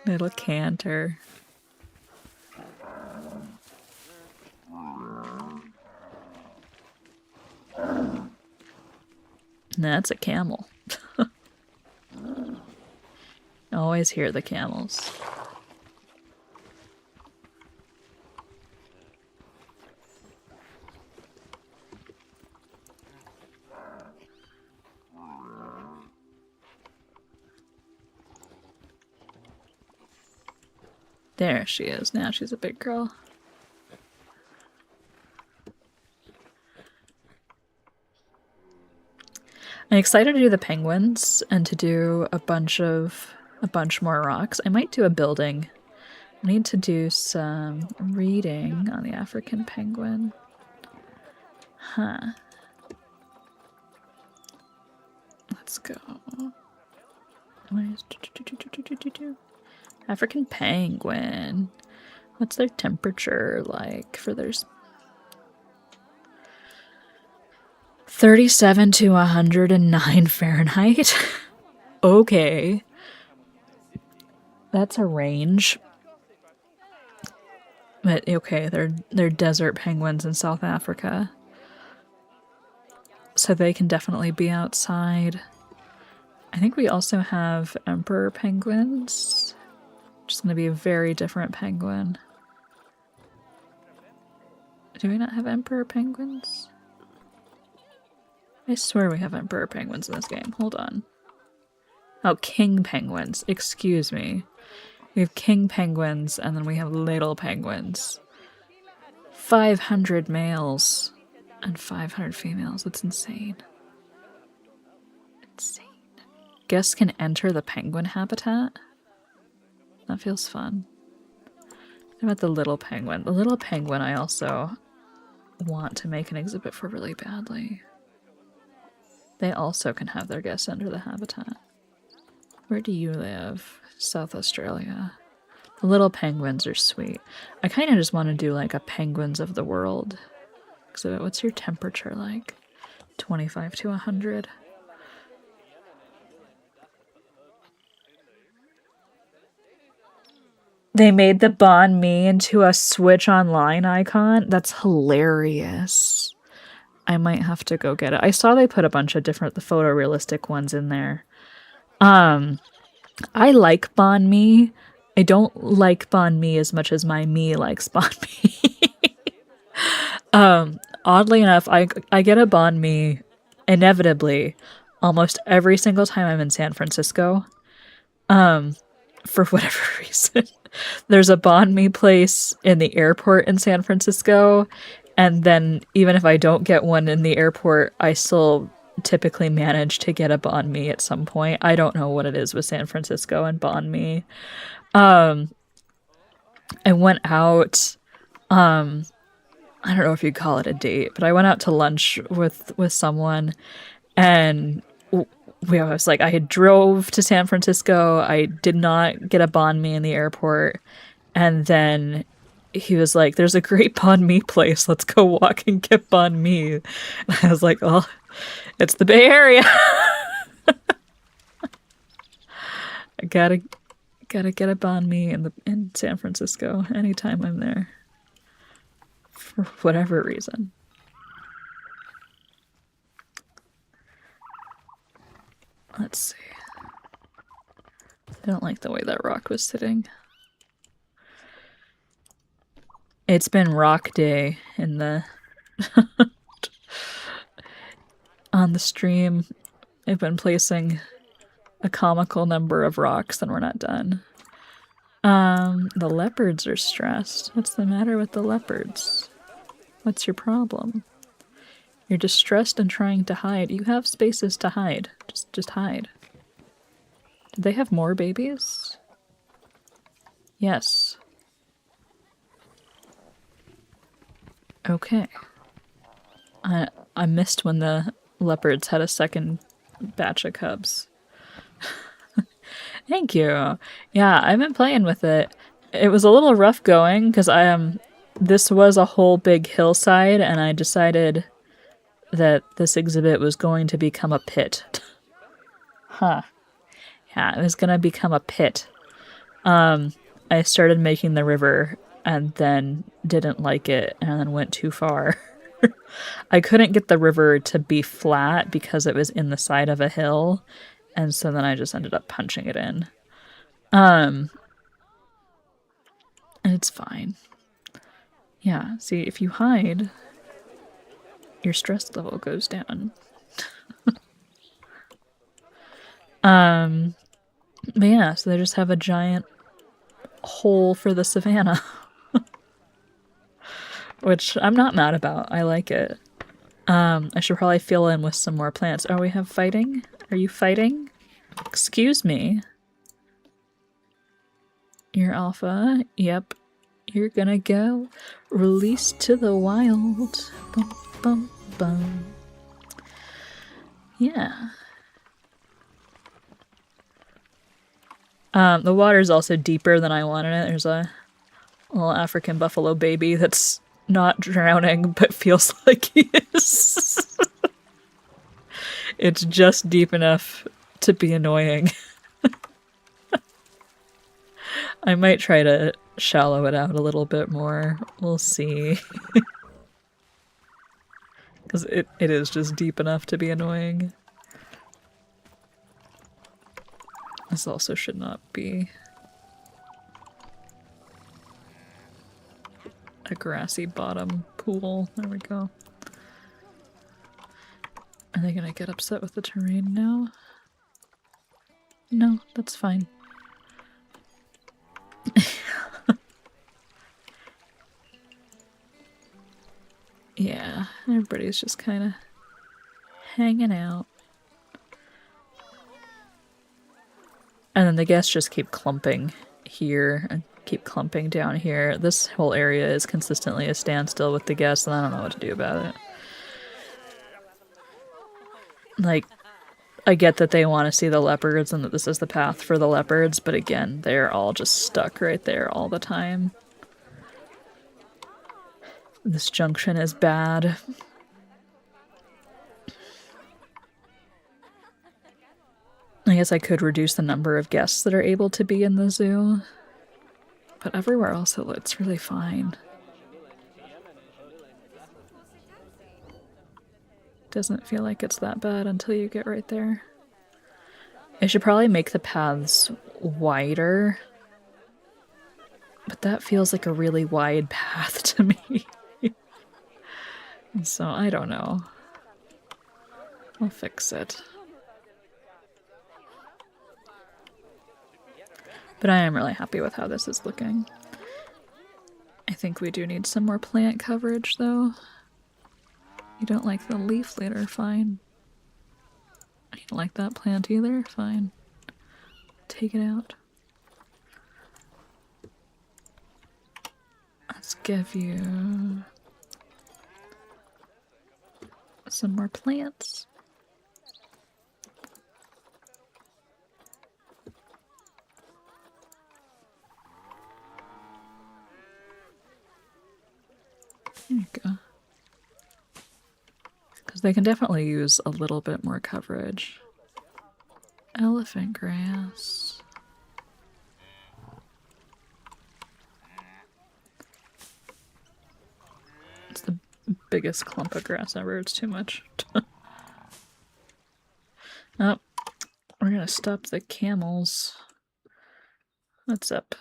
Little canter. That's a camel. Always hear the camels. There she is. Now she's a big girl. I'm excited to do the penguins and to do a bunch more rocks. I might do a building. I need to do some reading on the African penguin. Huh. Let's go. African penguin. What's their temperature like for their 37 to 109 Fahrenheit? Okay. That's a range. But okay, they're desert penguins in South Africa. So they can definitely be outside. I think we also have emperor penguins. Which is going to be a very different penguin. Do we not have emperor penguins? I swear we have emperor penguins in this game. Hold on. Oh, king penguins. Excuse me. We have king penguins, and then we have little penguins. 500 males and 500 females. That's insane. Insane. Guests can enter the penguin habitat. That feels fun. What about the little penguin? The little penguin I also want to make an exhibit for really badly. They also can have their guests enter the habitat. Where do you live? South Australia. The little penguins are sweet. I kind of just want to do like a penguins of the world exhibit. What's your temperature like? 25 to 100. They made the Banh Mi into a Switch Online icon. That's hilarious. I might have to go get it. I saw they put a bunch of different photorealistic ones in there. I like banh mi. I don't like banh mi as much as my me likes banh mi. Oddly enough, I get a banh mi inevitably almost every single time I'm in San Francisco. For whatever reason. There's a banh mi place in the airport in San Francisco, and then even if I don't get one in the airport, I still typically manage to get a banh mi at some point. I don't know what it is with San Francisco and banh mi. I went out, I don't know if you'd call it a date, but I went out to lunch with someone, and I was like, I had drove to San Francisco. I did not get a banh mi in the airport. And then he was like, there's a great banh mi place. Let's go walk and get banh mi. And I was like, oh, it's the Bay Area. I gotta get a banh mi in San Francisco anytime I'm there. For whatever reason. Let's see. I don't like the way that rock was sitting. It's been rock day in the on the stream. I've been placing a comical number of rocks and we're not done. The leopards are stressed. What's the matter with the leopards? What's your problem? You're distressed and trying to hide. You have spaces to hide. Just hide. Did they have more babies? Yes. Okay. I missed when the leopards had a second batch of cubs. Thank you. Yeah, I've been playing with it. It was a little rough going because this was a whole big hillside, and I decided that this exhibit was going to become a pit. Huh. Yeah, it was going to become a pit. I started making the river and then didn't like it and then went too far. I couldn't get the river to be flat because it was in the side of a hill, and so then I just ended up punching it in. And it's fine. Yeah, see, if you hide, your stress level goes down. But yeah, so they just have a giant hole for the savannah. Which I'm not mad about. I like it. I should probably fill in with some more plants. Oh, we have fighting? Are you fighting? Excuse me. You're alpha. Yep. You're gonna go. Released to the wild. Bum, bum, bum. Yeah. The water's also deeper than I wanted it. There's a little African buffalo baby that's not drowning, but feels like he is. It's just deep enough to be annoying. I might try to shallow it out a little bit more. We'll see. Because it is just deep enough to be annoying. This also should not be a grassy bottom pool. There we go. Are they gonna get upset with the terrain now? No, that's fine. Yeah, everybody's just kind of hanging out. And then the guests just keep clumping here and keep clumping down here. This whole area is consistently a standstill with the guests, and I don't know what to do about it. Like, I get that they want to see the leopards and that this is the path for the leopards, but again, they're all just stuck right there all the time. This junction is bad. I guess I could reduce the number of guests that are able to be in the zoo, but everywhere else it's really fine. Doesn't feel like it's that bad until you get right there. I should probably make the paths wider, but that feels like a really wide path to me. So I don't know. I'll fix it. But I am really happy with how this is looking. I think we do need some more plant coverage, though. You don't like the leaf litter? Fine. You don't like that plant either? Fine. Take it out. Let's give you some more plants. There you go. Because they can definitely use a little bit more coverage. Elephant grass. It's the biggest clump of grass ever. It's too much. Oh, we're gonna stop the camels. What's up?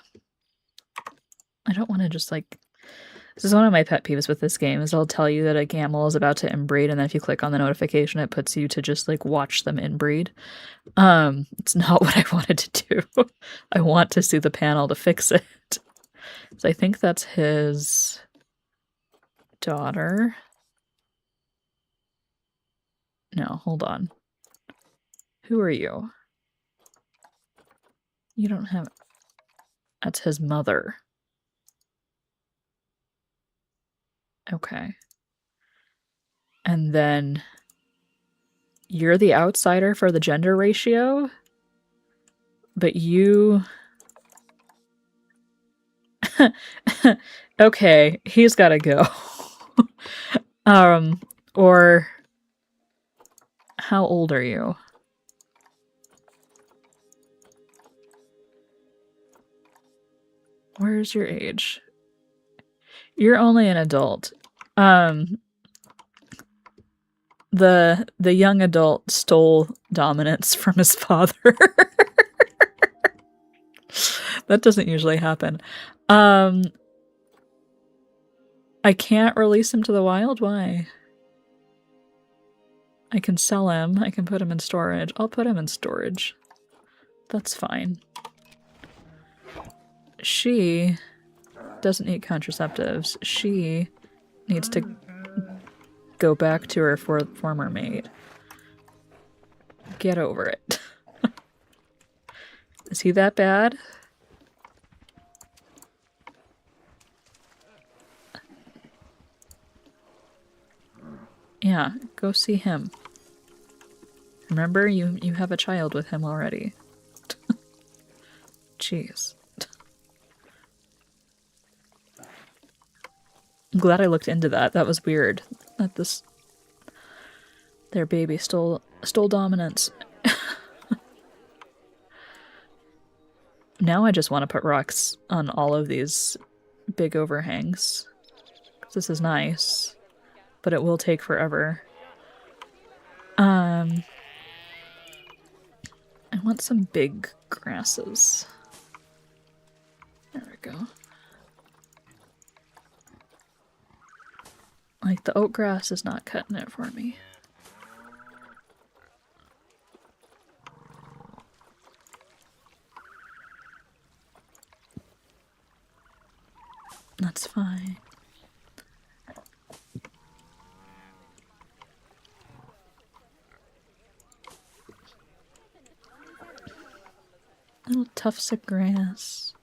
I don't want to just like... This is one of my pet peeves with this game, is I'll tell you that a camel is about to inbreed, and then if you click on the notification, it puts you to just like watch them inbreed. It's not what I wanted to do. I want to see the panel to fix it. So I think that's his daughter. No, hold on. Who are you? You don't have... That's his mother. Okay. And then you're the outsider for the gender ratio, but you... Okay, he's gotta go. Or how old are you? Where's your age? You're only an adult. The young adult stole dominance from his father. That doesn't usually happen. I can't release him to the wild? Why? I can sell him. I can put him in storage. I'll put him in storage. That's fine. She doesn't need contraceptives. She needs to go back to her former mate. Get over it. Is he that bad? Yeah, go see him. Remember, you have a child with him already. Jeez. I'm glad I looked into that. That was weird. That their baby stole dominance. Now I just want to put rocks on all of these big overhangs. This is nice, but it will take forever. I want some big grasses. There we go. Like, the oat grass is not cutting it for me. That's fine. Little tufts of grass.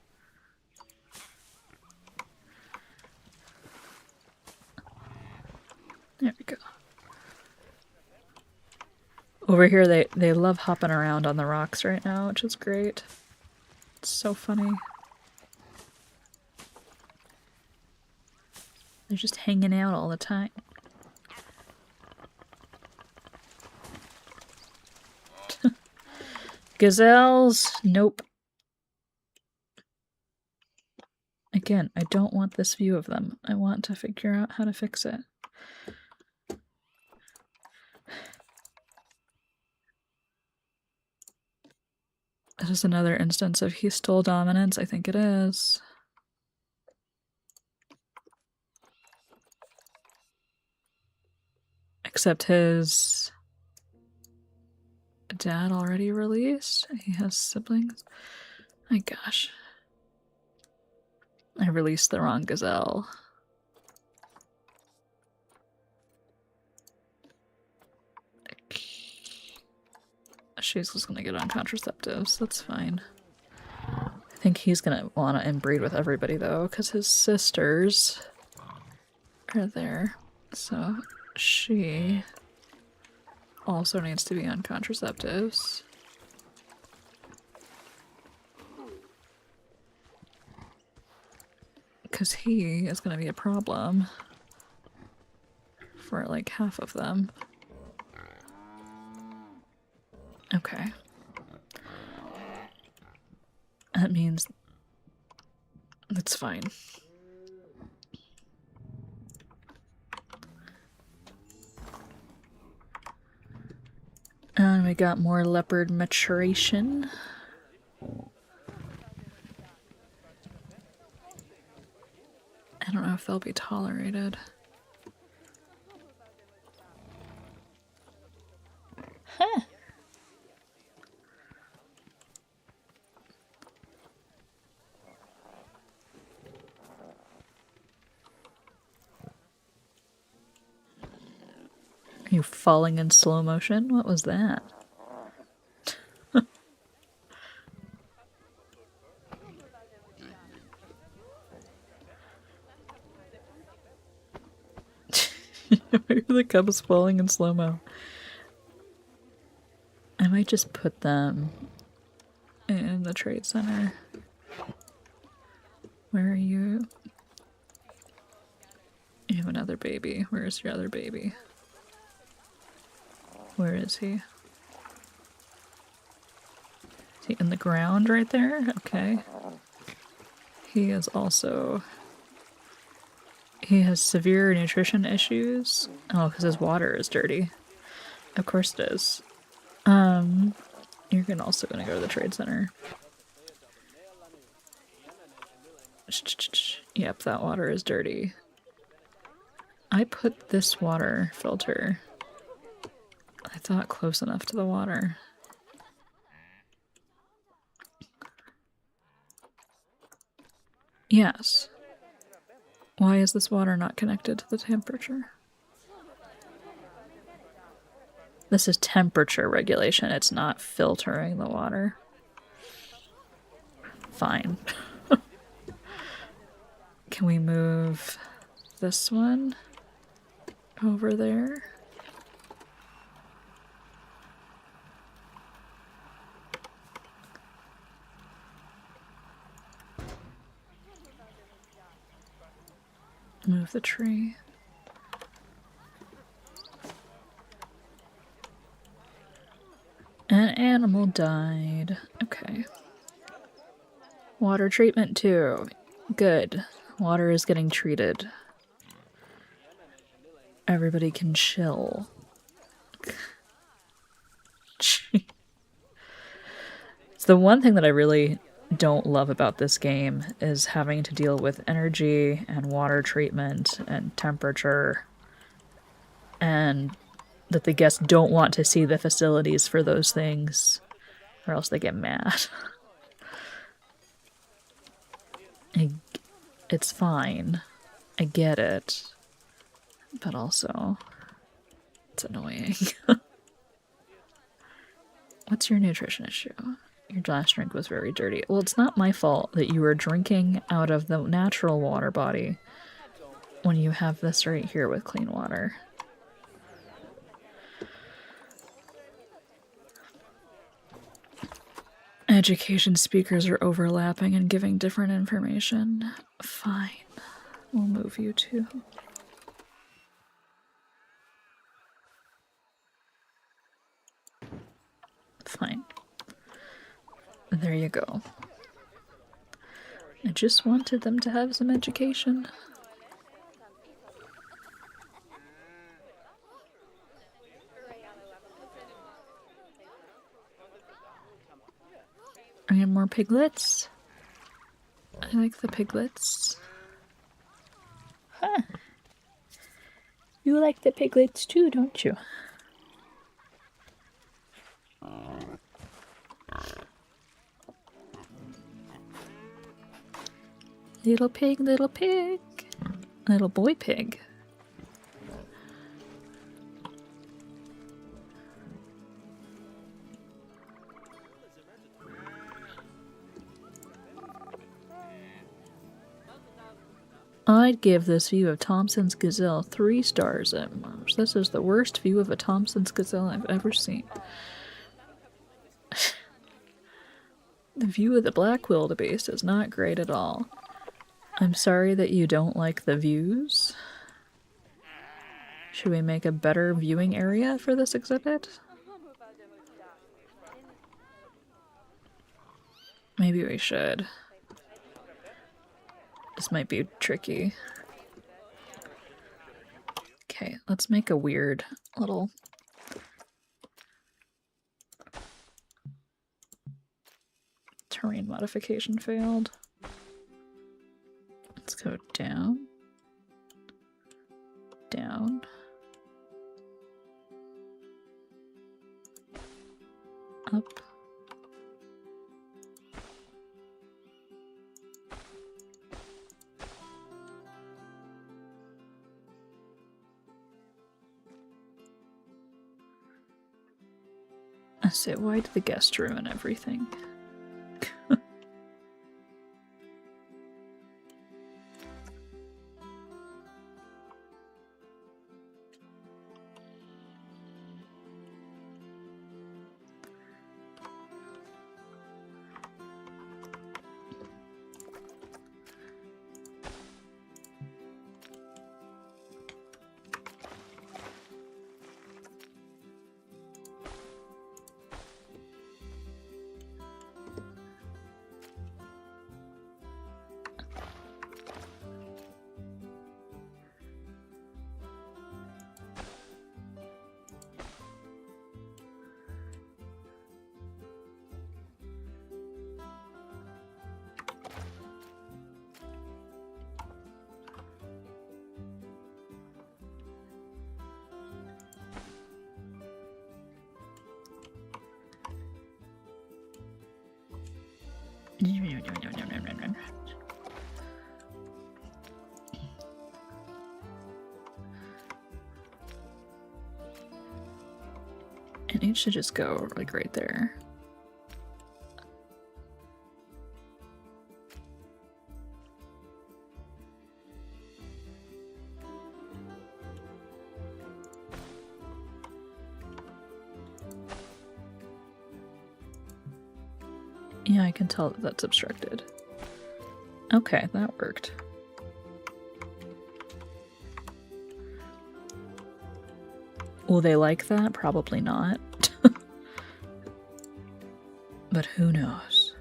There we go. Over here, they love hopping around on the rocks right now, which is great. It's so funny. They're just hanging out all the time. Gazelles? Nope. Again, I don't want this view of them. I want to figure out how to fix it. This is another instance of he stole dominance. I think it is. Except his dad already released. He has siblings. My gosh. I released the wrong gazelle. She's just gonna get on contraceptives. That's fine. I think he's gonna want to inbreed with everybody though, because his sisters are there. So she also needs to be on contraceptives. Because he is going to be a problem for like half of them. Okay. That means that's fine. And we got more leopard maturation. I don't know if they'll be tolerated. Huh. Are you falling in slow motion? What was that? Maybe the cub is falling in slow-mo. I might just put them in the trade center. Where are you? You have another baby. Where is your other baby? Where is he? Is he in the ground right there? Okay. He is also... He has severe nutrition issues. Oh, because his water is dirty. Of course it is. You're also gonna go to the trade center. Yep, that water is dirty. I put this water filter, I thought, close enough to the water. Yes. Why is this water not connected to the temperature? This is temperature regulation. It's not filtering the water. Fine. Can we move this one over there? Move the tree. An animal died. Okay. Water treatment too. Good. Water is getting treated. Everybody can chill. It's the one thing that I really don't love about this game is having to deal with energy and water treatment and temperature, and that the guests don't want to see the facilities for those things or else they get mad. it's fine. I get it. But also, it's annoying. What's your nutrition issue? Your last drink was very dirty. Well, it's not my fault that you were drinking out of the natural water body when you have this right here with clean water. Education speakers are overlapping and giving different information. Fine. We'll move you too. Fine. There you go. I just wanted them to have some education. I need more piglets. I like the piglets. Huh. You like the piglets too, don't you? Little pig, little pig. Little boy pig. I'd give this view of Thompson's gazelle 3 stars at most. This is the worst view of a Thompson's gazelle I've ever seen. The view of the black wildebeest is not great at all. I'm sorry that you don't like the views. Should we make a better viewing area for this exhibit? Maybe we should. This might be tricky. Okay, let's make a weird little... Terrain modification failed. Let's go down. Down. Up. I say, why did the guest ruin everything? And it should just go like right there. Yeah, I can tell that that's obstructed. Okay, that worked. Will they like that? Probably not. But who knows?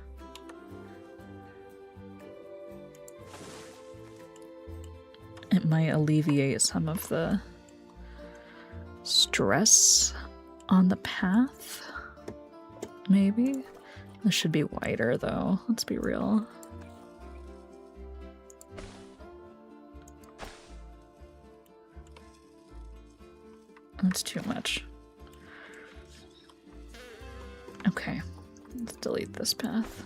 It might alleviate some of the stress on the path. Maybe. This should be wider though, let's be real. That's too much. Okay, let's delete this path.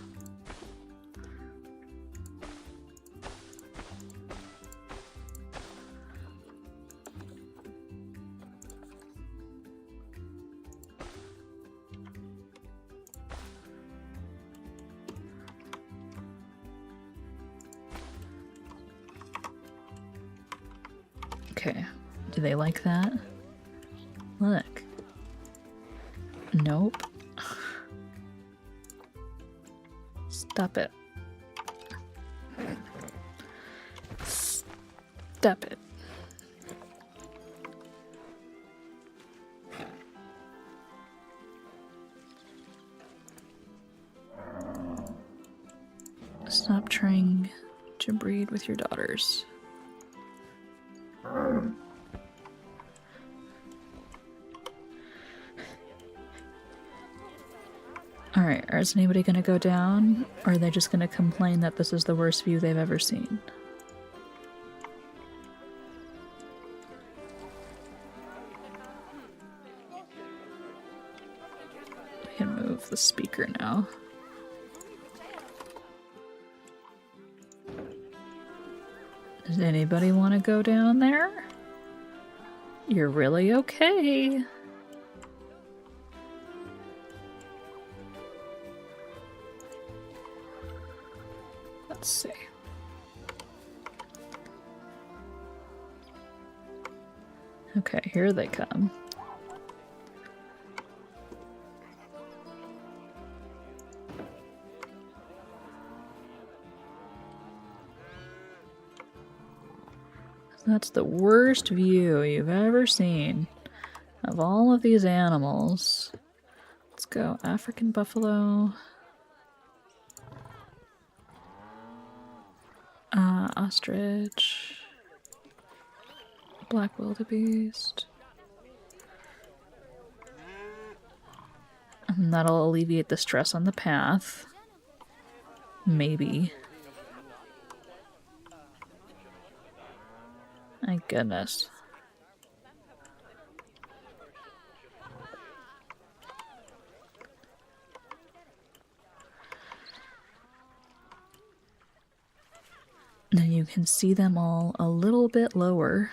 Okay. Do they like that? Look. Nope. Stop it. Stop it. Stop trying to breed with your daughters. Alright, is anybody gonna go down? Or are they just gonna complain that this is the worst view they've ever seen? I can move the speaker now. Does anybody want to go down there? You're really okay. Let's see. Okay, here they come. That's the worst view you've ever seen of all of these animals. Let's go African buffalo. Ostrich. Black wildebeest. And that'll alleviate the stress on the path. Maybe. My goodness. Now you can see them all a little bit lower.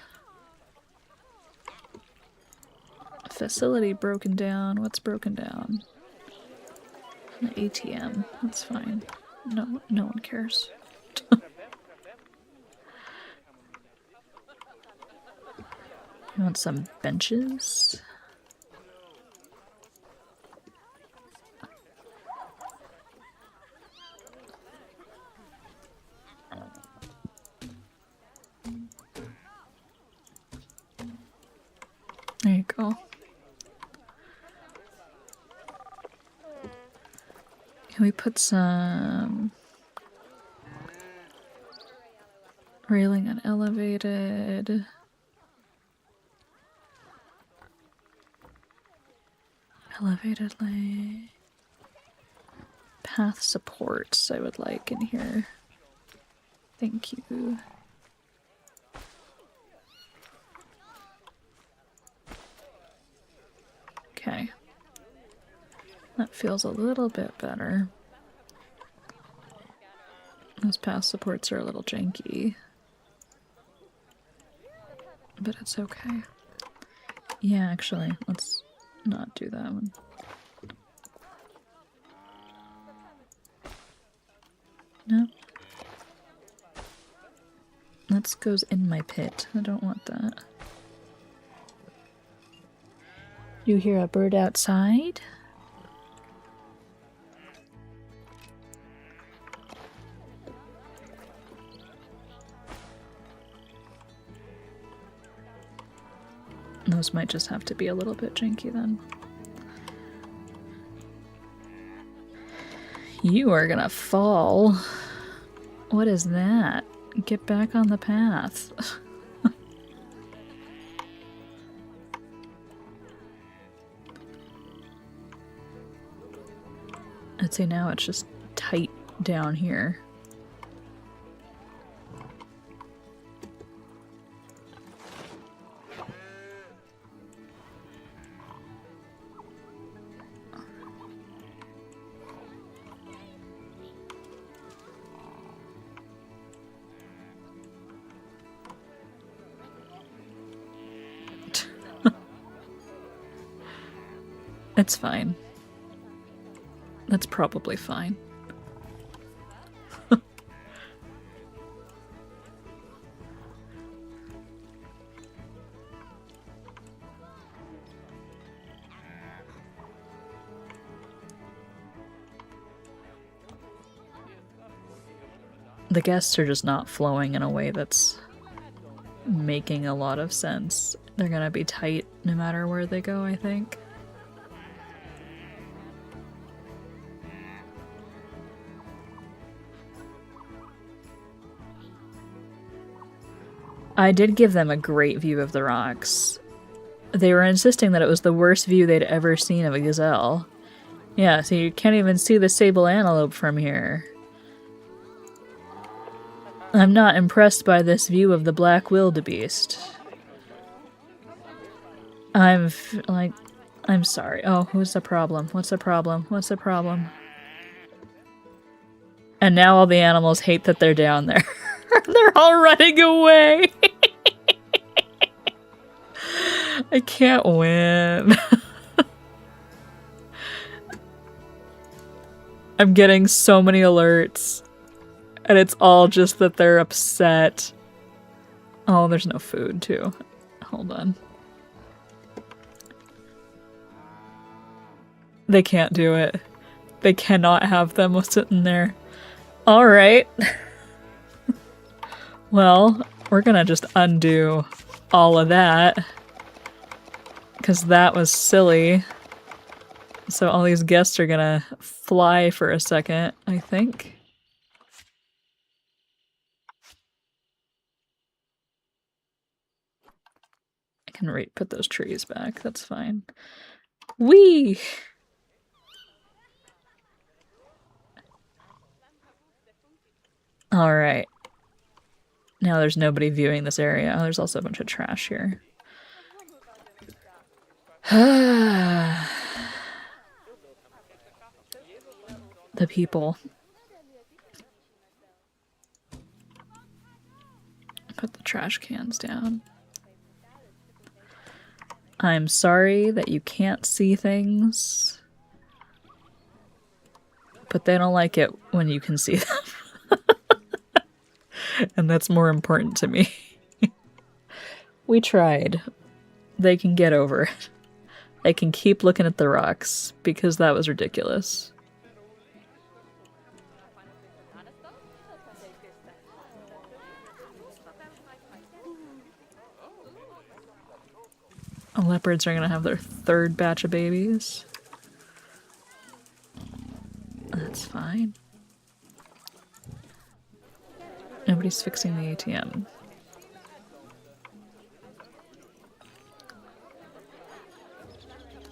Facility broken down. What's broken down? The ATM. That's fine. No one cares. You want some benches? There you go. Can we put some railing unelevated? Elevated lay. Path supports I would like in here. Thank you. Okay. That feels a little bit better. Those path supports are a little janky. But it's okay. Yeah, actually, let's not do that one. Nope. That goes in my pit. I don't want that. You hear a bird outside? Those might just have to be a little bit janky then. You are gonna fall. What is that? Get back on the path. I'd say now it's just tight down here. It's fine. That's probably fine. The guests are just not flowing in a way that's making a lot of sense. They're gonna be tight no matter where they go, I think. I did give them a great view of the rocks. They were insisting that it was the worst view they'd ever seen of a gazelle. Yeah, so you can't even see the sable antelope from here. I'm not impressed by this view of the black wildebeest. I'm sorry. Oh, who's the problem? What's the problem? What's the problem? And now all the animals hate that they're down there. They're all running away. I can't win. I'm getting so many alerts. And it's all just that they're upset. Oh, there's no food, too. Hold on. They can't do it. They cannot have them sitting there. Alright. Well, we're gonna just undo all of that. Because that was silly. So all these guests are gonna fly for a second, I think. I can put those trees back, that's fine. Whee! Alright. Now there's nobody viewing this area. Oh, there's also a bunch of trash here. The people. Put the trash cans down. I'm sorry that you can't see things, but they don't like it when you can see them. And that's more important to me. We tried. They can get over it. They can keep looking at the rocks, because that was ridiculous. Leopards are gonna have their third batch of babies. That's fine. Nobody's fixing the ATM.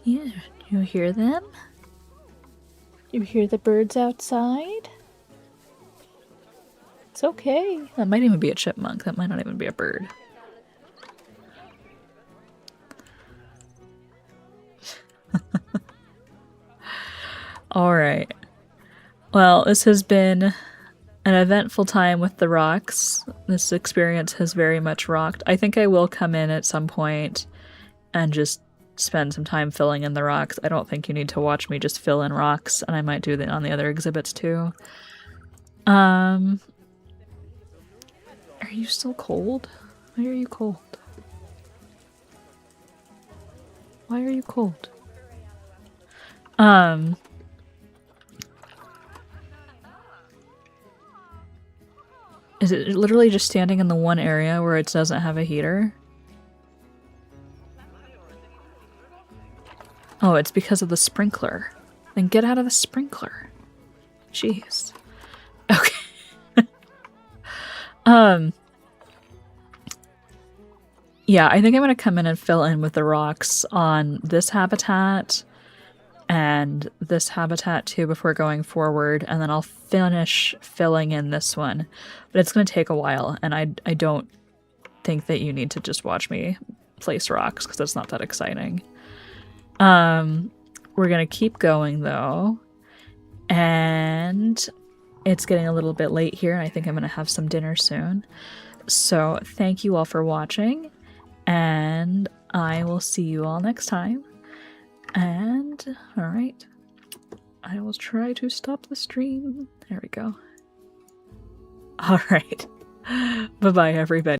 Yeah, you hear them? You hear the birds outside? It's okay. That might even be a chipmunk. That might not even be a bird. Alright. Well, this has been an eventful time with the rocks. This experience has very much rocked. I think I will come in at some point and just spend some time filling in the rocks. I don't think you need to watch me just fill in rocks, and I might do that on the other exhibits too. Are you still cold? Why are you cold? Why are you cold? Is it literally just standing in the one area where it doesn't have a heater? Oh, it's because of the sprinkler. Then get out of the sprinkler. Jeez. Okay. Yeah, I think I'm gonna come in and fill in with the rocks on this habitat and this habitat too before going forward, and then I'll finish filling in this one. But it's gonna take a while, and I don't think that you need to just watch me place rocks, because that's not that exciting. We're gonna keep going though, and it's getting a little bit late here, and I think I'm gonna have some dinner soon. So thank you all for watching, and I will see you all next time. And alright, I will try to stop the stream. There we go. Alright, bye bye everybody.